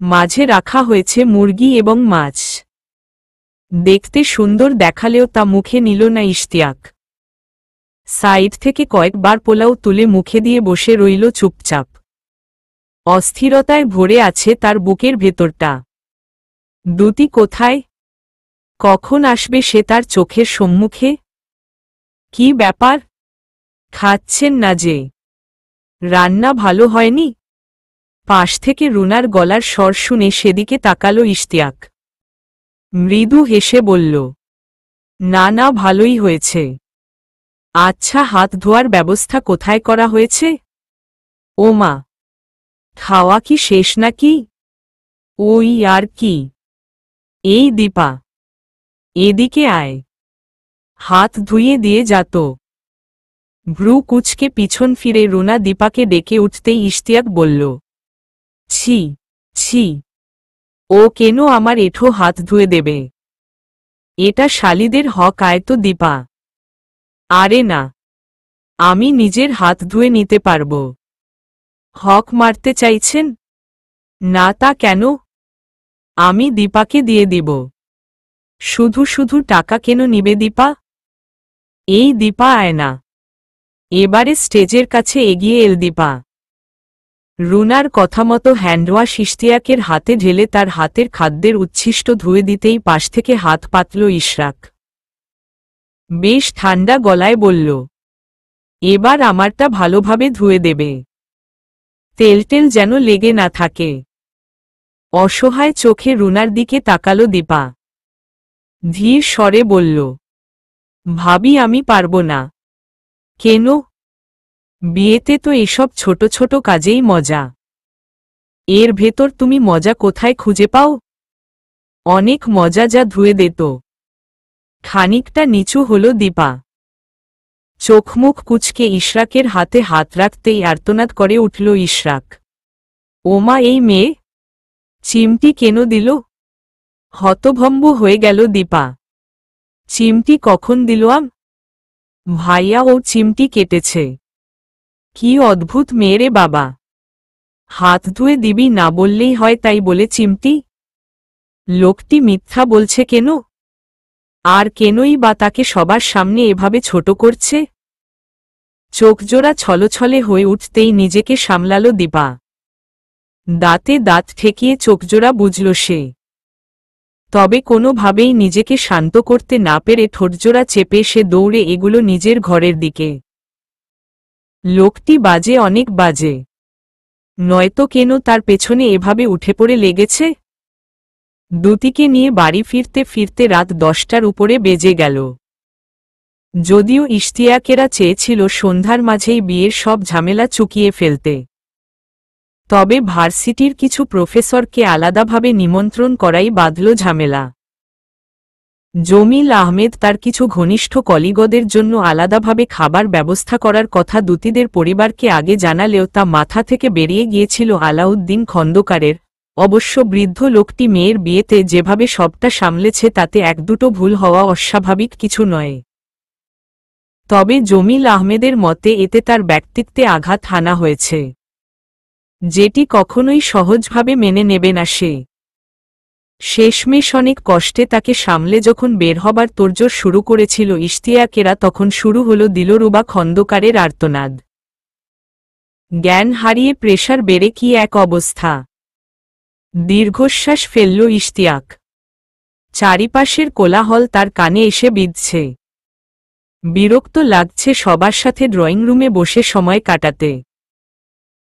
মাঝে রাখা হয়েছে মুরগি এবং মাছ। দেখতে সুন্দর দেখালেও তা মুখে নিল না ইশতিয়াক। সাইড থেকে কয়েকবার পোলাও তুলে মুখে দিয়ে বসে রইল চুপচাপ। অস্থিরতায় ভরে আছে তার বুকের ভেতরটা। দুতি কোথায়? কখন আসবে সে তার চোখের সম্মুখে? কি ব্যাপার? খাচ্ছেন না যে? রান্না ভালো হয়নি? পাশ থেকে রুনার গলার স্বর শুনে সেদিকে তাকালো ইশতিয়াক। মৃদু হেসে বলল, না না, ভালোই হয়েছে। আচ্ছা, হাত ধোয়ার ব্যবস্থা কোথায় করা হয়েছে? ও মা, খাওয়া কি শেষ নাকি? ওই আর কি। এই দীপা, এদিকে আয়, হাত ধুইয়ে দিয়ে যাত। ভ্রু কুচকে পিছন ফিরে রুনা দীপাকে ডেকে উঠতেই ইশতিয়াক বলল, ছি ছি, ও কেন আমার এঁঠো হাত ধুয়ে দেবে? এটা শালিদের হক। আয় তো দীপা। আরে না, আমি নিজের হাত ধুয়ে নিতে পারব। হক মারতে চাইছেন? না, তা কেন? আমি দীপাকে দিয়ে দিব। শুধু শুধু টাকা কেন নিবে দীপা? এই দীপা, আয় না। এবারে স্টেজের কাছে এগিয়ে এল দীপা। রুনার কথামতো হ্যান্ডওয়াশ ইশতিয়াকের হাতে ঢেলে তার হাতের খাদ্যের উচ্ছিষ্ট ধুয়ে দিতেই পাশ থেকে হাত পাতল ইশরাক। বেশ ঠান্ডা গলায় বলল, এবার আমারটা ভালোভাবে ধুয়ে দেবে, তেলটেল যেন লেগে না থাকে। অসহায় চোখে রুনার দিকে তাকালো দীপা। ধীর স্বরে বলল, ভাবি, আমি পারব না। কেন? বিয়েতে তো এসব ছোট ছোট কাজেই মজা। এর ভেতর তুমি মজা কোথায় খুঁজে পাও? অনেক মজা, যা ধুয়ে দিত। খানিকটা নিচু হল দীপা। চোখমুখ কুচকে ইশরাকের হাতে হাত রাখতেই আর্তনাদ করে উঠল ইশরাক। ওমা, এই মেয়ে চিমটি কেন দিল? হতভম্ব হয়ে গেল দীপা। চিমটি কখন দিল? ভাইয়া ও চিমটি কেটেছে। কি অদ্ভুত মেয়ে রে বাবা! হাত ধুয়ে দিবি না বললেই হয়, তাই বলে চিমটি? লোকটি মিথ্যা বলছে কেন? আর কেনই বা তাকে সবার সামনে এভাবে ছোট করছে? চোখজোড়া ছলছলে হয়ে উঠতেই নিজেকে সামলাল দীপা। দাঁতে দাঁত ঠেকিয়ে চোখজোড়া বুঝল সে। তবে কোনোভাবেই নিজেকে শান্ত করতে না পেরে ঠোঁটজোড়া চেপে সে দৌড়ে এগুলো নিজের ঘরের দিকে। লোকটি বাজে, অনেক বাজে। নয়তো কেন তার পেছনে এভাবে উঠে পড়ে লেগেছে? দুতিকে নিয়ে বাড়ি ফিরতে ফিরতে রাত 10টার উপরে বেজে গেল। যদিও ইশতিয়াকেরা চেয়েছিল সন্ধ্যার মাঝেই বিয়ের সব ঝামেলা চুকিয়ে ফেলতে, তবে ভার্সিটির কিছু প্রফেসরকে আলাদাভাবে নিমন্ত্রণ করাই বাঁধল ঝামেলা। জমিল আহমেদ তার কিছু ঘনিষ্ঠ কলিগদের জন্য আলাদাভাবে খাবার ব্যবস্থা করার কথা দূতীদের পরিবারকে আগে জানালেও তা মাথা থেকে বেরিয়ে গিয়েছিল আলাউদ্দিন খন্দকারের। অবশ্য বৃদ্ধ লোকটি মেয়ের বিয়েতে যেভাবে সবটা সামলেছে তাতে এক দুটো ভুল হওয়া অস্বাভাবিক কিছু নয়। তবে জমিল আহমেদের মতে এতে তার ব্যক্তিত্বে আঘাত হানা হয়েছে, যেটি কখনোই সহজভাবে মেনে নেবে না সে। শেষমেশ অনেক কষ্টে তাকে সামলে যখন বের হবার তোড়জোড় শুরু করেছিল ইশতিয়াকেরা, তখন শুরু হলো দিলরুবা খন্দকারের আর্তনাদ। জ্ঞান হারিয়ে প্রেসার বেড়ে কি এক অবস্থা! দীর্ঘশ্বাস ফেলল ইশতিয়াক। চারিপাশের কোলাহল তার কানে এসে বিঁধছে। বিরক্ত লাগছে সবার সাথে ড্রয়িং রুমে বসে সময় কাটাতে।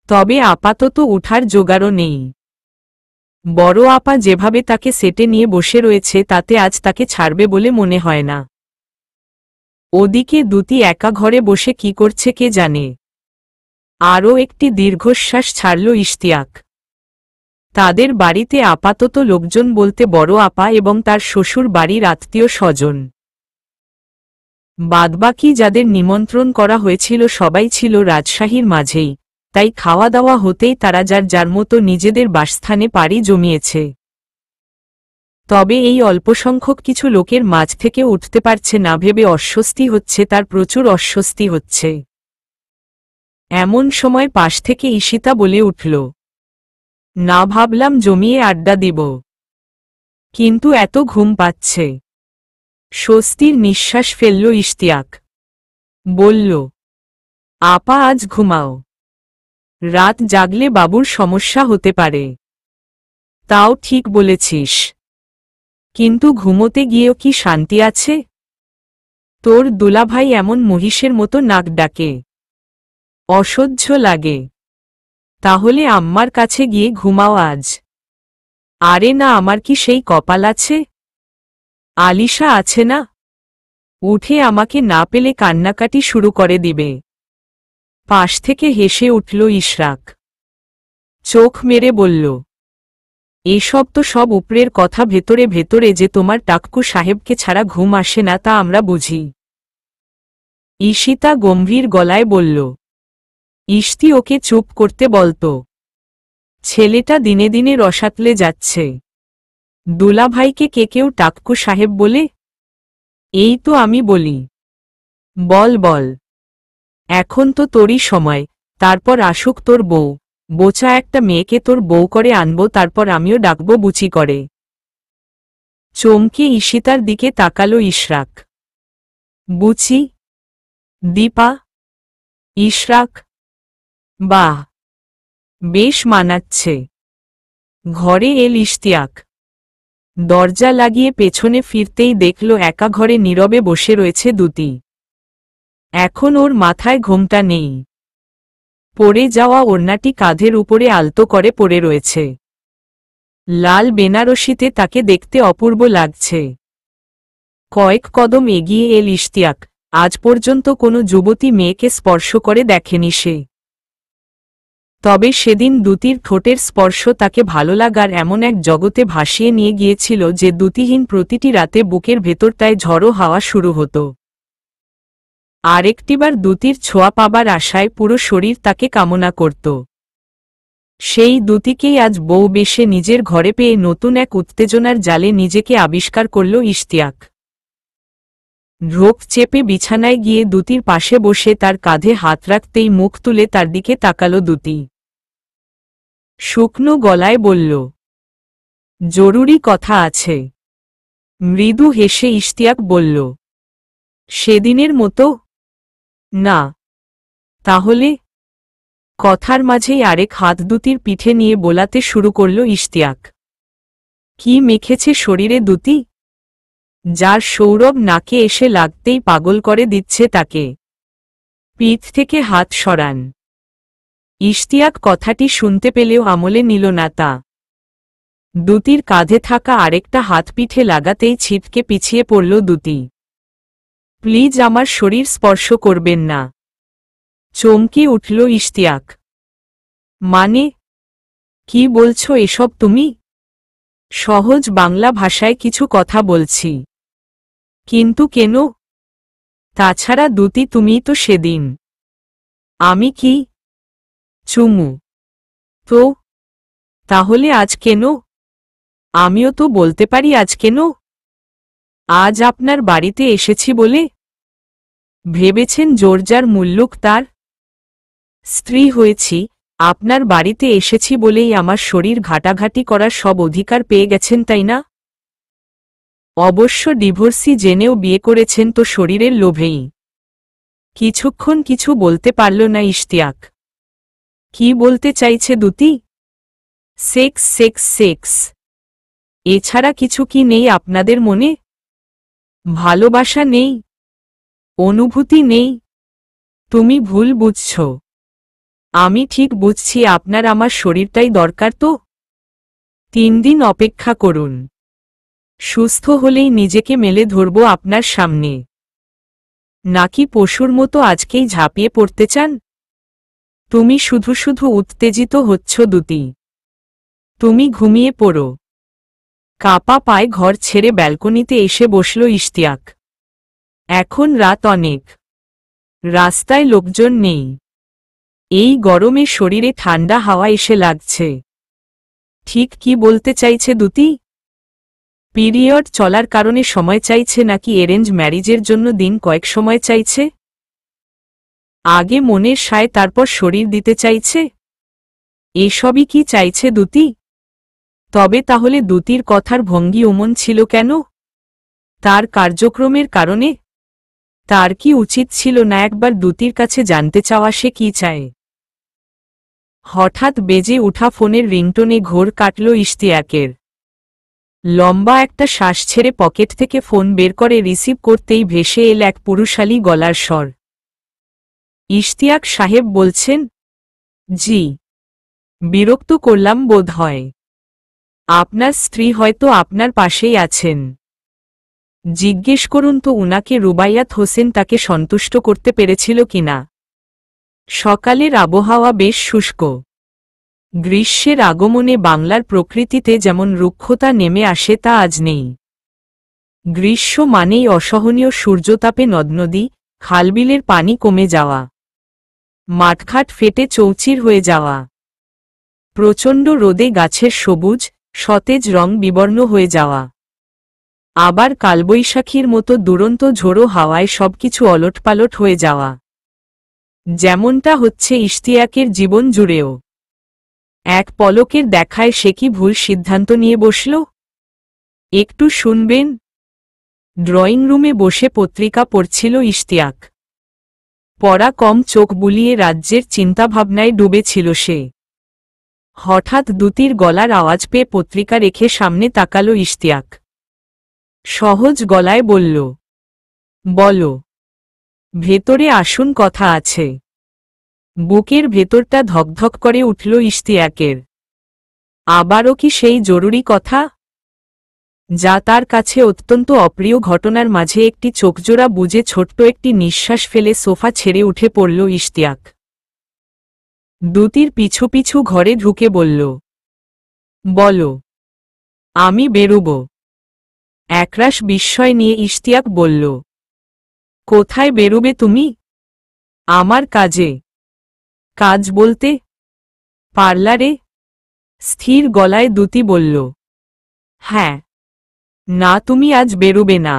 তবে আপাতত উঠার জোগাড়ও নেই। বড় আপা যেভাবে তাকে সেটে নিয়ে বসে রয়েছে তাতে আজ তাকে ছাড়বে বলে মনে হয় না। ওদিকে দূতী একা ঘরে বসে কি করছে কে জানে। আরও একটি দীর্ঘশ্বাস ছাড়ল ইশতিয়াক। তাদের বাড়িতে আপাতত লোকজন বলতে বড় আপা এবং তার শ্বশুর বাড়ির আত্মীয় স্বজন। বাদবাকি যাদের নিমন্ত্রণ করা হয়েছিল সবাই ছিল রাজশাহীর মাঝেই, তাই খাওয়া দাওয়া হতেই তারা যার যার মতো নিজেদের বাসস্থানে পাড়ি জমিয়েছে। তবে এই অল্পসংখ্যক কিছু লোকের মাঝ থেকে উঠতে পারছে না ভেবে অস্বস্তি হচ্ছে তার, প্রচুর অস্বস্তি হচ্ছে। এমন সময় পাশ থেকে ঈশিতা বলে উঠল, না ভাবলাম জমিয়ে আড্ডা দিব, কিন্তু এত ঘুম পাচ্ছে। স্বস্তির নিঃশ্বাস ফেলল ইশতিয়াক। বলল, আপা আজ ঘুমাও, রাত জাগলে বাবুর সমস্যা হতে পারে। তাও ঠিক বলেছিস, কিন্তু ঘুমোতে গিয়েও কি শান্তি আছে? তোর দুলাভাই এমন মহিষের মতো নাক ডাকে, অসহ্য লাগে। তাহলে আম্মার কাছে গিয়ে ঘুমাও আজ। আরে না, আমার কি সেই কপাল আছে? আলিশা আছে না, উঠে আমাকে না পেলে কান্নাকাটি শুরু করে দিবে। পাশ থেকে হেসে উঠল ইশরাক। চোখ মেরে বলল, এসব তো সব উপরের কথা, ভেতরে ভেতরে যে তোমার টাক্কু সাহেবকে ছাড়া ঘুম আসে না তা আমরা বুঝি। ঈশিতা গম্ভীর গলায় বলল, ইশতি ওকে চুপ করতে বলতো, ছেলেটা দিনে দিনে রসাতলে যাচ্ছে। দুলাভাইকে কে কেউ টাক্কু সাহেব বলে? এই তো আমি বলি। বল বল, এখন তো তোরই সময়, তারপর আসুক তোর বউ। বোচা একটা মেয়েকে তোর বউ করে আনবো, তারপর আমিও ডাকবো বুচি করে। চমকে ঈশিতার দিকে তাকালো ইশরাক। বুচি? দীপা? ইশরাক? বাহ, বেশ মানাচ্ছে। ঘরে এল ইশতিয়াক। দরজা লাগিয়ে পেছনে ফিরতেই দেখল একা ঘরে নীরবে বসে রয়েছে দূতী। এখন ওর মাথায় ঘোমটা নেই, পড়ে যাওয়া ওড়নাটি কাঁধের উপরে আলতো করে পড়ে রয়েছে। লাল বেনারসিতে তাকে দেখতে অপূর্ব লাগছে। কয়েক কদম এগিয়ে এল ইশতিয়াক। আজ পর্যন্ত কোনো যুবতী মেয়েকে স্পর্শ করে দেখেনি সে। তবে সেদিন দূতীর ঠোঁটের স্পর্শ তাকে ভালো লাগার এমন এক জগতে ভাসিয়ে নিয়ে গিয়েছিল যে দ্যুতিহীন প্রতিটি রাতে বুকের ভেতরটায় ঝড়ো হাওয়া শুরু হতো। আরেকটিবার দ্যুতির ছোঁয়া পাবার আশায় পুরো শরীর তাকে কামনা করত। সেই দ্যুতিকেই আজ বউ বেশে নিজের ঘরে পেয়ে নতুন এক উত্তেজনার জালে নিজেকে আবিষ্কার করল ইশতিয়াক। ঢোক চেপে বিছানায় গিয়ে দ্যুতির পাশে বসে তার কাঁধে হাত রাখতেই মুখ তুলে তার দিকে তাকালো দ্যুতি। শুকনো গলায় বলল, জরুরি কথা আছে। মৃদু হেসে ইশতিয়াক বলল, সেদিনের মতো? না। তাহলে? কথার মাঝেই আরেক হাত দ্যুতির পিঠে নিয়ে বোলাতে শুরু করল ইশতিয়াক। কি মেখেছে শরীরে দ্যুতি, যার সৌরভ নাকে এসে লাগতেই পাগল করে দিচ্ছে তাকে। পিঠ থেকে হাত সরান। ইশতিয়াক কথাটি শুনতে পেলেও আমলে নিল না তা। দ্যুতির কাঁধে থাকা আরেকটা হাত পিঠে লাগাতেই ছিটকে পিছিয়ে পড়ল দ্যুতি। প্লিজ আমার শরীর স্পর্শ করবেন না। চমকে উঠল ইশতিয়াক। মানে, কি বলছো এসব তুমি? সহজ বাংলা ভাষায় কিছু কথা বলছি। কিন্তু কেন? তাছাড়া দুতি তুমিই তো সেদিন। আমি কি? চুমু। তো তাহলে আজ কেন? আমিও তো বলতে পারি আজ কেন। আজ আপনার বাড়িতে এসেছি বলে। ভেবেছেন জোরজার মুল্লুক তার স্ত্রী হয়েছি, আপনার বাড়িতে এসেছি বলেই আমার শরীর ঘাটাঘাটি করার সব অধিকার পেয়ে গেছেন তাই না? অবশ্য ডিভোর্সি জেনেও বিয়ে করেছেন তো শরীরের লোভেই। কিছুক্ষণ কিছু বলতে পারল না ইশতিয়াক। কি বলতে চাইছে দুতি? সেক্স সেক্স সেক্স, এছাড়া কিছু কি নেই আপনাদের মনে? ভালোবাসা নেই? অনুভূতি নেই? তুমি ভুল বুঝছ। আমি ঠিক বুঝছি, আপনার আমার শরীরটাই দরকার তো। 3 দিন অপেক্ষা করুন, সুস্থ হলেই নিজেকে মেলে ধরব আপনার সামনে। নাকি পশুর মতো আজকেই ঝাঁপিয়ে পড়তে চান? তুমি শুধু শুধু উত্তেজিত হচ্ছ দুতি। তুমি ঘুমিয়ে পড়ো। কাপা পায়ে ঘর ছেড়ে ব্যালকনিতে এসে বসল ইশতিয়াক। এখন রাত অনেক, রাস্তায় লোকজন নেই। এই গরমে শরীরে ঠান্ডা হাওয়া এসে লাগছে। ঠিক কি বলতে চাইছে দুতি? পিরিয়ড চলার কারণে সময় চাইছে নাকি অ্যারেঞ্জ ম্যারিজের জন্য দিন কয়েক সময় চাইছে? আগে মনের সায় তারপর শরীর দিতে চাইছে? এসবই কি চাইছে দুতি? তবে তাহলে দুতির কথার ভঙ্গি অমন ছিল কেন? তার কার্যক্রমের কারণে? তার কি উচিত ছিল না একবার দুতির কাছে জানতে চাওয়া সে কি চায়? হঠাৎ বেজে উঠা ফোনের রিংটোনে ঘোর কাটল ইশতিয়াকের। লম্বা একটা শ্বাস ছেড়ে পকেট থেকে ফোন বের করে রিসিভ করতেই ভেসে এল এক পুরুষালী গলার স্বর। ইশতিয়াক সাহেব বলছেন? জি। বিরক্ত করলাম বোধ হয়। আপনার স্ত্রী হয়তো আপনার পাশেই আছেন। জিজ্ঞেস করুন তো উনাকে রুবাইয়াত হোসেন তাকে সন্তুষ্ট করতে পেরেছিল কিনা। সকালের আবহাওয়া বেশ শুষ্ক। গ্রীষ্মের আগমনে বাংলার প্রকৃতিতে যেমন রুক্ষতা নেমে আসে তা আজ নেই। গ্রীষ্ম মানেই অসহনীয় সূর্যতাপে নদনদী খালবিলের পানি কমে যাওয়া, মাঠঘাট ফেটে চৌচির হয়ে যাওয়া, প্রচণ্ড রোদে গাছের সবুজ সতেজ রং বিবর্ণ হয়ে যাওয়া, আবার কালবৈশাখীর মতো দুরন্ত ঝোড়ো হাওয়ায় সবকিছু অলটপালট হয়ে যাওয়া। যেমনটা হচ্ছে ইশতিয়াকের জীবন জুড়েও। এক পলকের দেখায় সে কি ভুল সিদ্ধান্ত নিয়ে বসল? একটু শুনবেন। ড্রয়িং রুমে বসে পত্রিকা পড়ছিল ইশতিয়াক। পড়া কম, চোখ বুলিয়ে রাজ্যের চিন্তাভাবনায় ডুবেছিল সে। হঠাৎ দুতির গলার আওয়াজ পেয়ে পত্রিকা রেখে সামনে তাকালো ইশতিয়াক। সহজ গলায় বলল, বলো। ভেতরে আসুন, কথা আছে। বুকের ভেতরটা ধকধক করে উঠল ইশতিয়াকের। আবারও কি সেই জরুরি কথা, যা তার কাছে অত্যন্ত অপ্রিয় ঘটনার মাঝে একটি চোখজোড়া বুজে ছোট্ট একটি নিঃশ্বাস ফেলে সোফা ছেড়ে উঠে পড়ল ইশতিয়াক। দুতির পিছু পিছু ঘরে ঢুকে বলল, বলো। আমি বেরুব। একরাশ বিস্ময় নিয়ে ইশতিয়াক বলল, কোথায় বেরুবে তুমি? আমার কাজে। কাজ বলতে? পার্লারে? স্থির গলায় দুতি বলল, হ্যাঁ। না, তুমি আজ বেরুবে না।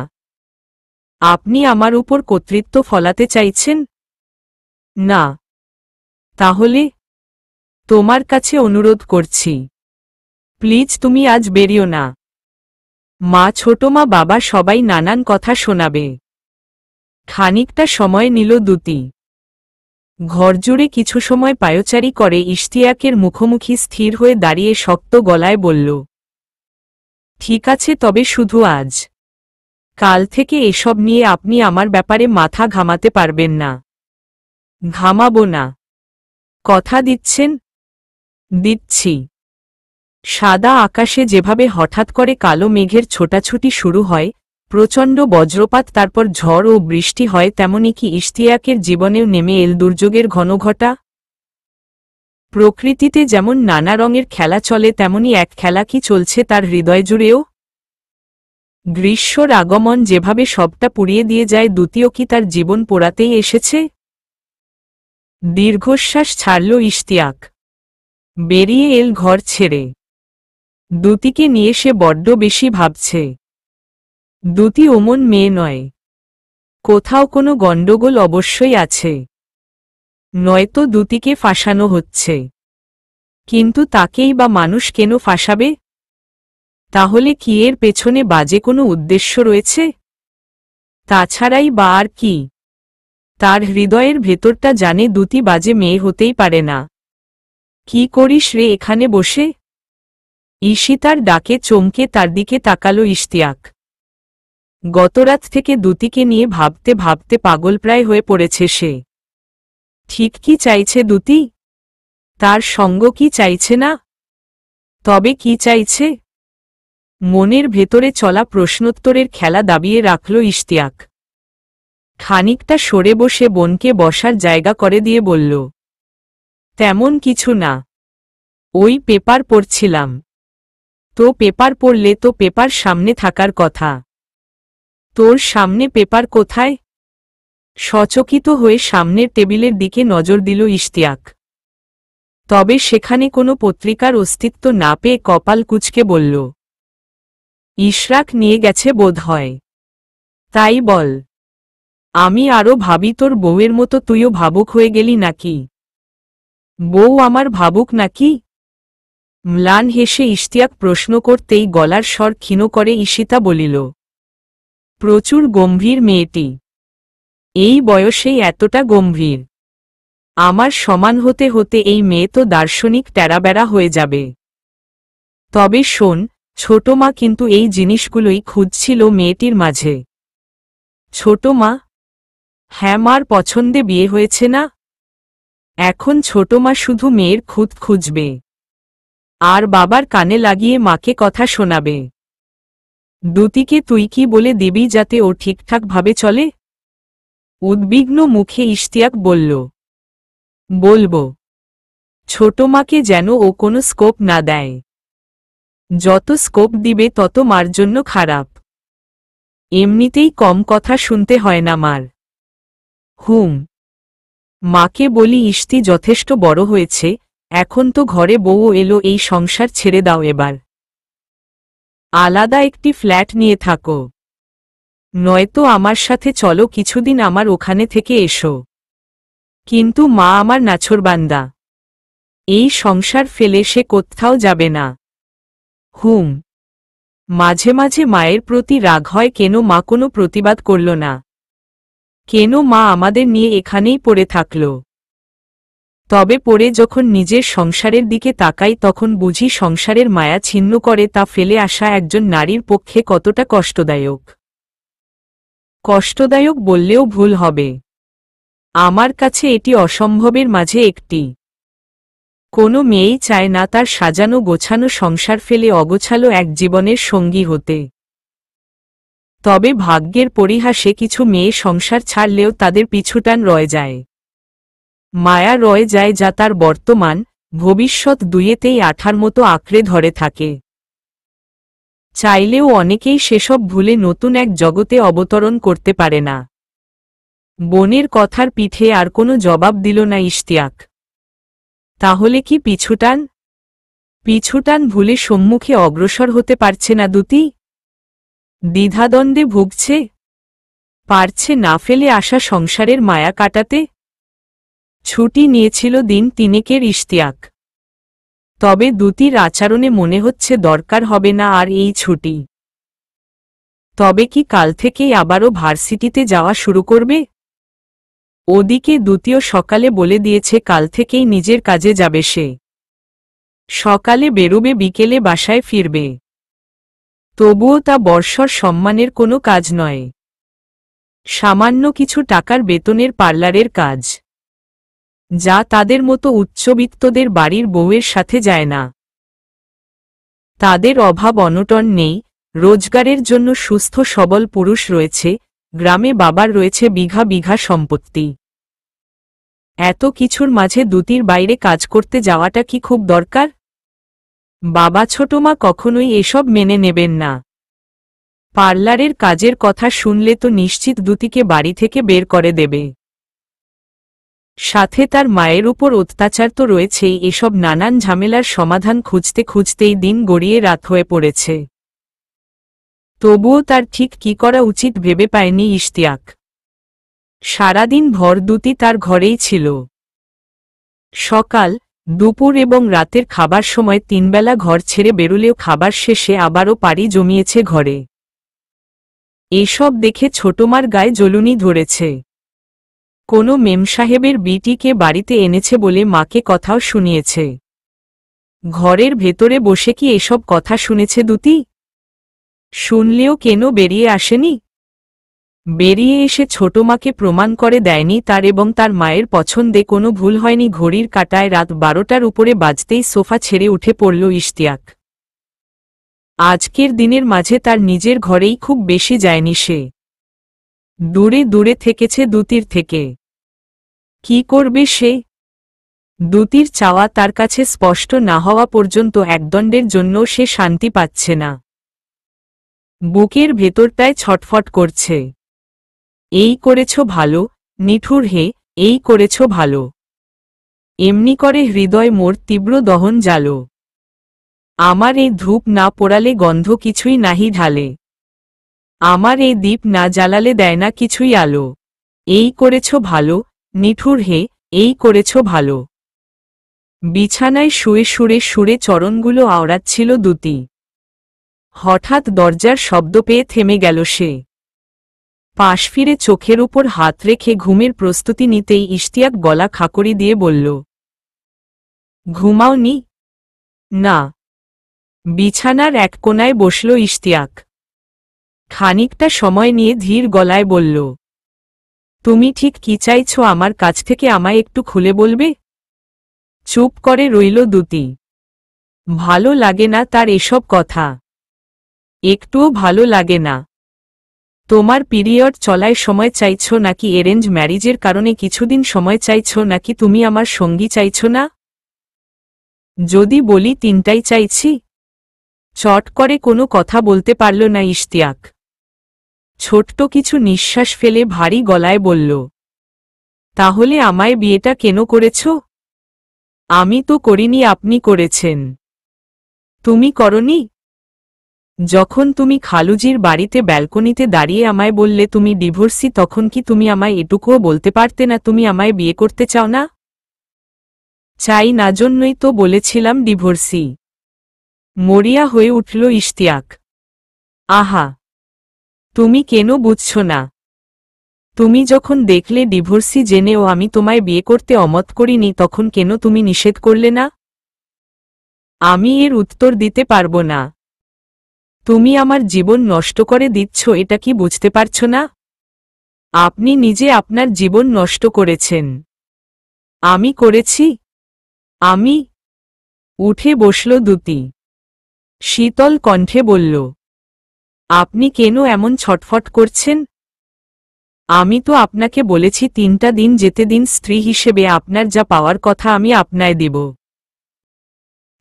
আপনি আমার উপর কর্তৃত্ব ফলাতে চাইছেন? না। তাহলে? তোমার কাছে অনুরোধ করছি, প্লিজ তুমি আজ বেরিও না। মা, ছোট মা, বাবা সবাই নানান কথা শোনাবে। খানিকটা সময় নিল দুতি। ঘরজুড়ে কিছু সময় পায়চারি করে ইশতিয়াকের মুখোমুখি স্থির হয়ে দাঁড়িয়ে শক্ত গলায় বলল, ঠিক আছে, তবে শুধু আজ। কাল থেকে এসব নিয়ে আপনি আমার ব্যাপারে মাথা ঘামাতে পারবেন না। ঘামাবো না। কথা দিচ্ছেন? দিচ্ছি। সাদা আকাশে যেভাবে হঠাৎ করে কালো মেঘের ছোটাছুটি শুরু হয়, প্রচণ্ড বজ্রপাত, তারপর ঝড় ও বৃষ্টি হয়, তেমনি কি ইশতিয়াকের জীবনেও নেমে এল দুর্যোগের ঘনঘটা? প্রকৃতিতে যেমন নানা রঙের খেলা চলে, তেমনি এক খেলা কি চলছে তার হৃদয় জুড়েও? গ্রীষ্মর আগমন যেভাবে সবটা পুড়িয়ে দিয়ে যায়, দ্বিতীয় কি তার জীবন পোড়াতেই এসেছে? দীর্ঘশ্বাস ছাড়ল ইশতিয়াক। বেরিয়ে এল ঘর ছেড়ে। দ্যুতিকে নিয়ে সে বড্ড বেশি ভাবছে। দ্যুতি ওমন মেয়ে নয়। কোথাও কোনো গণ্ডগোল অবশ্যই আছে, নয়তো দ্যুতিকে ফাঁসানো হচ্ছে। কিন্তু তাকেই বা মানুষ কেন ফাঁসাবে? তাহলে কি এর পেছনে বাজে কোনো উদ্দেশ্য রয়েছে? তাছাড়াই বা আর কি? তার হৃদয়ের ভেতরটা জানে দ্যুতি বাজে মেয়ে হতেই পারে না। কি করিস রে এখানে বসে? ঈশিতার ডাকে চমকে তার দিকে তাকালো ইশতিয়াক। গতরাত থেকে দ্যুতিকে নিয়ে ভাবতে ভাবতে পাগলপ্রায় হয়ে পড়েছে সে। ঠিক কি চাইছে দ্যুতি? তার সঙ্গ কি চাইছে না? তবে কি চাইছে? মনের ভেতরে চলা প্রশ্নোত্তরের খেলা দাবিয়ে রাখল ইশতিয়াক। খানিকটা সরে বসে বোনকে বসার জায়গা করে দিয়ে বলল, তেমন কিছু না, ওই পেপার পড়ছিলাম। তো পেপার পড়লে তো পেপার সামনে থাকার কথা। তোর সামনে পেপার কোথায়? সচকিত হয়ে সামনের টেবিলের দিকে নজর দিল ইশতিয়াক। তবে সেখানে কোনো পত্রিকার অস্তিত্ব না পেয়ে কপাল কুঁচকে বলল, ইশরাক নিয়ে গেছে বোধহয়। তাই বল। আমি আরও ভাবি তোর বউয়ের মতো তুইও ভাবুক হয়ে গেলি নাকি? বউ আমার ভাবুক নাকি? ম্লান হেসে ইশতিয়াক প্রশ্ন করতেই গলার স্বর ক্ষীণ করে ঈশিতা বলিল, প্রচুর গম্ভীর মেয়েটি। এই বয়সেই এতটা গম্ভীর। আমার সমান হতে হতে এই মেয়ে তো দার্শনিক টেরাবেড়া হয়ে যাবে। তবে শোন, ছোট মা কিন্তু এই জিনিসগুলোই খুঁজছিল মেয়েটির মাঝে। ছোট মা? হ্যাঁ, মার পছন্দে বিয়ে হয়েছে না? এখন ছোট মা শুধু মেয়ের খুঁত খুঁজবে, আর বাবার কানে লাগিয়ে মাকে কথা শোনাবে। দ্যুতিকে তুই কি বলে দিবি যাতে ও ঠিকঠাকভাবে চলে? উদ্বিগ্ন মুখে ইশতিয়াক বলল, বলবো। ছোট মাকে যেন ও কোনো স্কোপ না দেয়। যত স্কোপ দিবে তত মার জন্য খারাপ। এমনিতেই কম কথা শুনতে হয় না মার। মাকে বলি, ইশতি যথেষ্ট বড় হয়েছে, এখন তো ঘরে বউ এলো, এই সংসার ছেড়ে দাও এবার। আলাদা একটি ফ্ল্যাট নিয়ে থাকো, নয়তো আমার সাথে চলো কিছুদিন আমার ওখানে থেকে এসো। কিন্তু মা আমার নাছোড়বান্দা, এই সংসার ফেলে সে কোথাও যাবে না। মাঝে মাঝে মায়ের প্রতি রাগ হয় কেন মা কোনো প্রতিবাদ করল না? কেন মা আমাদের নিয়ে এখানেই পড়ে থাকল? তবে পড়ে যখন নিজের সংসারের দিকে তাকাই তখন বুঝি সংসারের মায়া ছিন্ন করে তা ফেলে আসা একজন নারীর পক্ষে কতটা কষ্টদায়ক। কষ্টদায়ক বললেও ভুল হবে। আমার কাছে এটি অসম্ভবের মাঝে একটি। কোনো মেয়েই চায় না তার সাজানো গোছানো সংসার ফেলে অগোছালো এক জীবনের সঙ্গী হতে। তবে ভাগ্যের পরিহাসে কিছু মেয়ে সংসার ছাড়লেও তাদের পিছুটান রয়ে যায়। মায়া রয়ে যায় যা তার বর্তমান ভবিষ্যৎ দুইয়েতেই আঠার মতো আঁকড়ে ধরে থাকে। চাইলেও অনেকেই সেসব ভুলে নতুন এক জগতে অবতরণ করতে পারে না। বোনের কথার পিঠে আর কোনো জবাব দিল না ইশতিয়াক। তাহলে কি পিছুটান? পিছুটান ভুলে সম্মুখে অগ্রসর হতে পারছে না দ্যুতি? দ্বিধাদ্বন্দ্বে ভুগছে? পারছে না ফেলে আসা সংসারের মায়া কাটাতে? ছুটি নিয়েছিল দিন তিনেকের ইশতিয়াক। তবে দ্যুতির আচরণে মনে হচ্ছে দরকার হবে না আর এই ছুটি। তবে কি কাল থেকেই আবারও ভার্সিটিতে যাওয়া শুরু করবে? ওদিকে দ্যুতিও সকালে বলে দিয়েছে কাল থেকেই নিজের কাজে যাবে সে। সকালে বেরোবে, বিকেলে বাসায় ফিরবে। তবুও তা বর্ষর সম্মানের কোনো কাজ নয়, সামান্য কিছু টাকার বেতনের পার্লারের কাজ, যা তাদের মতো উচ্চবিত্তদের বাড়ির বউয়ের সাথে যায় না। তাদের অভাব অনটন নেই, রোজগারের জন্য সুস্থ সবল পুরুষ রয়েছে, গ্রামে বাবার রয়েছে বিঘা বিঘা সম্পত্তি। এত কিছুর মাঝে দ্যুতির বাইরে কাজ করতে যাওয়াটা কি খুব দরকার? বাবা ছোট মা কখনোই এসব মেনে নেবেন না। পার্লারের কাজের কথা শুনলে তো নিশ্চিত দ্যুতিকে বাড়ি থেকে বের করে দেবে। সাথে তার মায়ের উপর অত্যাচার তো রয়েছেই। এসব নানান ঝামেলার সমাধান খুঁজতে খুঁজতেই দিন গড়িয়ে রাত হয়ে পড়েছে। তবুও তার ঠিক কি করা উচিত ভেবে পায়নি ইশতিয়াক। সারাদিন ভর দ্যুতি তার ঘরেই ছিল। সকাল, দুপুর এবং রাতের খাবার সময় তিনবেলা ঘর ছেড়ে বেরুলেও খাবার শেষে আবারও পাড়ি জমিয়েছে ঘরে। এসব দেখে ছোটমার গায়ে জ্বলুনি ধরেছে। কোনো মেমসাহেবের বিটিকে বাড়িতে এনেছে বলে মাকে কথাও শুনিয়েছে। ঘরের ভেতরে বসে কি এসব কথা শুনেছে দ্যুতি? শুনলেও কেন বেরিয়ে আসেনি? বেরিয়ে এসে ছোটমাকে প্রমাণ করে দেয়নি তার এবং তার মায়ের পছন্দে কোনো ভুল হয়নি। ঘড়ির কাঁটায় রাত 12টার উপরে বাজতেই সোফা ছেড়ে উঠে পড়ল ইশতিয়াক। আজকের দিনের মাঝে তার নিজের ঘরেই খুব বেশি যায়নি সে। দূরে দূরে থেকেছে দ্যুতির থেকে। কি করবে সে? দ্যুতির চাওয়া তার কাছে স্পষ্ট না হওয়া পর্যন্ত একদণ্ডের জন্য সে শান্তি পাচ্ছে না। বুকের ভেতরটায় ছটফট করছে। এই করেছ ভালো, নিঠুর হে, এই করেছ ভালো। এমনি করে হৃদয় মোর তীব্র দহন জ্বালো। আমার এই ধূপ না পোড়ালে গন্ধ কিছুই নাহি ঢালে। আমার এই দীপ না জ্বালালে দেয় না কিছুই আলো। এই করেছ ভালো, নিঠুর হে, এই করেছ ভালো। বিছানায় শুয়ে সুরে সুরে চরণগুলো আওড়াচ্ছিল দ্যুতি। হঠাৎ দরজার শব্দ পেয়ে থেমে গেল সে। পাশ ফিরে চোখের উপর হাত রেখে ঘুমের প্রস্তুতি নিতেই ইশতিয়াক গলা খাকড়ি দিয়ে বলল, ঘুমাওনি? না। বিছানার এক কোণায় বসল ইশতিয়াক। খানিকটা সময় নিয়ে ধীর গলায় বলল, তুমি ঠিক কি চাইছ আমার কাছ থেকে, আমায় একটু খুলে বলবে? চুপ করে রইল দ্যুতি। ভালো লাগে না তার এসব কথা। একটুও ভালো লাগে না। তোমার পিরিয়ড চলায় সময় চাইছ নাকি অ্যারেঞ্জ ম্যারেজের কারণে কিছুদিন সময় চাইছ নাকি তুমি আমার সঙ্গী চাইছ না? যদি বলি তিনটাই চাইছি। চট করে কোনো কথা বলতে পারল না ইশতিয়াক। ছোট্ট কিছু নিঃশ্বাস ফেলে ভারী গলায় বলল, তাহলে আমায় বিয়েটা কেন করেছ? আমি তো করিনি, আপনি করেছেন। তুমি করনি? যখন তুমি খালুজির বাড়িতে ব্যালকনিতে দাঁড়িয়ে আমায় বললে তুমি ডিভোর্সি, তখন কি তুমি আমায় এটুকুও বলতে পারতে না তুমি আমায় বিয়ে করতে চাও না? চাই না জন্যই তো বলেছিলাম ডিভোর্সি। মরিয়া হয়ে উঠল ইশতিয়াক। আহা, তুমি কেন বুঝছ না? তুমি যখন দেখলে ডিভোর্সি জেনেও আমি তোমায় বিয়ে করতে অমত করিনি, তখন কেন তুমি নিষেধ করলে না? আমি এর উত্তর দিতে পারবো না। তুমি আমার জীবন নষ্ট করে দিচ্ছ, এটা কি বুঝতে পারছ না? আপনি নিজে আপনার জীবন নষ্ট করেছেন। আমি করেছি? আমি? উঠে বসল দ্যুতি। শীতল কণ্ঠে বলল, আপনি কেন এমন ছটফট করছেন? আমি তো আপনাকে বলেছি 3টা দিন যেতে দিন, স্ত্রী হিসেবে আপনার যা পাওয়ার কথা আমি আপনায় দেব।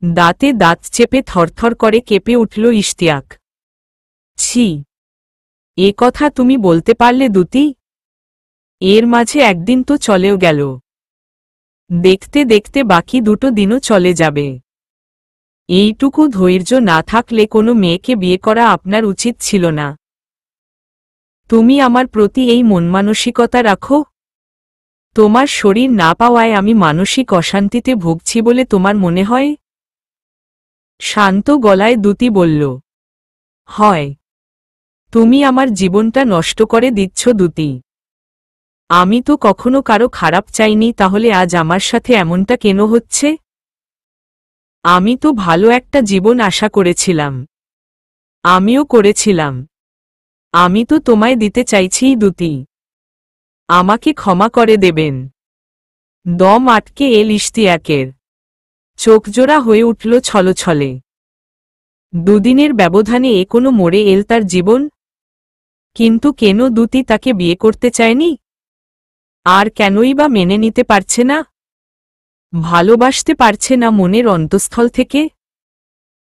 দাঁতে দাঁত চেপে থরথর করে কেঁপে উঠল ইশতিয়াক। ছি, এ কথা তুমি বলতে পারলে দ্যুতি? এর মাঝে একদিন তো চলেও গেল। দেখতে দেখতে বাকি 2টো দিনও চলে যাবে। এইটুকু ধৈর্য না থাকলে কোনো মেয়েকে বিয়ে করা আপনার উচিত ছিল না। তুমি আমার প্রতি এই মনমানসিকতা রাখো? তোমার শরীর না পাওয়ায় আমি মানসিক অশান্তিতে ভুগছি বলে তোমার মনে হয়? শান্ত গলায় দ্যুতি বলল, হয়। তুমি আমার জীবনটা নষ্ট করে দিচ্ছ দ্যুতি। আমি তো কখনো কারো খারাপ চাইনি, তাহলে আজ আমার সাথে এমনটা কেন হচ্ছে? আমি তো ভালো একটা জীবন আশা করেছিলাম। আমিও করেছিলাম। আমি তো তোমায় দিতে চাইছি দ্যুতি। আমাকে ক্ষমা করে দেবেন। দম আটকে এল ইশতিয়াকের। চোখজোড়া হয়ে উঠল ছলছলে। দুদিনের ব্যবধানে এ কোনো মোড়ে এল তার জীবন? কিন্তু কেন দ্যুতি তাকে বিয়ে করতে চায়নি? আর কেনই বা মেনে নিতে পারছে না? ভালোবাসতে পারছে না মনের অন্তঃস্থল থেকে?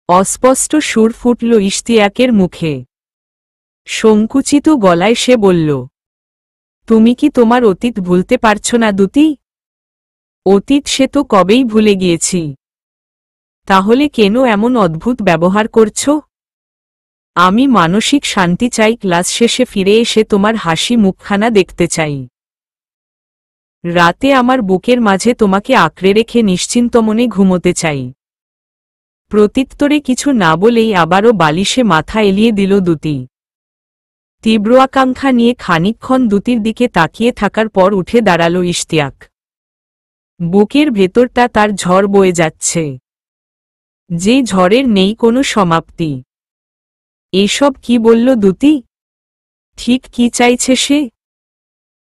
অস্পষ্ট সুর ফুটল ইশতিয়াকের মুখে। সংকুচিত গলায় সে বলল, তুমি কি তোমার অতীত ভুলতে পারছো না দ্যুতি? অতীত সে তো কবেই ভুলে গিয়েছি। তাহলে কেন এমন অদ্ভুত ব্যবহার করছো? আমি মানসিক শান্তি চাই, ক্লাস শেষে ফিরে এসে তোমার হাসি মুখখানা দেখতে চাই। রাতে আমার বুকের মাঝে তোমাকে আঁকড়ে রেখে নিশ্চিন্ত মনে ঘুমোতে চাই। প্রত্যুত্তরে কিছু না বলেই আবারও বালিশে মাথা এলিয়ে দিল দ্যুতি। তীব্র আকাঙ্ক্ষা নিয়ে খানিকক্ষণ দ্যুতির দিকে তাকিয়ে থাকার পর উঠে দাঁড়াল ইশতিয়াক। বুকের ভেতরটা তার ঝড় বয়ে যাচ্ছে, যে ঝড়ের নেই কোনো সমাপ্তি। এসব কি বলল দ্যুতি? ঠিক কি চাইছে সে?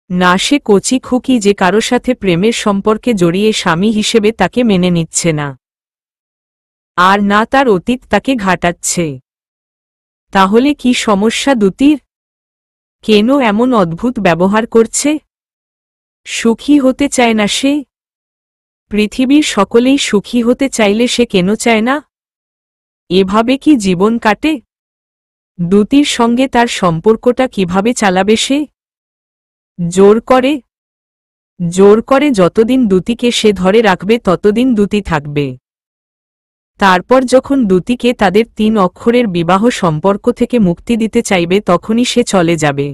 না সে কচি খুকি যে কারো সাথে প্রেমের সম্পর্কে জড়িয়ে স্বামী হিসেবে তাকে মেনে নিচ্ছে না, আর না তার অতীত তাকে ঘাটাচ্ছে। তাহলে কি সমস্যা দ্যুতির? কেন এমন অদ্ভুত ব্যবহার করছে? সুখী হতে চায় না সে? পৃথিবীর সকলেই সুখী হতে চাইলে সে কেন চায় না? এভাবে কি জীবন কাটে? দ্যুতির সঙ্গে তার সম্পর্কটা কিভাবে চালাবে সে? জোর করে? জোর করে যতদিন দ্যুতিকে সে ধরে রাখবে ততদিন দ্যুতি থাকবে। তারপর যখন দ্যুতিকে তাদের 3 অক্ষরের বিবাহ সম্পর্ক থেকে মুক্তি দিতে চাইবে তখনই সে চলে যাবে।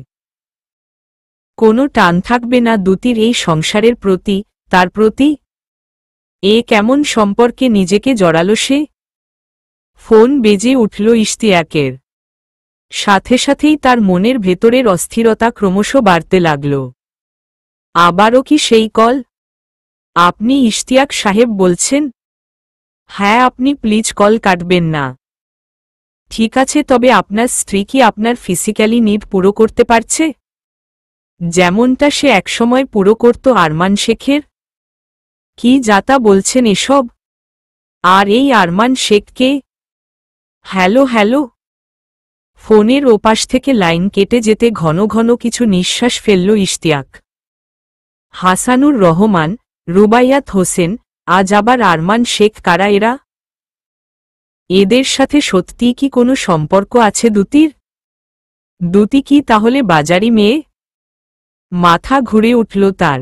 কোনো টান থাকবে না দ্যুতির এই সংসারের প্রতি, তার প্রতি। এ কেমন সম্পর্কে নিজেকে জড়ালো সে? ফোন বেজে উঠল ইশতিয়াকের। সাথে সাথেই তার মনের ভেতরের অস্থিরতা ক্রমশ বাড়তে লাগল। আবারও কি সেই কল? আপনি ইশতিয়াক সাহেব বলছেন? হ্যাঁ, আপনি প্লিজ কল কাটবেন না। ঠিক আছে, তবে আপনার স্ত্রী কি আপনার ফিজিক্যালি নিড পুরো করতে পারছে, যেমনটা সে একসময় পুরো করত আরমান শেখের? কি যাতা বলছেন এসব? আর এই আরমান শেখ কে? Hello hello. ফোনের ওপাশ থেকে লাইন কেটে যেতে ঘন ঘন কিছু নিঃশ্বাস ফেলল ইশতিয়াক। হাসানুর রহমান, রুবাইয়াত হোসেন, আজ আবার আরমান শেখ কারা এরা? এদের সাথে সত্যিই কি কোনো সম্পর্ক আছে দ্যুতির? দ্যুতি কি তাহলে বাজারি মেয়ে? মাথা ঘুরে উঠল তার।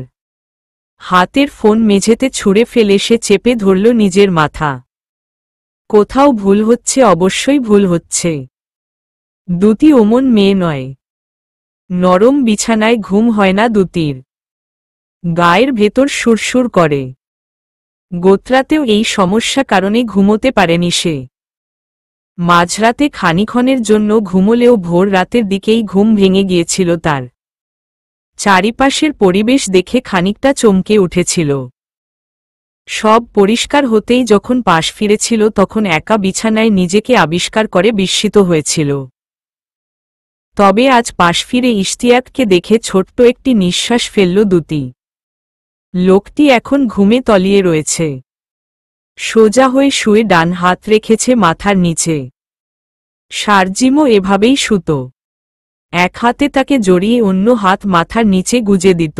হাতের ফোন মেঝেতে ছুঁড়ে ফেলে সে চেপে ধরল নিজের মাথা। কোথাও ভুল হচ্ছে, অবশ্যই ভুল হচ্ছে। দ্যুতি ওমন মেয়ে নয়। নরম বিছানায় ঘুম হয় না দ্যুতির। গায়ের ভেতর সুরসুর করে। গোত্রাতেও এই সমস্যা কারণে ঘুমোতে পারেনি সে। মাঝরাতে খানিক্ষণের জন্য ঘুমোলেও ভোর রাতের দিকেই ঘুম ভেঙে গিয়েছিল তার। চারিপাশের পরিবেশ দেখে খানিকটা চমকে উঠেছিল। সব পরিষ্কার হতেই যখন পাশ ফিরেছিল তখন একা বিছানায় নিজেকে আবিষ্কার করে বিস্মিত হয়েছিল। তবে আজ পাশ ফিরে ইশতিয়াককে দেখে ছোট্ট একটি নিঃশ্বাস ফেলল দ্যুতি। লোকটি এখন ঘুমে তলিয়ে রয়েছে। সোজা হয়ে শুয়ে ডান হাত রেখেছে মাথার নিচে। শারজিমও এভাবেই শুত। এক হাতে তাকে জড়িয়ে অন্য হাত মাথার নিচে গুজে দিত।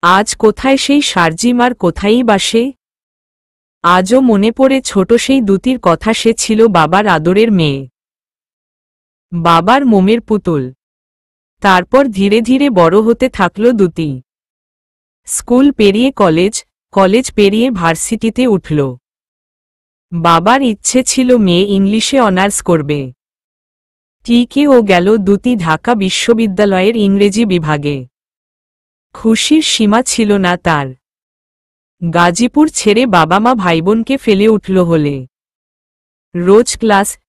আজ কোথায় সেই শারজিম, আর কোথায়ই বা সে? আজও মনে পড়ে ছোট সেই দ্যুতির কথা। সে ছিল বাবার আদরের মেয়ে, বাবার মোমের পুতুল। তারপর ধীরে ধীরে বড় হতে থাকল দ্যুতি। স্কুল পেরিয়ে কলেজ, কলেজ পেরিয়ে ভার্সিটিতে উঠল। বাবার ইচ্ছে ছিল মেয়ে ইংলিশে অনার্স করবে। ঠিকই ও গেল দ্যুতি ঢাকা বিশ্ববিদ্যালয়ের ইংরেজি বিভাগে। খুশির সীমা ছিল না তার। গাজীপুর ছেড়ে বাবা মা ভাইবোনকে ফেলে উঠল হলে। রোজ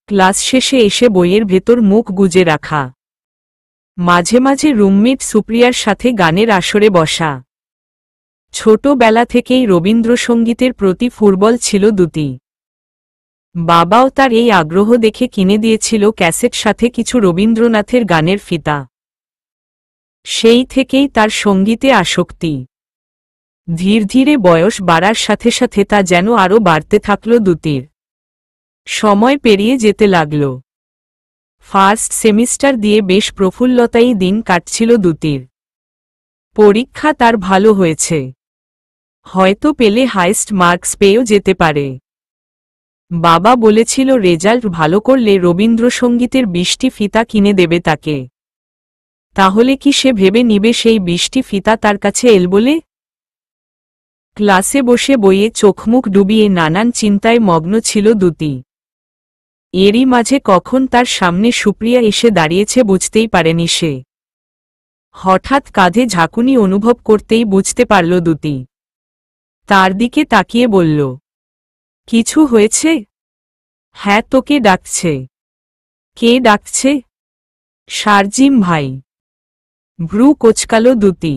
ক্লাস শেষে এসে বইয়ের ভেতর মুখ গুজে রাখা। মাঝে মাঝে রুমমেট সুপ্রিয়ার সাথে গানের আসরে বসা। ছোটবেলা থেকেই রবীন্দ্রসঙ্গীতের প্রতি ফুটবল ছিল দ্যুতি। বাবাও তার এই আগ্রহ দেখে কিনে দিয়েছিল ক্যাসেট, সাথে কিছু রবীন্দ্রনাথের গানের ফিতা। সেই থেকেই তার সঙ্গীতে আসক্তি। ধীরে ধীরে বয়স বাড়ার সাথে সাথে তা যেন আরও বাড়তে থাকল দ্যুতির। সময় পেরিয়ে যেতে লাগল। ফার্স্ট সেমিস্টার দিয়ে বেশ প্রফুল্লতাই দিন কাটছিল দ্যুতির। পরীক্ষা তার ভালো হয়েছে। হয়তো পেলে হাইস্ট মার্কস পেয়েও যেতে পারে। বাবা বলেছিল রেজাল্ট ভালো করলে রবীন্দ্রসঙ্গীতের 20টি ফিতা কিনে দেবে তাকে। তাহলে কি সে ভেবে নিবে সেই 20টি ফিতা তার কাছে এল বলে? ক্লাসে বসে বইয়ে চোখমুখ ডুবিয়ে নানান চিন্তায় মগ্ন ছিল দ্যুতি। এরই মাঝে কখন তার সামনে সুপ্রিয়া এসে দাঁড়িয়েছে বুঝতেই পারেনি সে। হঠাৎ কাঁধে ঝাঁকুনি অনুভব করতেই বুঝতে পারল দ্যুতি। তার দিকে তাকিয়ে বলল, কিছু হয়েছে? হ্যাঁ, তোকে ডাকছে। কে ডাকছে? শারজিম ভাই। ভ্রু কোঁচকাল দ্যুতি।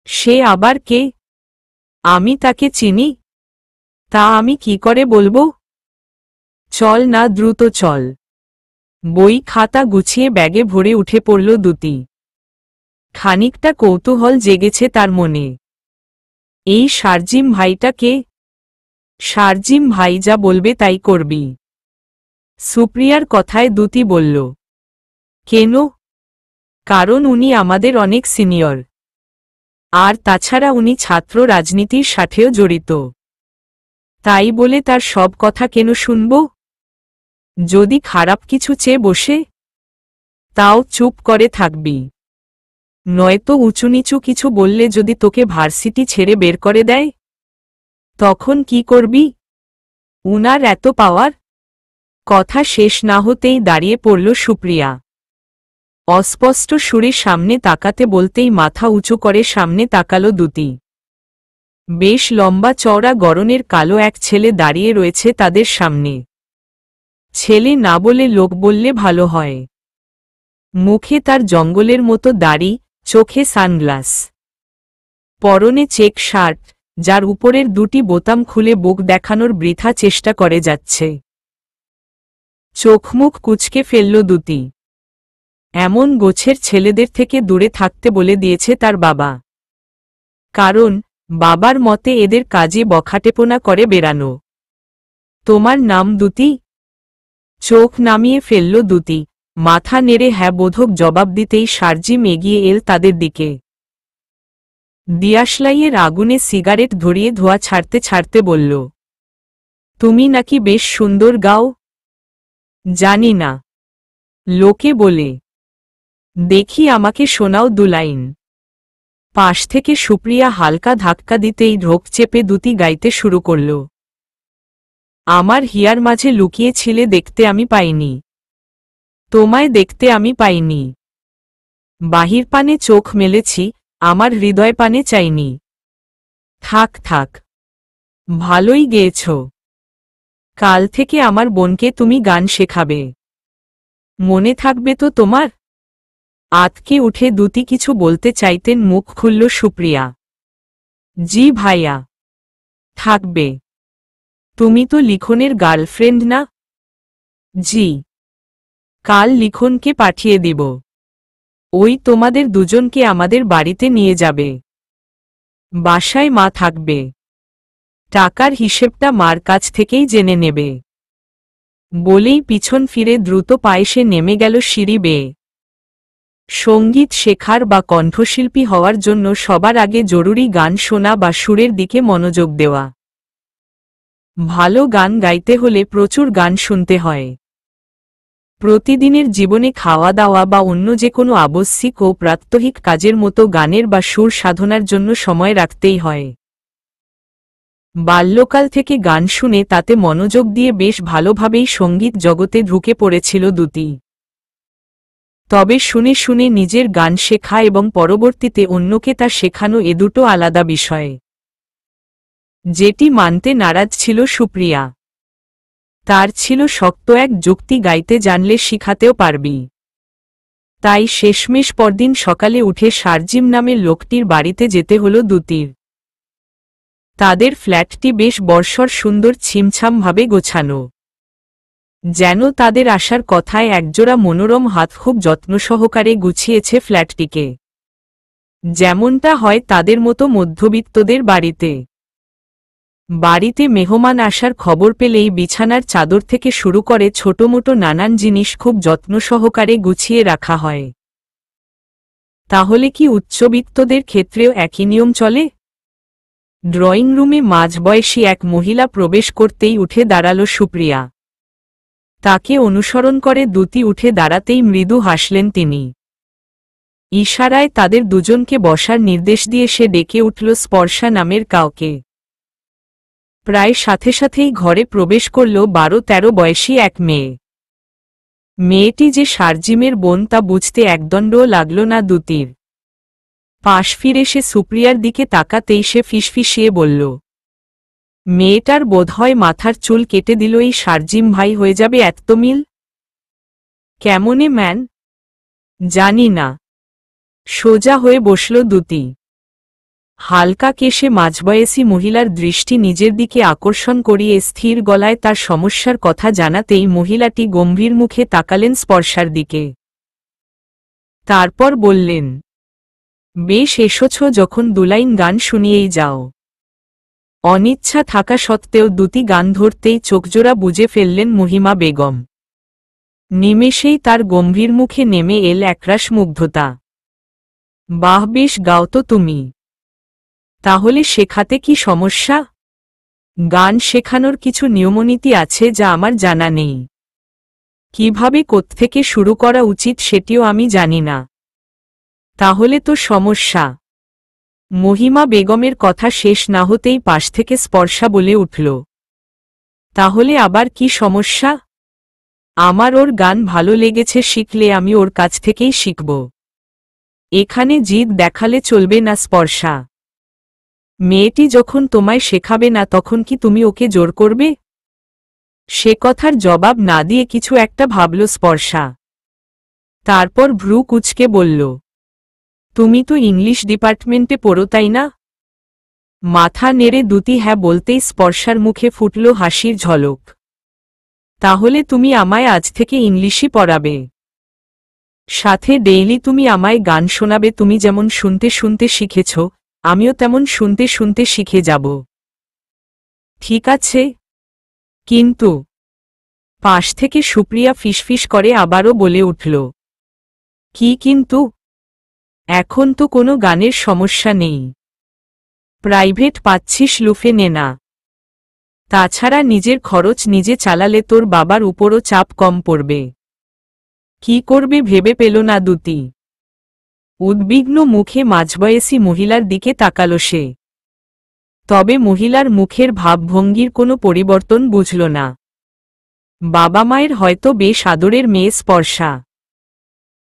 সে আবার কে? আমি তাকে চিনি? তা আমি কি করে বলবো? চল না, দ্রুত চল। বই খাতা গুছিয়ে ব্যাগে ভরে উঠে পড়ল দ্যুতি। খানিকটা কৌতূহল জেগেছে তার মনে। এই শারজিম ভাইটা কে? শারজিম ভাই যা বলবে তাই করবি। সুপ্রিয়ার কথায় দ্যুতি বলল। কেন? কারণ উনি আমাদের অনেক সিনিয়র। আর তাছাড়া উনি ছাত্র রাজনীতির সাথেও জড়িত। তাই বলে তার সব কথা কেন শুনব? যদি খারাপ কিছু চেয়ে বসে, তাও চুপ করে থাকবি। নয়তো উঁচুনিচু কিছু বললে যদি তোকে ভার্সিটি ছেড়ে বের করে দেয়, তখন কি করবি? উনার এত পাওয়ার। কথা শেষ না হতেই দাঁড়িয়ে পড়ল সুপ্রিয়া। অস্পষ্ট সুরে সামনে তাকাতে বলতেই মাথা উঁচু করে সামনে তাকালো দ্যুতি। বেশ লম্বা চওড়া গড়নের কালো এক ছেলে দাঁড়িয়ে রয়েছে তাদের সামনে। ছেলে না বলে লোক বললে ভালো হয়। মুখে তার জঙ্গলের মতো দাড়ি, চোখে সানগ্লাস, পরনে চেক শার্ট, যার উপরের দুটি বোতাম খুলে বুক দেখানোর বৃথা চেষ্টা করে যাচ্ছে। চোখমুখ কুঁচকে ফেলল দ্যুতি। এমন গোছের ছেলেদের থেকে দূরে থাকতে বলে দিয়েছে তার বাবা। কারণ বাবার মতে এদের কাজে বখাটেপনা করে বেড়ানো। তোমার নাম দ্যুতি? চোখ নামিয়ে ফেলল দ্যুতি। মাথা নেড়ে হ্যাঁ বোধক জবাব দিতেই শারজিম এগিয়ে এল তাদের দিকে। দিয়াশলাইয়ের আগুনে সিগারেট ধরিয়ে ধোঁয়া ছাড়তে ছাড়তে বলল, তুমি নাকি বেশ সুন্দর গাও? জানি না, লোকে বলে। দেখি আমাকে শোনাও দু লাইন। পাশ থেকে সুপ্রিয়া হালকা ধাক্কা দিতেই ঢোক চেপে দ্যুতি গাইতে শুরু করল। আমার হিয়ার মাঝে লুকিয়ে ছিলে দেখতে আমি পাইনি, তোমায় দেখতে আমি পাইনি। বাহির পানে চোখ মেলেছি, আমার হৃদয় পানে চাইনি। থাক থাক, ভালোই গেয়েছ। কাল থেকে আমার বোনকে তুমি গান শেখাবে, মনে থাকবে তো তোমার? আতকে উঠে দ্যুতি কিছু বলতে চাইতেন মুখ খুলল সুপ্রিয়া। জি ভাইয়া, থাকবে। তুমি তো লিখনের গার্লফ্রেন্ড না? জি। কাল লিখনকে পাঠিয়ে দিব। ওই তোমাদের দুজনকে আমাদের বাড়িতে নিয়ে যাবে। বাসায় মা থাকবে। টাকার হিসেবটা মার কাছ থেকেই জেনে নেবে। বলেই পিছন ফিরে দ্রুত পায়ে সে নেমে গেল সিঁড়ি বেয়ে। সঙ্গীত শেখার বা কণ্ঠশিল্পী হওয়ার জন্য সবার আগে জরুরি গান শোনা বা সুরের দিকে মনোযোগ দেওয়া। ভালো গান গাইতে হলে প্রচুর গান শুনতে হয়। প্রতিদিনের জীবনে খাওয়া দাওয়া বা অন্য যে কোনো আবশ্যিক ও প্রাত্যহিক কাজের মতো গানের বা সুর সাধনার জন্য সময় রাখতেই হয়। বাল্যকাল থেকে গান শুনে তাতে মনোযোগ দিয়ে বেশ ভালোভাবেই সঙ্গীত জগতে ঢুকে পড়েছিল দ্যুতি। তবে শুনে শুনে নিজের গান শেখা এবং পরবর্তীতে অন্যকে তা শেখানো এ দুটো আলাদা বিষয়। যেটি মানতে নারাজ ছিল সুপ্রিয়া। তার ছিল শক্ত এক যুক্তি, গাইতে জানলে শিখাতেও পারবি। তাই শেষমেশ পরদিন সকালে উঠে শারজিম নামের লোকটির বাড়িতে যেতে হল দ্যুতির। তাদের ফ্ল্যাটটি বেশ বর্ষর সুন্দর ছিমছামভাবে গোছানো। যেন তাদের আসার কথায় একজোড়া মনোরম হাত খুব যত্ন সহকারে গুছিয়েছে ফ্ল্যাটটিকে। যেমনটা হয় তাদের মতো মধ্যবিত্তদের বাড়িতে। বাড়িতে মেহমান আসার খবর পেলেই বিছানার চাদর থেকে শুরু করে ছোটমোটো নানান জিনিস খুব যত্ন সহকারে গুছিয়ে রাখা হয়। তাহলে কি উচ্চবিত্তদের ক্ষেত্রেও একই নিয়ম চলে? ড্রয়িং রুমে মাঝবয়সী এক মহিলা প্রবেশ করতেই উঠে দাঁড়াল সুপ্রিয়া। তাকে অনুসরণ করে দ্যুতি উঠে দাঁড়াতেই মৃদু হাসলেন তিনি। ইশারায় তাদের দুজনকে বসার নির্দেশ দিয়ে সে ডেকে উঠল স্পর্শা নামের কাউকে। প্রায় সাথে সাথেই ঘরে প্রবেশ করল 12-13 বয়সী এক মেয়ে। মেয়েটি যে শারজিমের বোন তা বুঝতে একদণ্ডও লাগল না দ্যুতির। পাশ ফিরে সে সুপ্রিয়ার দিকে তাকাতেই সে ফিসফিসিয়ে বলল, মেয়েটার বোধহয় মাথার চুল কেটে দিল এই শারজিম ভাই হয়ে যাবে এত মিল। কেমনে ম্যান? জানি না। সোজা হয়ে বসল দ্যুতি। হালকা কেশে মাঝবয়সী মহিলার দৃষ্টি নিজের দিকে আকর্ষণ করিয়ে স্থির গলায় তার সমস্যার কথা জানাতেই মহিলাটি গম্ভীর মুখে তাকালেন স্পর্শার দিকে। তারপর বললেন, বেশ এসেছ যখন দুলাইন গান শুনিয়েই যাও। অনিচ্ছা থাকা সত্ত্বেও দ্যুতি গান ধরতেই চোখজোড়া বুজে ফেললেন মহিমা বেগম। নিমেষেই তার গম্ভীর মুখে নেমে এল একরাশ মুগ্ধতা। বাহ, বেশ গাও তো তুমি। তাহলে শেখাতে কি সমস্যা? গান শেখানোর কিছু নিয়মনীতি আছে যা আমার জানা নেই। কিভাবে কোত্থেকে শুরু করা উচিত সেটিও আমি জানি না। তাহলে তো সমস্যা। মহিমা বেগমের কথা শেষ না হতেই পাশ থেকে স্পর্শা বলে উঠল, তাহলে আবার কি সমস্যা? আমার ওর গান ভালো লেগেছে, শিখলে আমি ওর কাছ থেকেই শিখব। এখানে জিদ দেখালে চলবে না স্পর্শা। মেয়েটি যখন তোমায় শেখাবে না তখন কি তুমি ওকে জোর করবে? সে কথার জবাব না দিয়ে কিছু একটা ভাবল স্পর্শা। তারপর ভ্রু কুঁচকে বলল, তুমি তো ইংলিশ ডিপার্টমেন্টে পড়ো তাই না? মাথা নেড়ে দ্যুতি হ্যাঁ বলতেই স্পর্শার মুখে ফুটল হাসির ঝলক। তাহলে তুমি আমায় আজ থেকে ইংলিশই পড়াবে। সাথে ডেইলি তুমি আমায় গান শোনাবে। তুমি যেমন শুনতে শুনতে শিখেছ, আমিও তেমন শুনতে শুনতে শিখে যাব। ঠিক আছে? কিন্তু পাশ থেকে সুপ্রিয়া ফিসফিস করে আবারও বলে উঠল, কি কিন্তু? এখন তো কোনো গানের সমস্যা নেই। প্রাইভেট পাচ্ছিস, লুফে নে না। তাছাড়া নিজের খরচ নিজে চালালে তোর বাবার উপরও চাপ কম পড়বে। কি করবে ভেবে পেল না দ্যুতি। উদ্বিগ্ন মুখে মাঝবয়সী মহিলার দিকে তাকাল সে। তবে মহিলার মুখের ভাবভঙ্গির কোনো পরিবর্তন বুঝল না। বাবা মায়ের হয়তো বেশ আদরের মেয়ে স্পর্শা,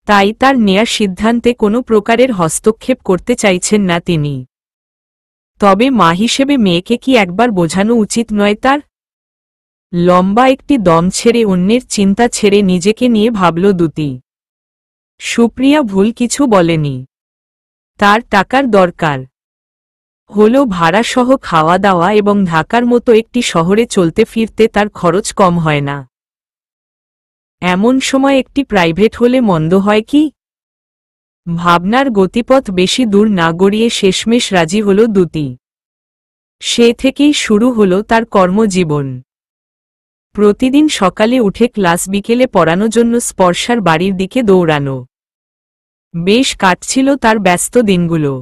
তাই তার নেয়া সিদ্ধান্তে কোনো প্রকারের হস্তক্ষেপ করতে চাইছেন না তিনি। তবে মা হিসেবে মেয়েকে কি একবার বোঝানো উচিত নয় তার? লম্বা একটি দম ছেড়ে অন্যের চিন্তা ছেড়ে নিজেকে নিয়ে ভাবল দ্যুতি। সুপ্রিয়া ভুল কিছু বলেনি। তার টাকার দরকার হলো ভাড়াসহ খাওয়া দাওয়া, এবং ঢাকার মতো একটি শহরে চলতে ফিরতে তার খরচ কম হয় না। এমন সময় একটি প্রাইভেট হলে মন্দ হয় কি? ভাবনার গতিপথ বেশি দূর না গড়িয়ে শেষমেশ রাজি হল দ্যুতি। সে থেকেই শুরু হল তার কর্মজীবন। প্রতিদিন সকালে উঠে ক্লাস, বিকেলে পড়ানোর জন্য স্পর্শার বাড়ির দিকে দৌড়ানো। বেশ কাটছিল তার ব্যস্ত দিনগুলো।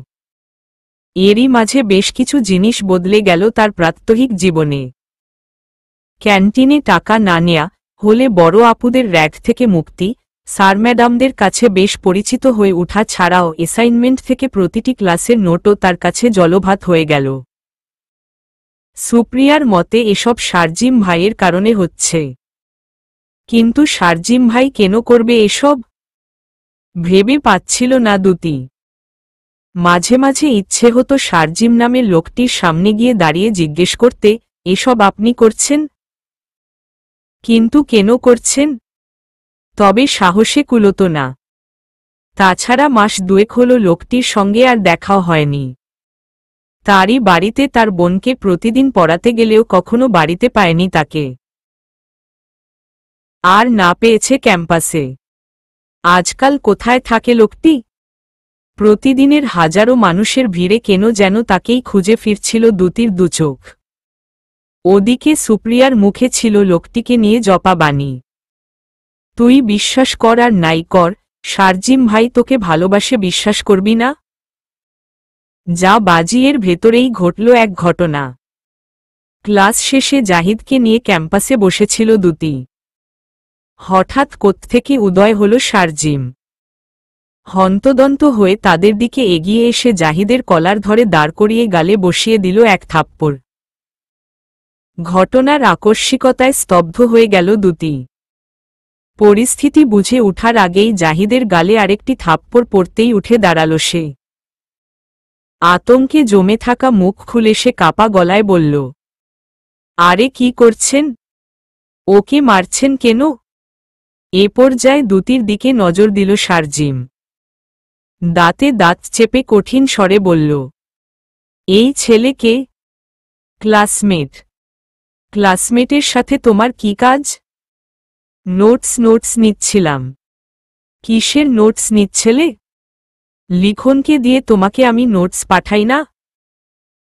এরই মাঝে বেশ কিছু জিনিস বদলে গেল তার প্রাত্যহিক জীবনে। ক্যান্টিনে টাকা না নেয়া হলে বড় আপুদের র্যাগ থেকে মুক্তি, স্যার ম্যাডামদের কাছে বেশ পরিচিত হয়ে ওঠা ছাড়াও অ্যাসাইনমেন্ট থেকে প্রতিটি ক্লাসের নোটও তার কাছে জলভাত হয়ে গেল। সুপ্রিয়ার মতে এসব শারজিম ভাইয়ের কারণে হচ্ছে। কিন্তু শারজিম ভাই কেন করবে এসব? ভেবে পাচ্ছিল না দ্যুতি। মাঝে মাঝে ইচ্ছে হতো শারজিম নামের লোকটির সামনে গিয়ে দাঁড়িয়ে জিজ্ঞেস করতে, এসব আপনি করছেন? কিন্তু কেন করছেন? তবে সাহসে কুলোত না। তাছাড়া মাস দুয়েক হল লোকটির সঙ্গে আর দেখাও হয়নি। তারই বাড়িতে তার বোনকে প্রতিদিন পড়াতে গেলেও কখনো বাড়িতে পায়নি তাকে। আর না পেয়েছে ক্যাম্পাসে। আজকাল কোথায় থাকে লোকটি? প্রতিদিনের হাজারো মানুষের ভিড়ে কেন যেন তাকেই খুঁজে ফিরছিল দ্যুতির দুচোখ। ওদিকে সুপ্রিয়ার মুখে ছিল লোকটিকে নিয়ে জপা বাণী। তুই বিশ্বাস কর আর নাই কর, শারজিম ভাই তোকে ভালোবাসে, বিশ্বাস করবি না? যা বাজি এর ভেতরেই ঘটল এক ঘটনা। ক্লাস শেষে জাহিদকে নিয়ে ক্যাম্পাসে বসেছিল দুতি। হঠাৎ কোত্থেকে উদয় হল শারজিম। হন্তদন্ত হয়ে তাদের দিকে এগিয়ে এসে জাহিদের কলার ধরে দাঁড় করিয়ে গালে বসিয়ে দিল এক থাপ্পড়। ঘটনার আকস্মিকতায় স্তব্ধ হয়ে গেল দুতি। পরিস্থিতি বুঝে উঠার আগেই জাহিদের গালে আরেকটি থাপ্পড় পড়তেই উঠে দাঁড়াল সে। আতঙ্কে জমে থাকা মুখ খুলে সে কাপা গলায় বলল, আরে কি করছেন? ওকে মারছেন কেন? এ পর্যায়ে দুতির দিকে নজর দিল শারজিম। দাঁতে দাঁত চেপে কঠিন স্বরে বলল, এই ছেলেকে? ক্লাসমেট। ক্লাসমেটের সাথে তোমার কি কাজ? নোটস নিচ্ছিলাম। কিসের নোটস নিচ্ছিলে? লিখনকে দিয়ে তোমাকে আমি নোটস পাঠাই না?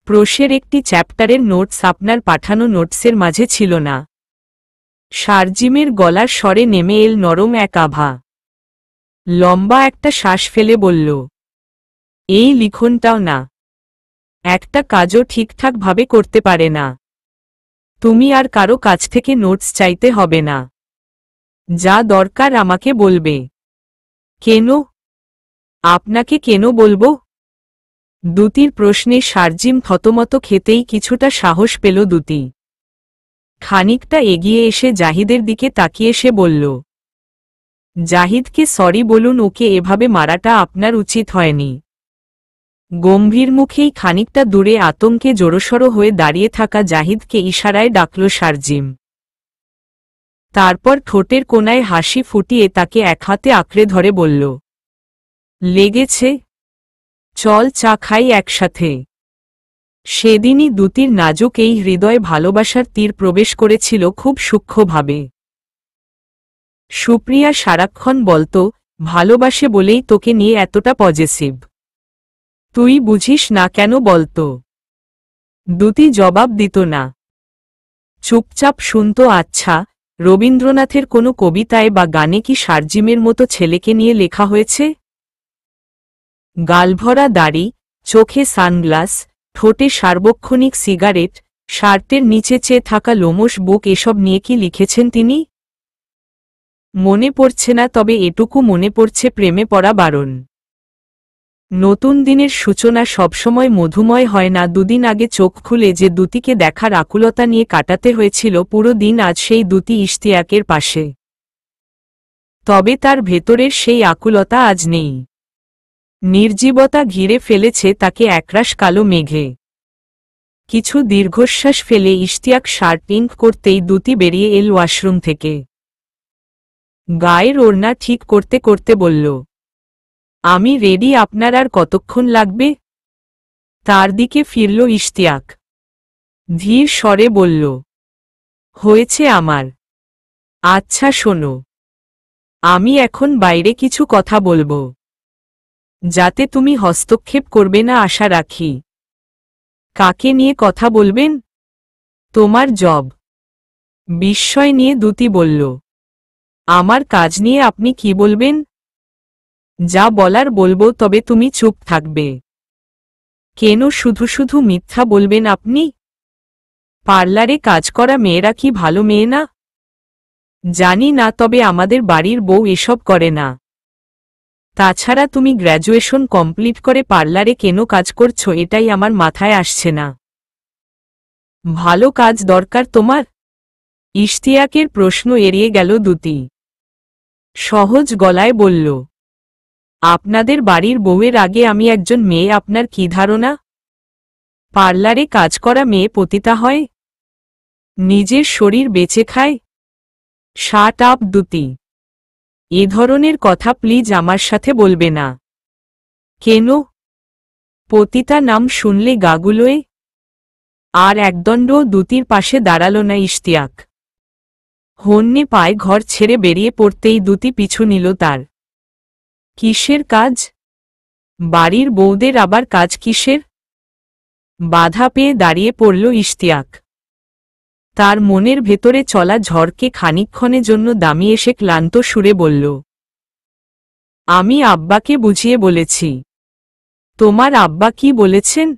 প্রশ্নের একটি চ্যাপ্টারের নোটস আপনার পাঠানো নোটসের মাঝে ছিল না। শারজিমের গলার স্বরে নেমে এল নরম এক আভা। লম্বা একটা শ্বাস ফেলে বলল, এই লিখনটাও না। একটা কাজও ঠিকঠাকভাবে করতে পারে না। তুমি আর কারো কাছ থেকে নোটস চাইতে হবে না। যা দরকার আমাকে বলবে। কেন? আপনাকে কেন বলবো? দুতির প্রশ্নে শারজিম থতমত খেতেই কিছুটা সাহস পেল দুতি। খানিকটা এগিয়ে এসে জাহিদের দিকে তাকিয়ে সে বলল, জাহিদকে সরি বলুন, ওকে এভাবে মারাটা আপনার উচিত হয়নি। গম্ভীর মুখেই খানিকটা দূরে আতঙ্কে জড়সড় হয়ে দাঁড়িয়ে থাকা জাহিদকে ইশারায় ডাকল শারজিম। তারপর ঠোঁটের কোণায় হাসি ফুটিয়ে তাকে এক হাতে আঁকড়ে ধরে বলল, লেগেছে? চল চা খাই একসাথে। সেদিনই দুতির নাজুক এই হৃদয়ে ভালোবাসার তীর প্রবেশ করেছিল খুব সূক্ষ্মভাবে। সুপ্রিয়া সারাক্ষণ বলতো, ভালোবাসে বলেই তোকে নিয়ে এতটা পজেসিভ। তুই বুঝিস না কেন বলতো? দুতি জবাব দিত না। চুপচাপ শুনত। আচ্ছা, রবীন্দ্রনাথের কোনো কবিতায় বা গানে কি শারজিমের মতো ছেলেকে নিয়ে লেখা হয়েছে? গালভরা দাড়ি, চোখে সানগ্লাস, ঠোঁটে সার্বক্ষণিক সিগারেট, শার্টের নিচে চেয়ে থাকা লোমশ বুক, এসব নিয়ে কি লিখেছেন তিনি? মনে পড়ছে না, তবে এটুকু মনে পড়ছে, প্রেমে পড়া বারণ। নতুন দিনের সূচনা সবসময় মধুময় হয় না। দুদিন আগে চোখ খুলে যে দুতিকে দেখার আকুলতা নিয়ে কাটাতে হয়েছিল পুরো দিন, আজ সেই দুতি ইশতিয়াকের পাশে। তবে তার ভেতরের সেই আকুলতা আজ নেই। নির্জীবতা ঘিরে ফেলেছে তাকে একরাশ কালো মেঘে। কিছু দীর্ঘশ্বাস ফেলে ইশতিয়াক শার্ট ইঙ্ক করতেই দুতি বেরিয়ে এল ওয়াশরুম থেকে। গায়ের ওড়না ঠিক করতে করতে বলল, আমি রেডি, আপনার আর কতক্ষণ লাগবে? তার দিকে ফিরল ইশতিয়াক। ধীর স্বরে বলল, হয়েছে আমার। আচ্ছা শোনো, আমি এখন বাইরে কিছু কথা বলবো, যাতে তুমি হস্তক্ষেপ করবে না আশা রাখি। কাকে নিয়ে কথা বলবেন? তোমার জব। বিস্ময় নিয়ে দুতি বলল, আমার কাজ নিয়ে আপনি কি বলবেন? যা বলার বলবো, তবে তুমি চুপ থাকবে। কেন শুধু শুধু মিথ্যা বলবেন আপনি? পার্লারে কাজ করা মেয়েরা কি ভালো মেয়ে না? জানি না, তবে আমাদের বাড়ির বউ এসব করে না। তাছাড়া তুমি গ্র্যাজুয়েশন কমপ্লিট করে পার্লারে কেন কাজ করছো, এটাই আমার মাথায় আসছে না। ভালো কাজ দরকার তোমার? ইশতিয়াকের প্রশ্ন এড়িয়ে গেল দুতি। সহজ গলায় বলল, আপনাদের বাড়ির বউয়ের আগে আমি একজন মেয়ে, আপনার কি ধারণা? পার্লারে কাজ করা মেয়ে পতিতা হয়? নিজের শরীর বেচে খায়? Shut up দুতি। এ ধরনের কথা প্লিজ আমার সাথে বলবে না। কেন? পতিতা নাম শুনলে গাগুলোয়? আর একদণ্ডও দুতির পাশে দাঁড়াল না ইশতিয়াক। হন্যে পায়ে ঘর ছেড়ে বেরিয়ে পড়তেই দুতি পিছু নিল তার। কিসের কাজ? বাড়ির বউদের আবার কাজ কিসের? বাধা পেয়ে দাঁড়িয়ে পড়ল ইশতিয়াক। তার মনের ভেতরে চলা ঝড়কে খানিকক্ষণের জন্য দামিয়ে এসে ক্লান্ত সুরে বলল, আমি আব্বাকে বুঝিয়ে বলেছি। তোমার আব্বা কি বলেছেন?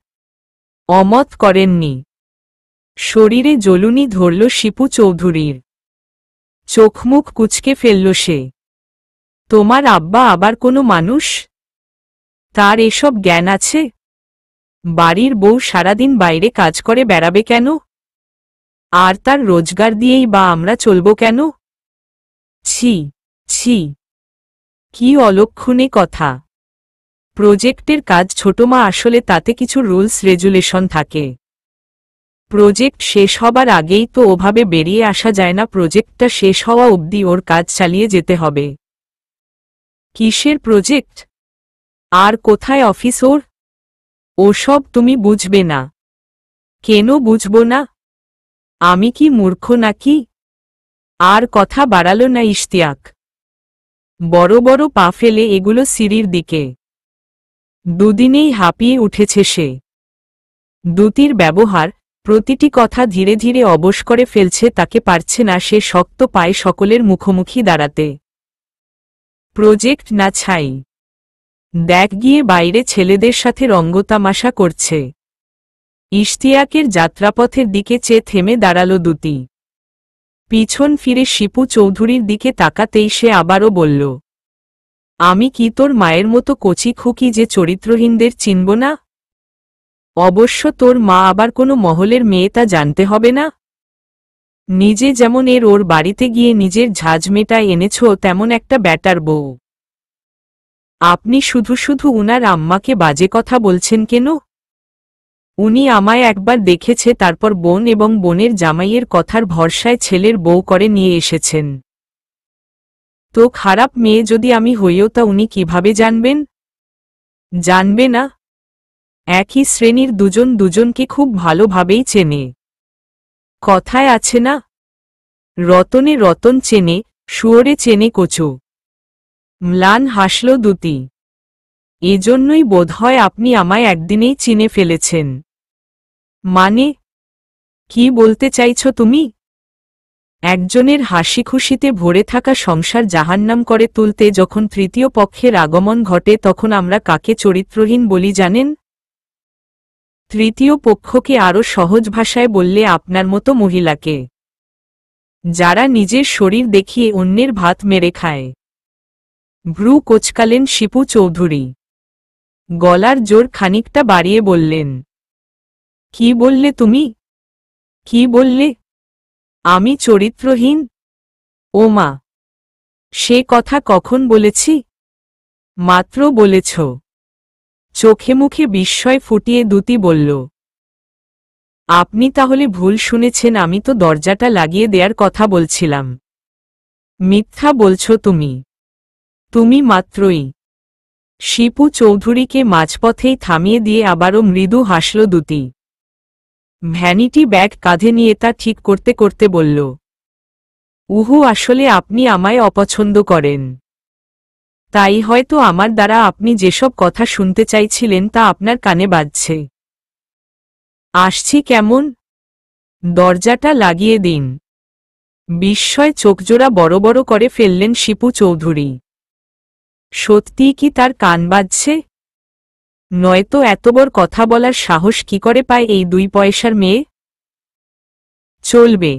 অমত করেননি। শরীরে জ্বলুনি ধরল শিপু চৌধুরীর। চোখমুখ কুঁচকে ফেলল সে। তোমার আব্বা আবার কোনো মানুষ? তার এসব জ্ঞান আছে? বাড়ির বউ সারাদিন বাইরে কাজ করে বেড়াবে কেন? আর তার রোজগার দিয়েই বা আমরা চলব কেন? ছি ছি, কি অলক্ষণে কথা। প্রজেক্টের কাজ ছোটমা, আসলে তাতে কিছু রুলস রেগুলেশন থাকে। প্রজেক্ট শেষ হবার আগেই তো ওভাবে বেরিয়ে আসা যায় না, প্রজেক্টটা শেষ হওয়া অবধি ওর কাজ চালিয়ে যেতে হবে। কিসের প্রজেক্ট? আর কোথায় অফিস ওর? ওসব তুমি বুঝবে না। কেন বুঝব না? আমি কি মূর্খ নাকি? আর কথা বাড়ালো না ইশতিয়াক। বড় বড় পা ফেলে এগুলো সিঁড়ির দিকে। দুদিনেই হাঁপিয়ে উঠেছে সে। দুতির ব্যবহার, প্রতিটি কথা ধীরে ধীরে অবশ করে ফেলছে তাকে, পারছে না সে শক্ত পায়ে সকলের মুখোমুখি দাঁড়াতে। প্রজেক্ট না ছাই। দেখ গিয়ে বাইরে ছেলেদের সাথে রঙ্গতামাশা করছে। ইশতিয়াকের যাত্রাপথের দিকে চেয়ে থেমে দাঁড়াল দুতি। পিছন ফিরে শিপু চৌধুরীর দিকে তাকাতেই সে আবারও বলল, আমি কি তোর মায়ের মতো কচি খুকি যে চরিত্রহীনদের চিনব না? অবশ্য তোর মা আবার কোনো মহলের মেয়ে তা জানতে হবে না। নিজে যেমন ওর বাড়িতে গিয়ে নিজের ঝাঁজ মেটায় এনেছ, তেমন একটা ব্যাটার বউ। আপনি শুধু শুধু উনার আম্মাকে বাজে কথা বলছেন কেন? উনি আমায় একবার দেখেছে, তারপর বোন এবং বোনের জামাইয়ের কথার ভরসায় ছেলের বউ করে নিয়ে এসেছেন। তো খারাপ মেয়ে যদি আমি হইও তা উনি কিভাবে জানবেন? জানবে না। একই শ্রেণীর দুজন দুজনকে খুব ভালোভাবেই চেনে। কথায় আছে না, রতনে রতন চেনে, শুয়োরে চেনে কচু। ম্লান হাসল দুতি। এজন্যই বোধহয় আপনি আমায় একদিনেই চিনে ফেলেছেন। মানে? কি বলতে চাইছ তুমি? একজনের হাসি খুশিতে ভরে থাকা সংসার জাহান্নাম করে তুলতে যখন তৃতীয় পক্ষের আগমন ঘটে, তখন আমরা কাকে চরিত্রহীন বলি জানেন? তৃতীয় পক্ষকে আরও সহজ ভাষায় বললে আপনার মতো মহিলাকে, যারা নিজের শরীর দেখিয়ে অন্যের ভাত মেরে খায়। ভ্রু কোচকালেন শিপু চৌধুরী। গলার জোর খানিকটা বাড়িয়ে বললেন, কি বললে তুমি? কি বললে? আমি চরিত্রহীন? ও মা, সে কথা কখন বলেছি? মাত্র বলেছ। চোখে মুখে বিস্ময় ফুটিয়ে দুতি বলল, আপনি তাহলে ভুল শুনেছেন, আমি তো দরজাটা লাগিয়ে দেয়ার কথা বলছিলাম। মিথ্যা বলছ তুমি। তুমি মাত্রই। শিপু চৌধুরীকে মাঝপথেই থামিয়ে দিয়ে আবারও মৃদু হাসল দুতি। ভ্যানিটি ব্যাগ কাঁধে নিয়ে তা ঠিক করতে করতে বলল, উহু, আসলে আপনি আমায় অপছন্দ করেন। তাই হয়তো আমার দ্বারা আপনি যেসব কথা শুনতে চাইছিলেন তা আপনার কানে বাজছে। আসছি কেমন? দরজাটা লাগিয়ে দিন। বিস্ময় চোখজোড়া বড় বড় করে ফেললেন শিপু চৌধুরী। সত্যিই কি তার কান বাজছে? নয়তো এত বড় কথা বলার সাহস কি করে পায় এই দুই পয়সার মেয়ে? চলবে।